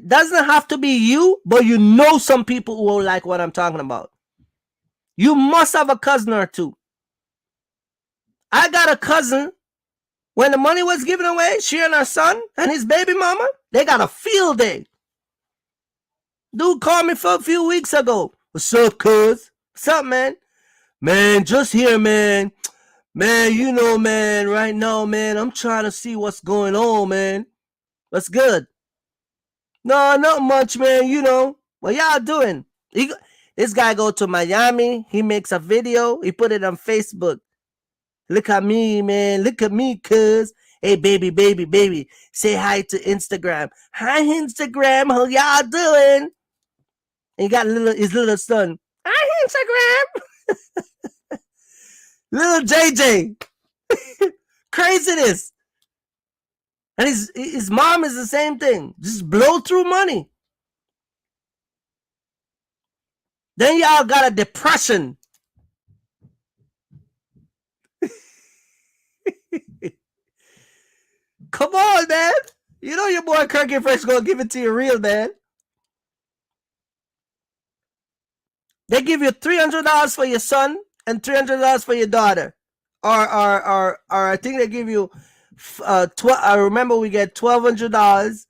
doesn't have to be you, but you know some people who will like what I'm talking about. You must have a cousin or two. I got a cousin, when the money was given away, she and her son and his baby mama, they got a field day. Dude called me for a few weeks ago. What's up, cuz? What's up, man? Man, just here, man. Man, you know, man, right now, man, I'm trying to see what's going on, man. What's good? No, not much, man, you know. What y'all doing? This guy go to Miami. He makes a video. He put it on Facebook. Look at me, man. Look at me, cuz. Hey, baby. Say hi to Instagram. Hi, Instagram. How y'all doing? And he got his little son. Hi, Instagram. Little JJ. Craziness. And his mom is the same thing. Just blow through money. Then y'all got a depression. Come on, man. You know your boy Kirky Fresh gonna give it to you real, man. They give you $300 for your son and $300 for your daughter, or I think they give you I remember we get $1,200.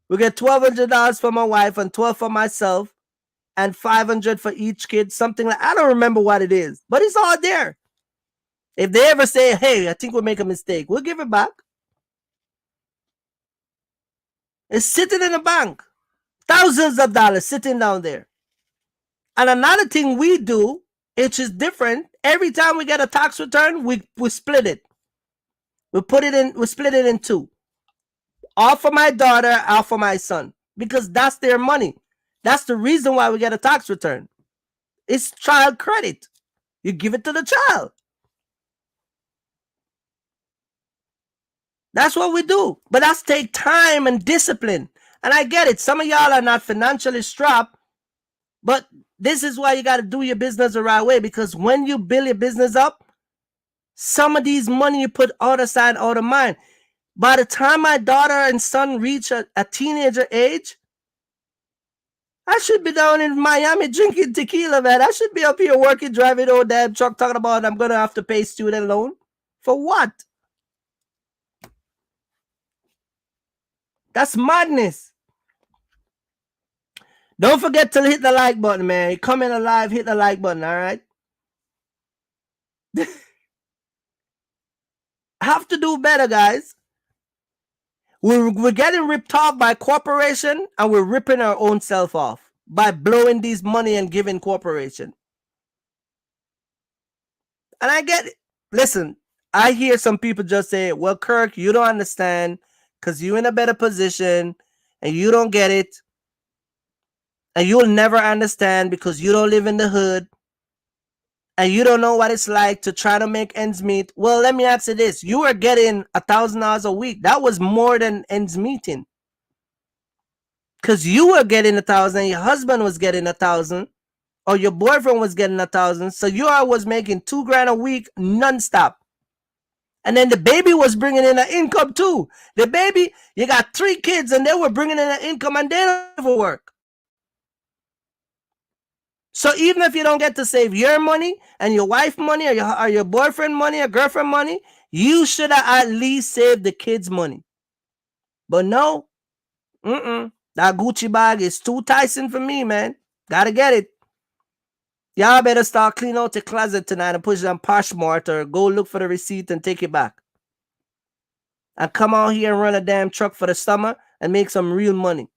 We get $1,200 for my wife and 12 for myself, and 500 for each kid. Something like, I don't remember what it is, but it's all there. If they ever say, "Hey, I think we'll make a mistake," we'll give it back. It's sitting in the bank, thousands of dollars sitting down there. And another thing we do, which is different, every time we get a tax return, we split it. We split it in two. All for my daughter, all for my son. Because that's their money. That's the reason why we get a tax return. It's child credit. You give it to the child. That's what we do. But that's take time and discipline. And I get it. Some of y'all are not financially strapped, but this is why you got to do your business the right way, because when you build your business up, some of these money you put out of sight, out of mind. By the time my daughter and son reach a teenager age, I should be down in Miami drinking tequila, man. I should be up here working, driving old damn truck, talking about I'm going to have to pay student loan. For what? That's madness. Don't forget to hit the like button, man. You come in alive, hit the like button, all right? Have to do better, guys. We're getting ripped off by corporation, and we're ripping our own self off by blowing these money and giving corporation. And I get it. Listen, I hear some people just say, "Well, Kirk, you don't understand because you're in a better position and you don't get it. And you'll never understand because you don't live in the hood. And you don't know what it's like to try to make ends meet." Well, let me ask you this. You were getting $1,000 a week. That was more than ends meeting. Because you were getting 1,000, your husband was getting 1,000, or your boyfriend was getting 1,000. So you all was making $2,000 a week nonstop. And then the baby was bringing in an income too. The baby, you got 3 kids and they were bringing in an income and they don't even work. So even if you don't get to save your money and your wife money or your boyfriend money or girlfriend money, you should have at least saved the kids' money. But no, that Gucci bag is too enticing for me, man. Gotta get it. Y'all better start cleaning out the closet tonight and push it on Poshmark, or go look for the receipt and take it back. And come out here and run a damn truck for the summer and make some real money.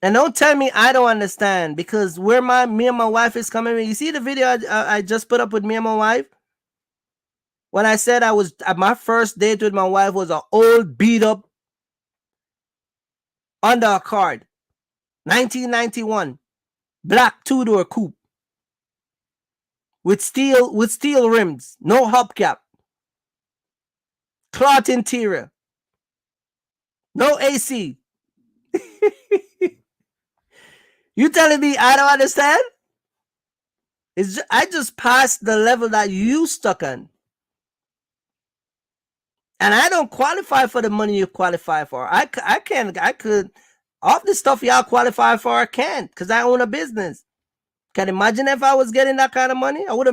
And don't tell me I don't understand, because where me and my wife is coming in. You see the video I just put up with me and my wife? When I said I was at my first date with my wife was an old beat up Honda Accord, 1991, black 2-door coupe with steel rims, no hubcap, cloth interior, no AC. You telling me I don't understand? I just passed the level that you stuck on. And I don't qualify for the money you qualify for. I could, all the stuff y'all qualify for, I can't, because I own a business. Can you imagine if I was getting that kind of money? I'd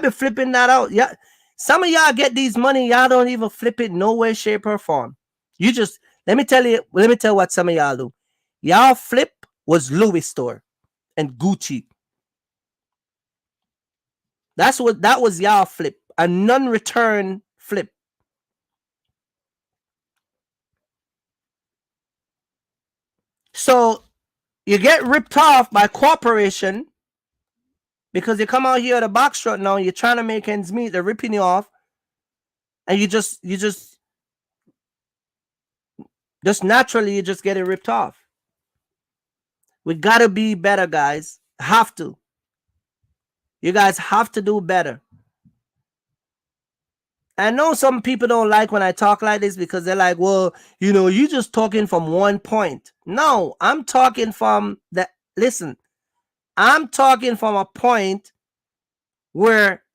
be flipping that out. Yeah. Some of y'all get these money, y'all don't even flip it no way, shape, or form. You just, let me tell what some of y'all do. Y'all flip was Louis store and Gucci. That was y'all flip. A non-return flip. So you get ripped off by corporation because you come out here at a box truck now, you're trying to make ends meet, they're ripping you off, and you just naturally you just get it ripped off. We gotta be better, guys. Have to. You guys have to do better. I know some people don't like when I talk like this because they're like, well, you just talking from one point. No, I'm talking from I'm talking from a point where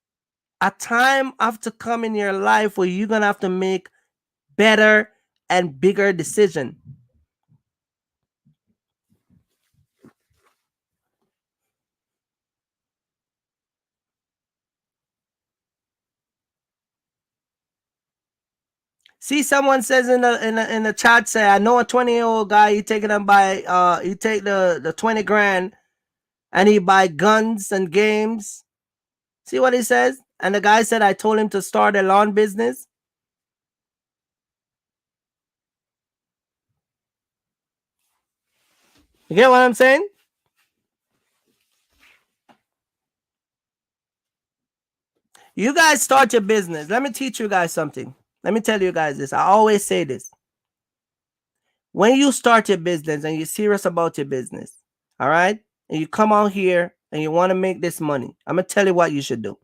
a time have to come in your life where you're going to have to make better and bigger decision. See, someone says in the chat, say, I know a 20-year-old guy. He taking them by he take the 20 grand and he buy guns and games. See what he says? And the guy said, I told him to start a lawn business. You get what I'm saying? You guys start your business. Let me teach you guys something. Let me tell you guys this. I always say this. When you start your business and you're serious about your business, all right, and you come out here and you want to make this money, I'm going to tell you what you should do.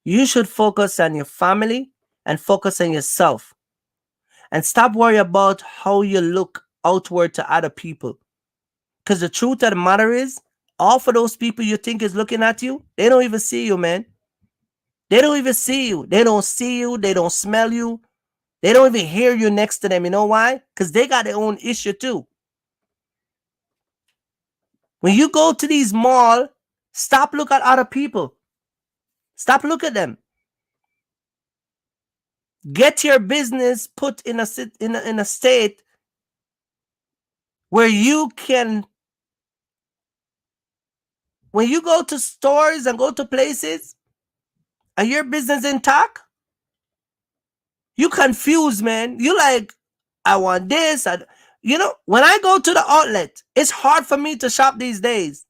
You should focus on your family and focus on yourself. And stop worrying about how you look outward to other people. Because the truth of the matter is, all for those people you think is looking at you, they don't even see you, man. They don't even see you. They don't see you. They don't smell you. They don't even hear you next to them. You know why? Because they got their own issue too. When you go to these malls, stop looking at other people. Stop looking at them. Get your business put in a state where you can, when you go to stores and go to places and your business intact, you confused, man. You like, I want this. You know, when I go to the outlet, it's hard for me to shop these days.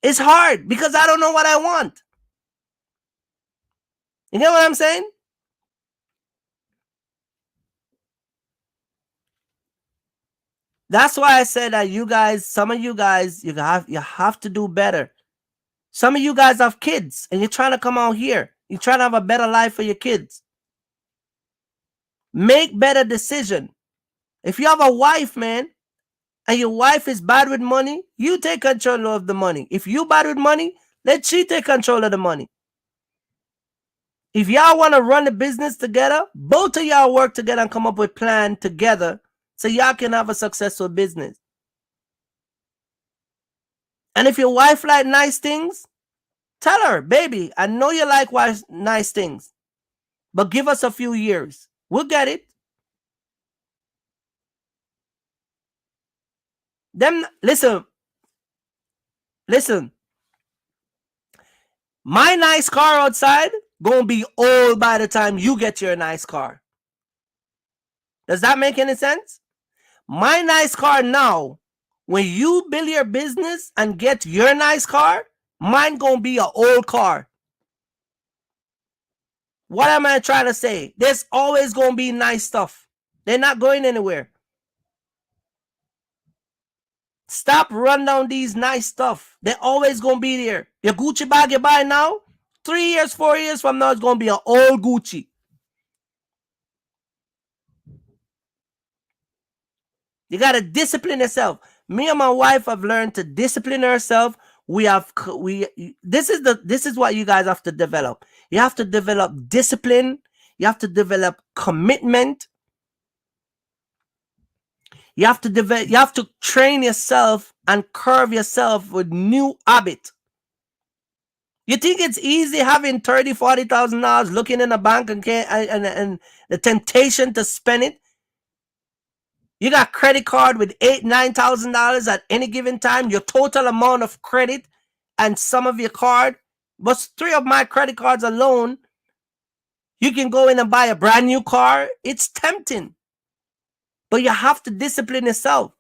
It's hard because I don't know what I want. You get what I'm saying? That's why I said that you guys, some of you guys, you have to do better. Some of you guys have kids and you're trying to come out here. You're trying to have a better life for your kids. Make better decision. If you have a wife, man, and your wife is bad with money, you take control of the money. If you bad with money, let she take control of the money. If y'all want to run the business together, both of y'all work together and come up with a plan together so y'all can have a successful business. And if your wife like nice things, tell her, baby, I know you like nice things, but give us a few years. We'll get it. Them, listen. My nice car outside gonna be old by the time you get your nice car. Does that make any sense? My nice car now, when you build your business and get your nice car, mine gonna be an old car. What am I trying to say? There's always gonna be nice stuff. They're not going anywhere. Stop run down these nice stuff. They're always gonna be there. Your Gucci bag you buy now, 3 years, 4 years from now, it's gonna be an old Gucci. You gotta discipline yourself. Me and my wife have learned to discipline ourselves. This is what you guys have to develop. You have to develop discipline. You have to develop commitment. You have to train yourself and curve yourself with new habit. You think it's easy having $30,000-$40,000 looking in a bank and the temptation to spend it? You got credit card with $8,000-$9,000 at any given time. Your total amount of credit and some of your card, but 3 of my credit cards alone, you can go in and buy a brand new car. It's tempting, but you have to discipline yourself.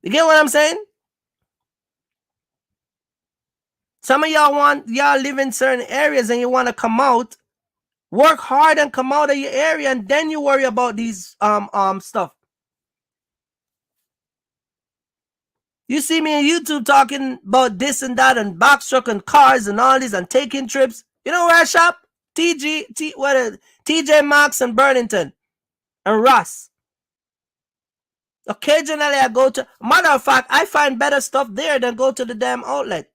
You get what I'm saying? Some of y'all live in certain areas and you want to come out, work hard and come out of your area, and then you worry about these stuff. You see me on YouTube talking about this and that and box truck and cars and all this and taking trips. You know where I shop? TJ Maxx and Burlington and Ross. Occasionally I go to, matter of fact, I find better stuff there than go to the damn outlet.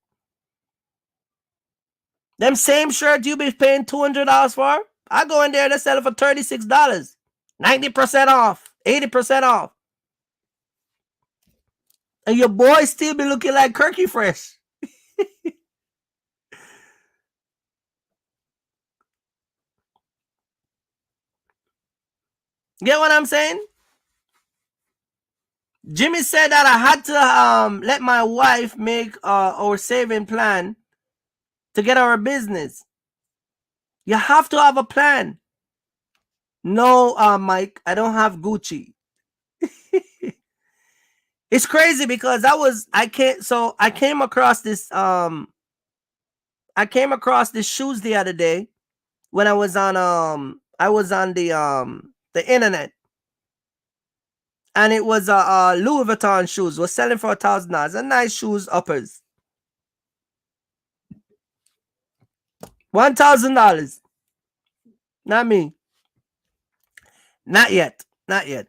Them same shirt you be paying $200 for, I go in there, they sell it for $36. 90% off, 80% off. And your boy still be looking like Kirky Fresh. Get what I'm saying? Jimmy said that I had to let my wife make our saving plan to get our business. You have to have a plan. No, Mike, I don't have Gucci. It's crazy because I came across this shoes the other day when I was on the internet, and it was a Louis Vuitton shoes was selling for $1,000. A nice shoes uppers, $1,000. Not me. Not yet. Not yet.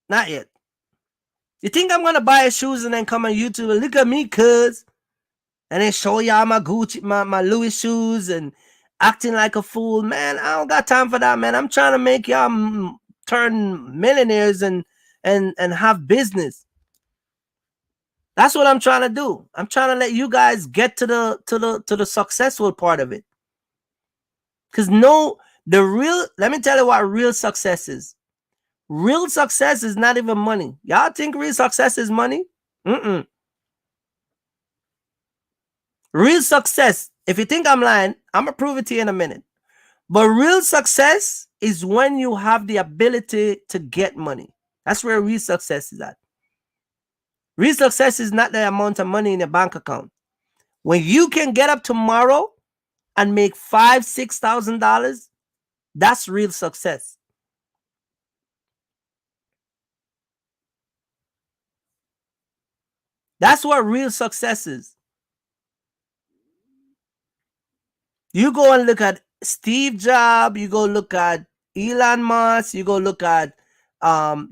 Not yet. You think I'm gonna buy shoes and then come on YouTube and look at me, cuz, and then show y'all my Gucci, my Louis shoes and acting like a fool? Man, I don't got time for that, man. I'm trying to make y'all turn millionaires and have business. That's what I'm trying to do. I'm trying to let you guys get to the successful part of it. Cause let me tell you what real success is. Real success is not even money. Y'all think real success is money? Mm-mm. Real success, if you think I'm lying, I'm going to prove it to you in a minute. But real success is when you have the ability to get money. That's where real success is at. Real success is not the amount of money in your bank account. When you can get up tomorrow and make $5,000-$6,000, that's real success. That's what real success is. You go and look at Steve Jobs, you go look at Elon Musk, you go look at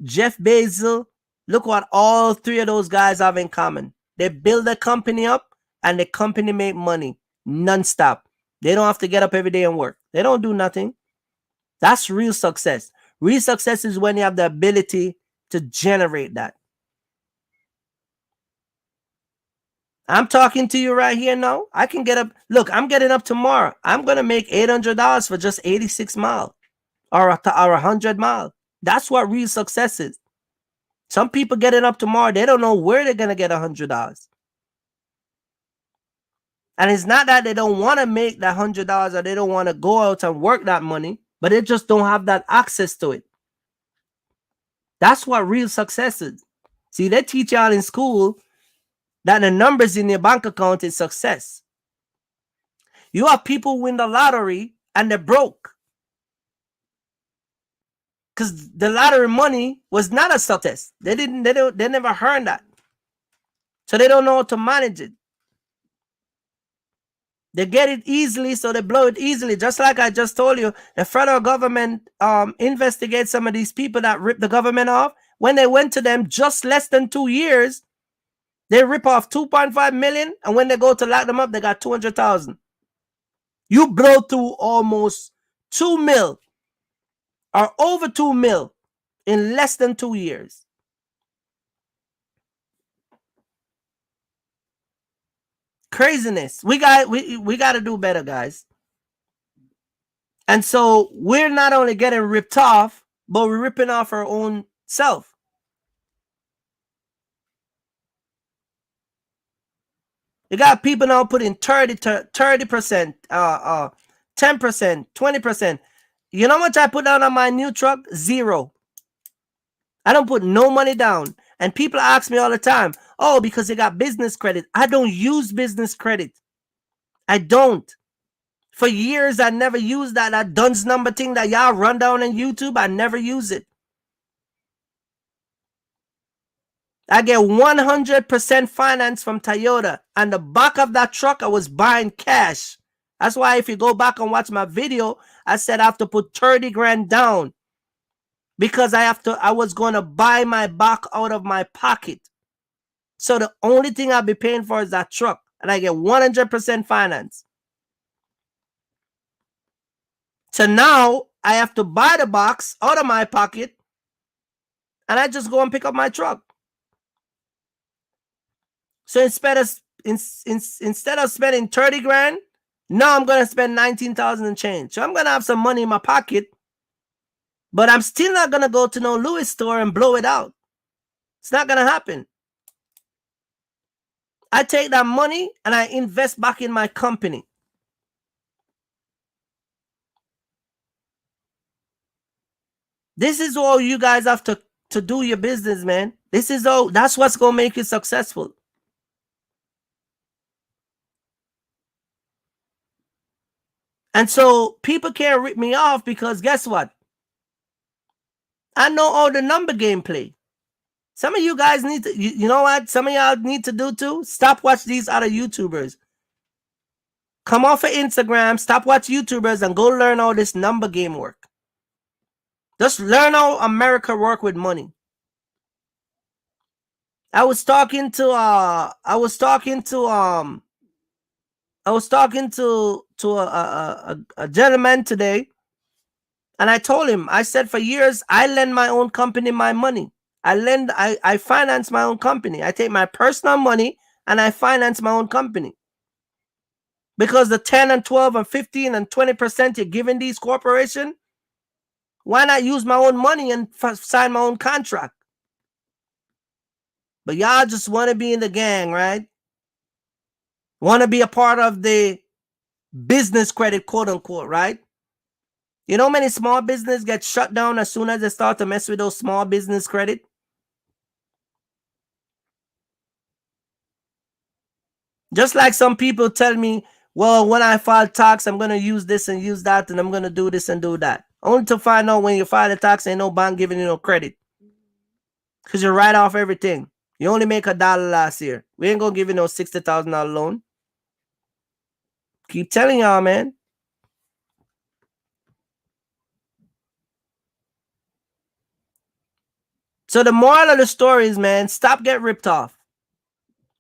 Jeff Bezos. Look what all three of those guys have in common. They build a company up and the company make money nonstop. They don't have to get up every day and work. They don't do nothing. That's real success. Real success is when you have the ability to generate that. I'm talking to you right here now. I can get up. Look, I'm getting up tomorrow. I'm going to make $800 for just 86 miles or 100 miles. That's what real success is. Some people getting up tomorrow, they don't know where they're going to get $100. And it's not that they don't want to make that $100 or they don't want to go out and work that money, but they just don't have that access to it. That's what real success is. See, they teach y'all in school that the numbers in your bank account is success. You have people win the lottery and they're broke because the lottery money was not a success. They never heard that, so they don't know how to manage it. They get it easily, so they blow it easily. Just like I just told you, the federal government investigates some of these people that rip the government off. When they went to them just less than 2 years, they rip off 2.5 million, and when they go to lock them up, they got 200,000. You blow through almost 2 mil or over 2 mil in less than 2 years. Craziness. We got to do better, guys. And so we're not only getting ripped off, but we're ripping off our own self. You got people now putting 30%, 10%, 20%. You know how much I put down on my new truck? $0. I don't put no money down. And people ask me all the time, oh, because you got business credit. I don't use business credit. I don't. For years, I never used that DUNS number thing that y'all run down on YouTube. I never use it. I get 100% finance from Toyota. And the back of that truck, I was buying cash. That's why if you go back and watch my video, I said I have to put 30 grand down. Because I was going to buy my back out of my pocket. So the only thing I'll be paying for is that truck. And I get 100% finance. So now I have to buy the box out of my pocket. And I just go and pick up my truck. So instead of spending 30 grand, now I'm going to spend 19,000 and change. So I'm going to have some money in my pocket. But I'm still not going to go to no Louis store and blow it out. It's not going to happen. I take that money and I invest back in my company. This is all you guys have to do your business, man. This is all. That's what's going to make you successful. And so people can't rip me off because guess what? I know all the number game play. Some of you guys need to, you know what? Some of y'all need to do too. Stop watch these other YouTubers. Come off of Instagram, stop watch YouTubers and go learn all this number game work. Just learn how America work with money. I was talking to a gentleman today, and I told him, I said, for years I lend my own company my money. I finance my own company. I take my personal money and I finance my own company. Because the 10 and 12 and 15 and 20% you're giving these corporations, why not use my own money and sign my own contract? But y'all just want to be in the gang, right? Want to be a part of the business credit, quote unquote, right? You know many small business get shut down as soon as they start to mess with those small business credit? Just like some people tell me, well, when I file tax, I'm going to use this and use that, and I'm going to do this and do that. Only to find out when you file the tax, ain't no bank giving you no credit. Because you write off everything. You only make $1 last year. We ain't going to give you no $60,000 loan. Keep telling y'all, man. So the moral of the story is, man, stop getting ripped off.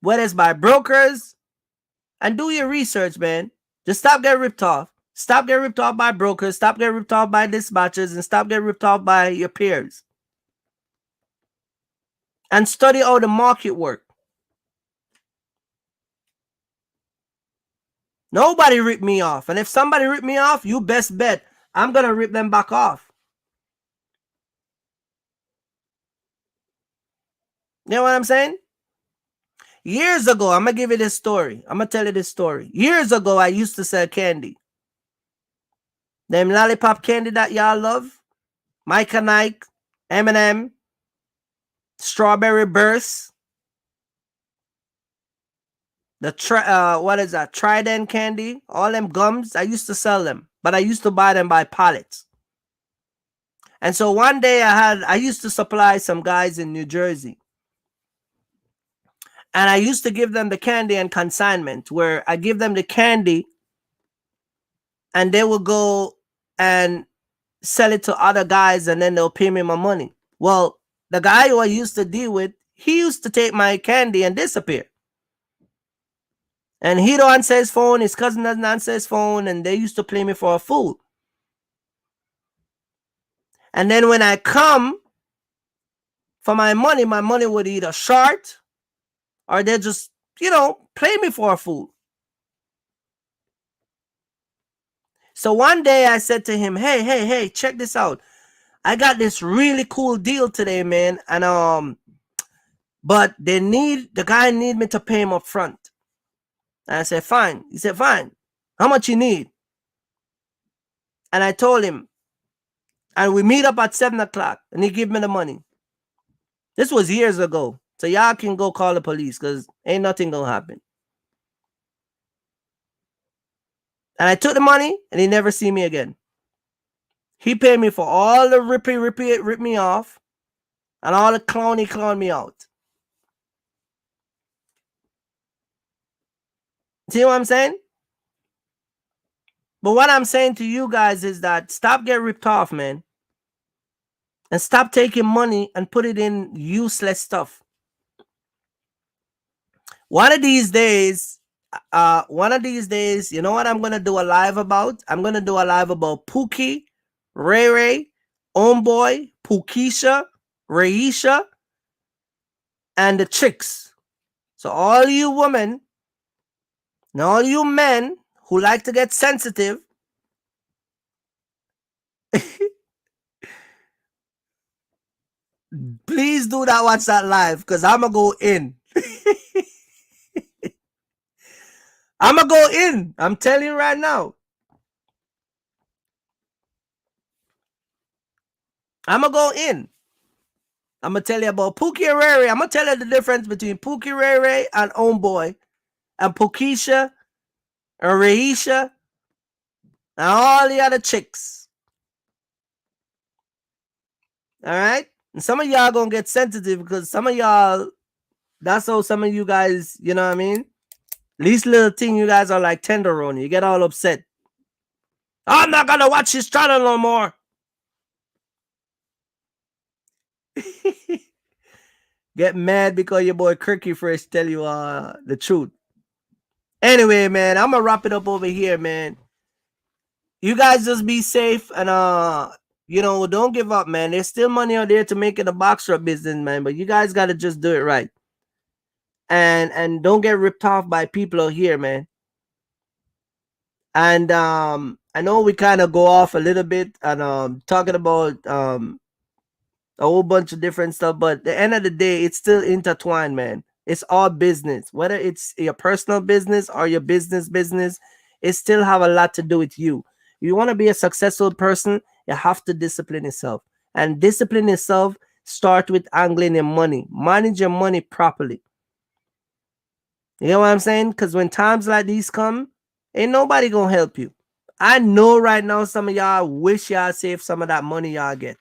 Whether it's by brokers, and do your research, man. Just stop getting ripped off. Stop getting ripped off by brokers. Stop getting ripped off by dispatchers. And stop getting ripped off by your peers. And study how the market works. Nobody ripped me off. And if somebody ripped me off, you best bet I'm going to rip them back off. You know what I'm saying? Years ago, I'm going to give you this story. I'm going to tell you this story. Years ago, I used to sell candy. Them lollipop candy that y'all love. Mike and Ike, M&M, Strawberry Burst. The what is that? Trident candy, all them gums. I used to sell them, but I used to buy them by pallets. And so one day I used to supply some guys in New Jersey, and I used to give them the candy and consignment, where I give them the candy, and they will go and sell it to other guys, and then they'll pay me my money. Well, the guy who I used to deal with, he used to take my candy and disappear. And he don't answer his phone. His cousin doesn't answer his phone. And they used to play me for a fool. And then when I come for my money would either short or they just, play me for a fool. So one day I said to him, hey, check this out. I got this really cool deal today, man. And but the guy need me to pay him up front. And I said, fine. He said, fine. How much you need? And I told him, and we meet up at 7 o'clock, and he gave me the money. This was years ago. So y'all can go call the police, because ain't nothing going to happen. And I took the money, and he never see me again. He paid me for all the rip me off, and all the clown me out. See what I'm saying? But what I'm saying to you guys is that stop getting ripped off, man. And stop taking money and put it in useless stuff. One of these days, you know what I'm going to do a live about? I'm going to do a live about Pookie, Ray Ray, Homeboy, Pookisha, Raisha, and the chicks. So all you women and all you men who like to get sensitive, Please do not watch that live because I'm going to go in. I'm going to go in. I'm telling you right now. I'm going to go in. I'm going to tell you about Pookie and Ray Ray. I'm going to tell you the difference between Pookie Ray Ray and Homeboy and Pokisha and Raisha and all the other chicks. All right? And some of y'all going to get sensitive because some of y'all, that's how some of you guys, you know what I mean? Least little thing, you guys are like tenderoni. You get all upset. I'm not going to watch this channel no more. Get mad because your boy Kirky Fresh tell you the truth. Anyway, man, I'm gonna wrap it up over here, man. You guys just be safe and don't give up, man. There's still money out there to make it a box truck business, man. But you guys gotta just do it right. And don't get ripped off by people out here, man. And I know we kind of go off a little bit and talking about a whole bunch of different stuff, but at the end of the day, it's still intertwined, man. It's all business. Whether it's your personal business or your business, it still have a lot to do with you. If you want to be a successful person, you have to discipline yourself. And discipline yourself start with angling your money. Manage your money properly. You know what I'm saying? Because when times like these come, ain't nobody gonna help you. I know right now some of y'all wish y'all saved some of that money y'all get.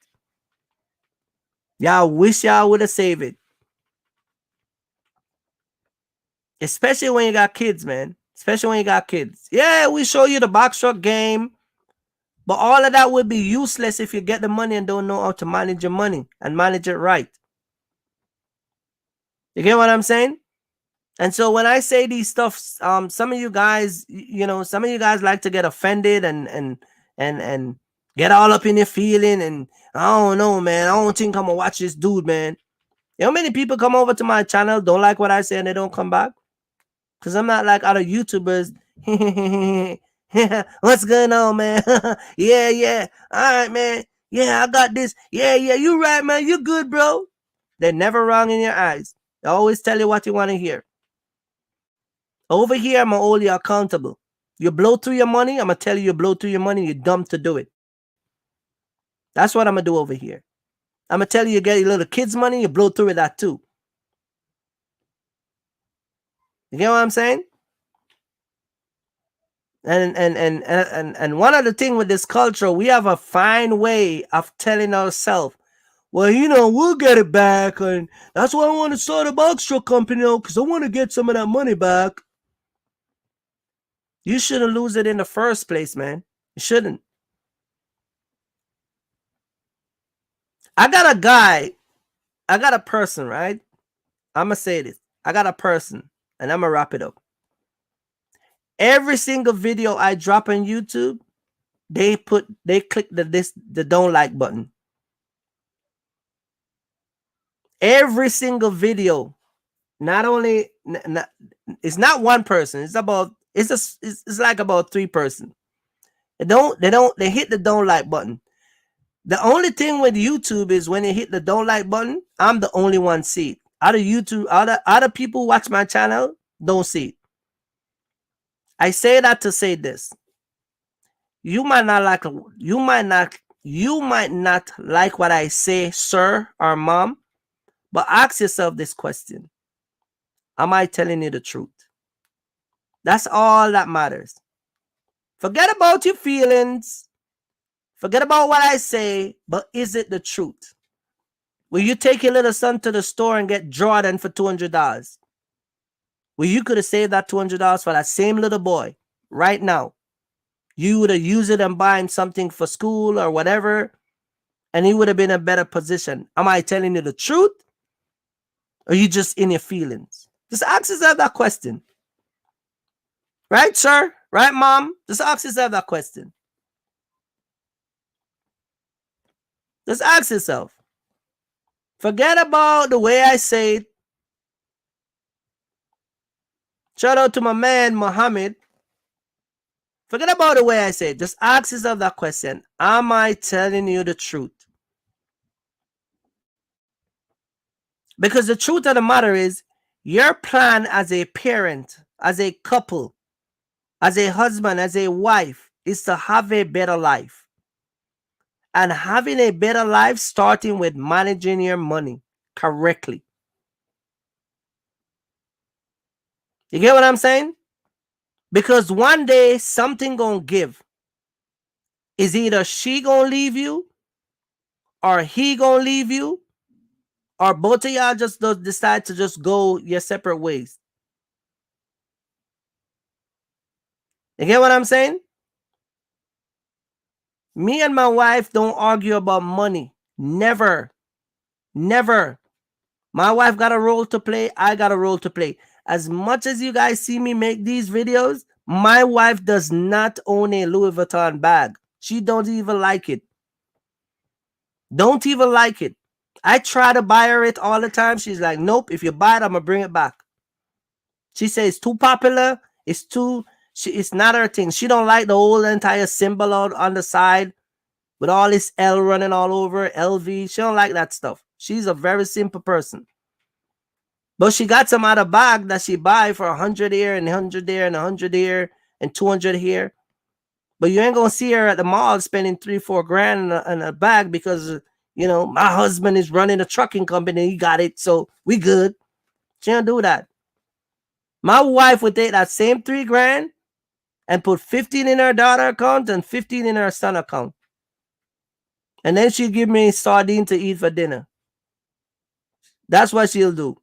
Y'all wish y'all would have saved it. Especially when you got kids, man. Especially when you got kids. Yeah, we show you the box truck game. But all of that would be useless if you get the money and don't know how to manage your money and manage it right. You get what I'm saying? And so when I say these stuff, some of you guys, some of you guys like to get offended and get all up in your feeling. And I don't know, man. I don't think I'm gonna watch this dude, man. You know how many people come over to my channel, don't like what I say, and they don't come back? Because I'm not like other YouTubers. What's going on, man? Yeah. All right, man. Yeah, I got this. Yeah, you right, man. You good, bro. They're never wrong in your eyes. They always tell you what you want to hear. Over here, I'm going to hold you accountable. You blow through your money, I'm going to tell you blow through your money. You're dumb to do it. That's what I'm going to do over here. I'm going to tell you get your little kids' money, you blow through with that too. You get what I'm saying? And one of the things with this culture, we have a fine way of telling ourselves, well, we'll get it back, and that's why I want to start a box truck company, because I want to get some of that money back. You shouldn't lose it in the first place, man. You shouldn't. I got a person, right? I'm going to say this. I got a person, and I'm going to wrap it up. Every single video I drop on YouTube, they click the don't like button. Every single video, not only it's not one person, it's like about 3 persons. They hit the don't like button. The only thing with YouTube is when they hit the don't like button, I'm the only one see it. Other people who watch my channel don't see it. I say that to say this. You might not like what I say, sir or mom, but ask yourself this question. Am I telling you the truth? That's all that matters. Forget about your feelings. Forget about what I say, but is it the truth? Will you take your little son to the store and get Jordan for $200? Well, you could have saved that $200 for that same little boy right now. You would have used it and buying something for school or whatever, and he would have been in a better position. Am I telling you the truth? Or are you just in your feelings? Just ask yourself that question. Right, sir? Right, mom? Just ask yourself that question. Just ask yourself. Forget about the way I say it. Shout out to my man, Muhammad. Forget about the way I say it. Just ask yourself that question. Am I telling you the truth? Because the truth of the matter is, your plan as a parent, as a couple, as a husband, as a wife, is to have a better life. And having a better life starting with managing your money correctly. You get what I'm saying? Because one day something gonna give. Is either she gonna leave you, or he gonna leave you, or both of y'all just decide to just go your separate ways. You get what I'm saying? Me and my wife don't argue about money. Never. Never. My wife got a role to play. I got a role to play. As much as you guys see me make these videos, my wife does not own a Louis Vuitton bag. She don't even like it. Don't even like it. I try to buy her it all the time. She's like, nope, if you buy it, I'm going to bring it back. She says it's too popular. It's not her thing. She don't like the whole entire symbol on the side with all this L running all over, LV. She don't like that stuff. She's a very simple person. But she got some other bag that she buy for 100 here and 100 there and 100 here and 200 here. But you ain't going to see her at the mall spending 3-4 grand in a bag because, you know, my husband is running a trucking company. He got it. So we good. She don't do that. My wife would take that same 3 grand and put 15 in her daughter account and 15 in her son account. And then she'll give me sardine to eat for dinner. That's what she'll do.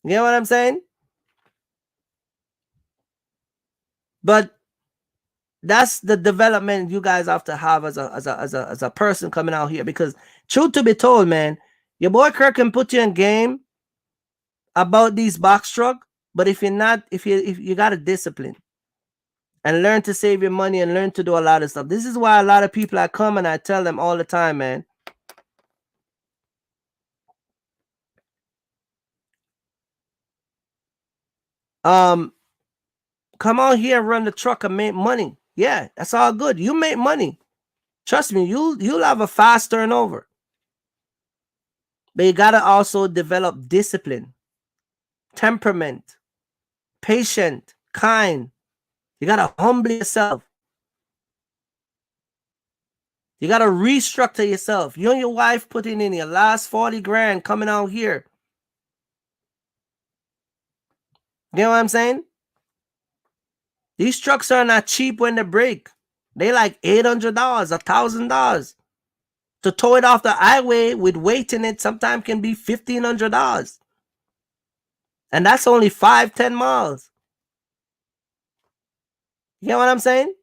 You get what I'm saying? But that's the development you guys have to have as a person coming out here. Because truth to be told, man, your boy Kirk can put you in game about these box truck, but if you got to discipline and learn to save your money and learn to do a lot of stuff. This is why a lot of people I come and I tell them all the time, man. Come on here and run the truck and make money. Yeah, that's all good. You make money. Trust me, you'll have a fast turnover. But you gotta also develop discipline, temperament, patient, kind. You gotta humble yourself. You gotta restructure yourself. You and your wife putting in your last 40 grand coming out here. You know what I'm saying? These trucks are not cheap when they break. They like $800, $1,000. To tow it off the highway with weight in it sometimes can be $1,500. And that's only 5-10 miles. You know what I'm saying?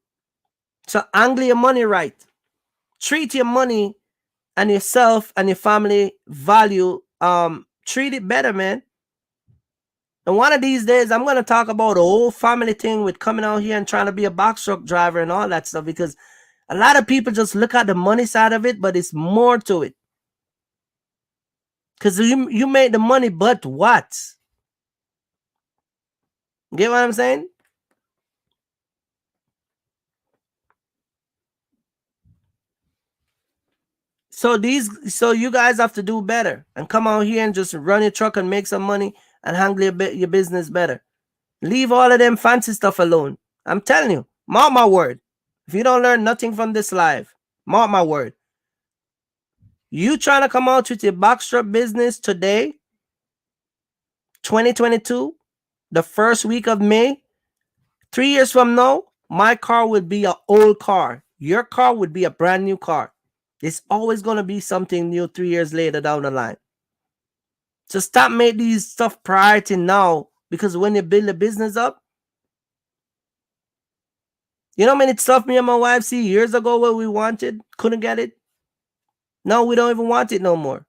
So angle your money right. Treat your money and yourself and your family value. Treat it better, man. And one of these days, I'm going to talk about the whole family thing with coming out here and trying to be a box truck driver and all that stuff, because a lot of people just look at the money side of it, but it's more to it. Because you make the money, but what? Get what I'm saying? So you guys have to do better and come out here and just run your truck and make some money and handle your business better. Leave all of them fancy stuff alone. I'm telling you, mark my word. If you don't learn nothing from this live, mark my word. You trying to come out with your box truck business today, 2022, the first week of May, 3 years from now, my car would be an old car. Your car would be a brand new car. It's always going to be something new 3 years later down the line. So stop making these stuff priority now, because when you build a business up, you know how many stuff me and my wife see years ago what we wanted, couldn't get it? No, we don't even want it no more.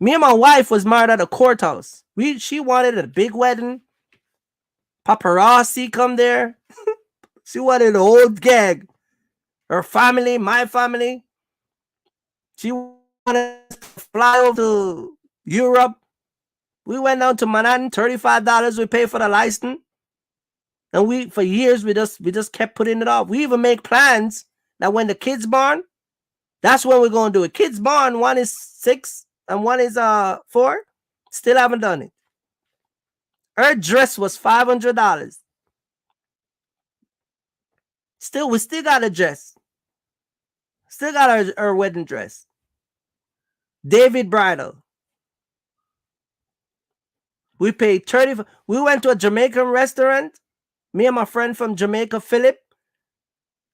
Me and my wife was married at a courthouse. She wanted a big wedding. Paparazzi come there. She wanted the whole gag. Her family, my family. She wanted to fly over to Europe. We went down to Manhattan, $35 we paid for the license. And for years we just kept putting it off. We even make plans that when the kids born, That's when we're gonna do it. Kids born, one is 6 and one is 4. Still haven't done it. Her dress was $500. Still, we still got a dress. Still got her wedding dress. David Bridal. We paid 30. We went to a Jamaican restaurant. Me and my friend from Jamaica, Philip,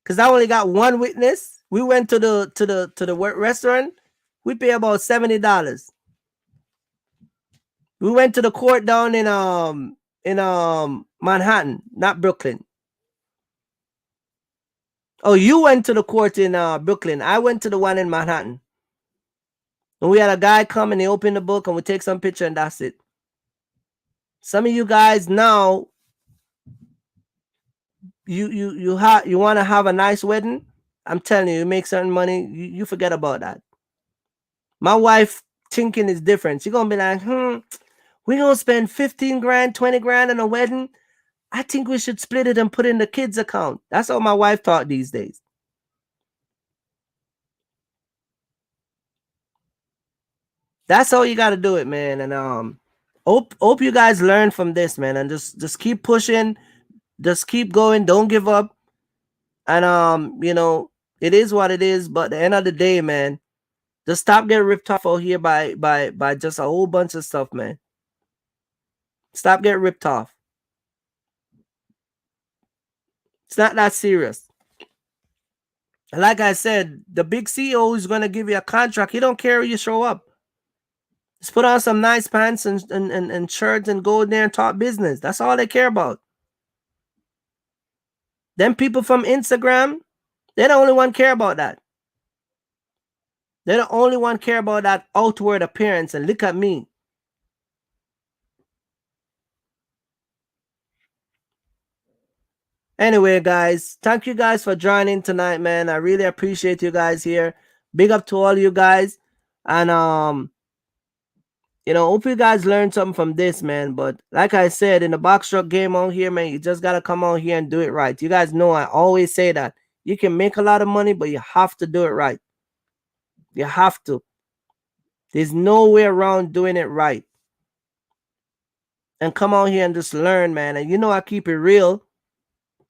because I only got one witness. We went to the restaurant. We paid about $70. We went to the court down in Manhattan, not Brooklyn. Oh, you went to the court in Brooklyn. I went to the one in Manhattan. And we had a guy come and he opened the book and we take some picture and that's it. Some of you guys now, you want to have a nice wedding. I'm telling you, you make certain money, you forget about that. My wife thinking is different. She gonna be like, we gonna spend 15 grand, 20 grand on a wedding. I think we should split it and put it in the kids' account. That's how my wife thought these days. That's how you gotta do it, man. And hope you guys learn from this, man, and just keep pushing, just keep going, don't give up. And it is what it is, but at the end of the day, man, just stop getting ripped off out here by just a whole bunch of stuff, man. Stop getting ripped off. It's not that serious. Like I said, the big CEO is gonna give you a contract. He don't care if you show up. Just put on some nice pants and shirts and go in there and talk business. That's all they care about. Them people from Instagram, they the only one care about that. They the only one care about that outward appearance. And look at me. Anyway, guys, thank you guys for joining tonight, man. I really appreciate you guys here. Big up to all you guys. And hope you guys learned something from this, man. But like I said, in the box truck game on here, man, you just gotta come on here and do it right. You guys know I always say that. You can make a lot of money, but you have to do it right. You have to. There's no way around doing it right. And come on here and just learn, man. And I keep it real.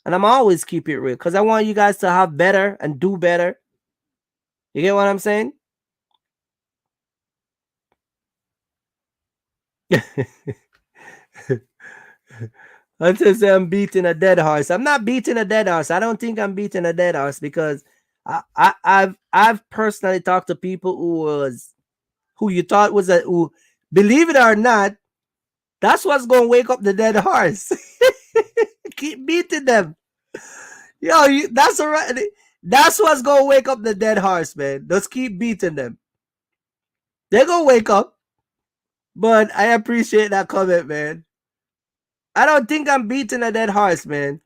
And I'm always keep it real because I want you guys to have better and do better. You get what I'm saying? I just say I'm beating a dead horse. I'm not beating a dead horse. I don't think I'm beating a dead horse because I've personally talked to people who you thought was who, believe it or not, that's what's gonna wake up the dead horse. Keep beating them. That's all right. That's what's gonna wake up the dead horse, man. Just keep beating them. They're gonna wake up. But I appreciate that comment, man. I don't think I'm beating a dead horse, man.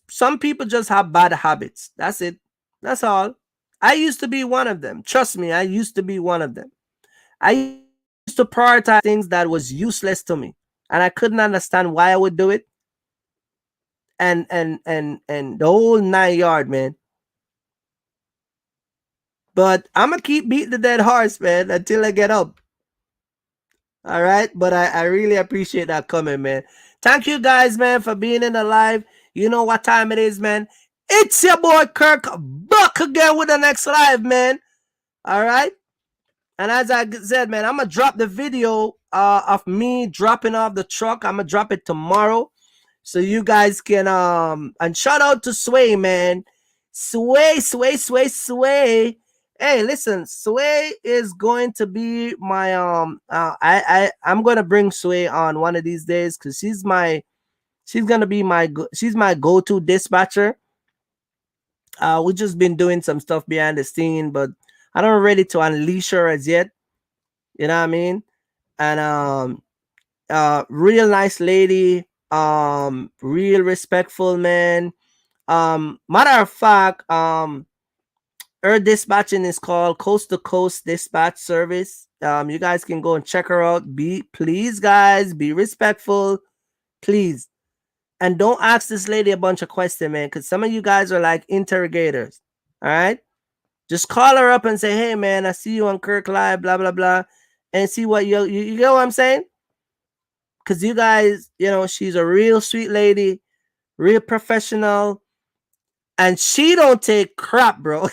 Some people just have bad habits. That's it. That's all. I used to be one of them. Trust me, I used to be one of them. I used to prioritize things that was useless to me. And I couldn't understand why I would do it. And the whole 9 yard, man. But I'm gonna keep beating the dead horse, man, until I get up. All right, but I really appreciate that comment, man. Thank you guys, man, for being in the live. You know what time it is, man. It's your boy Kirk back again with the next live, man. All right. And as I said, man, I'm gonna drop the video of me dropping off the truck. I'm gonna drop it tomorrow, so you guys can and shout out to Sway, man. Sway. Hey, listen, Sway is going to be my I'm gonna bring Sway on one of these days because she's my go-to dispatcher. We've just been doing some stuff behind the scene, but I don't ready to unleash her as yet. You know what I mean? And real nice lady, real respectful, man. Matter of fact, her dispatching is called Coast to Coast Dispatch Service. You guys can go and check her out. Please, guys, be respectful, please, and don't ask this lady a bunch of questions, man, because some of you guys are like interrogators. All right. Just call her up and say, hey man, I see you on Kirk Live, blah blah blah, and see what you get what I'm saying? Cause you guys, she's a real sweet lady, real professional, and she don't take crap, bro.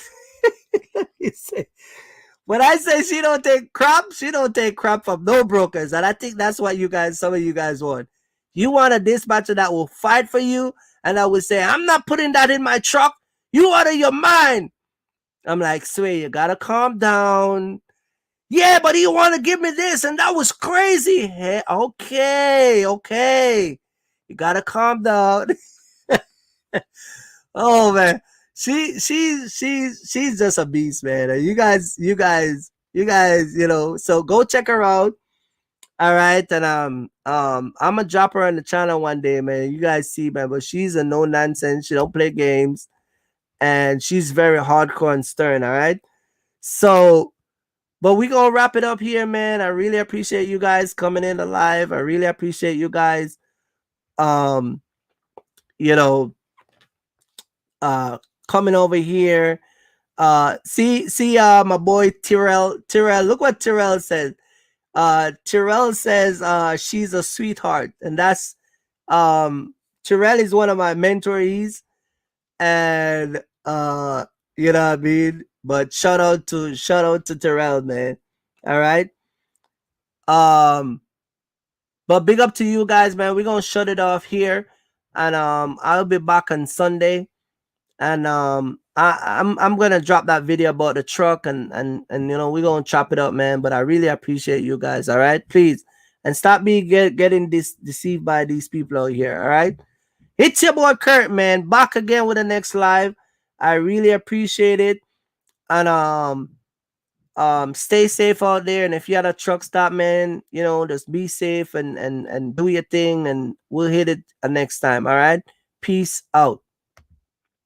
When I say she don't take crap from no brokers, and I think that's what some of you guys want. You want a dispatcher that will fight for you, and I would say, I'm not putting that in my truck. You out of your mind. I'm like, Sway, you gotta calm down. Yeah, but you want to give me this, and that was crazy. Hey, okay. You gotta calm down. Oh man, she's just a beast, man. And you guys, so go check her out. All right, and I'm gonna drop her on the channel one day, man. You guys see, man, but she's a no nonsense. She don't play games, and she's very hardcore and stern. All right, so. But we gonna wrap it up here, man. I really appreciate you guys coming in live. I really appreciate you guys, um, you know, coming over here. See, my boy Tyrell. Look what Tyrell said. Tyrell says, she's a sweetheart, and that's, Tyrell is one of my mentorees, and you know what I mean. But shout out to Tyrell, man. All right. Um, but big up to you guys, man. We're gonna shut it off here, and I'll be back on Sunday, and I'm gonna drop that video about the truck, and we're gonna chop it up, man. But I really appreciate you guys. All right, please, and stop getting deceived by these people out here. All right, it's your boy Kurt, man. Back again with the next live. I really appreciate it, and stay safe out there, and if you had a truck stop, man, just be safe and do your thing, and we'll hit it next time. All right, peace out.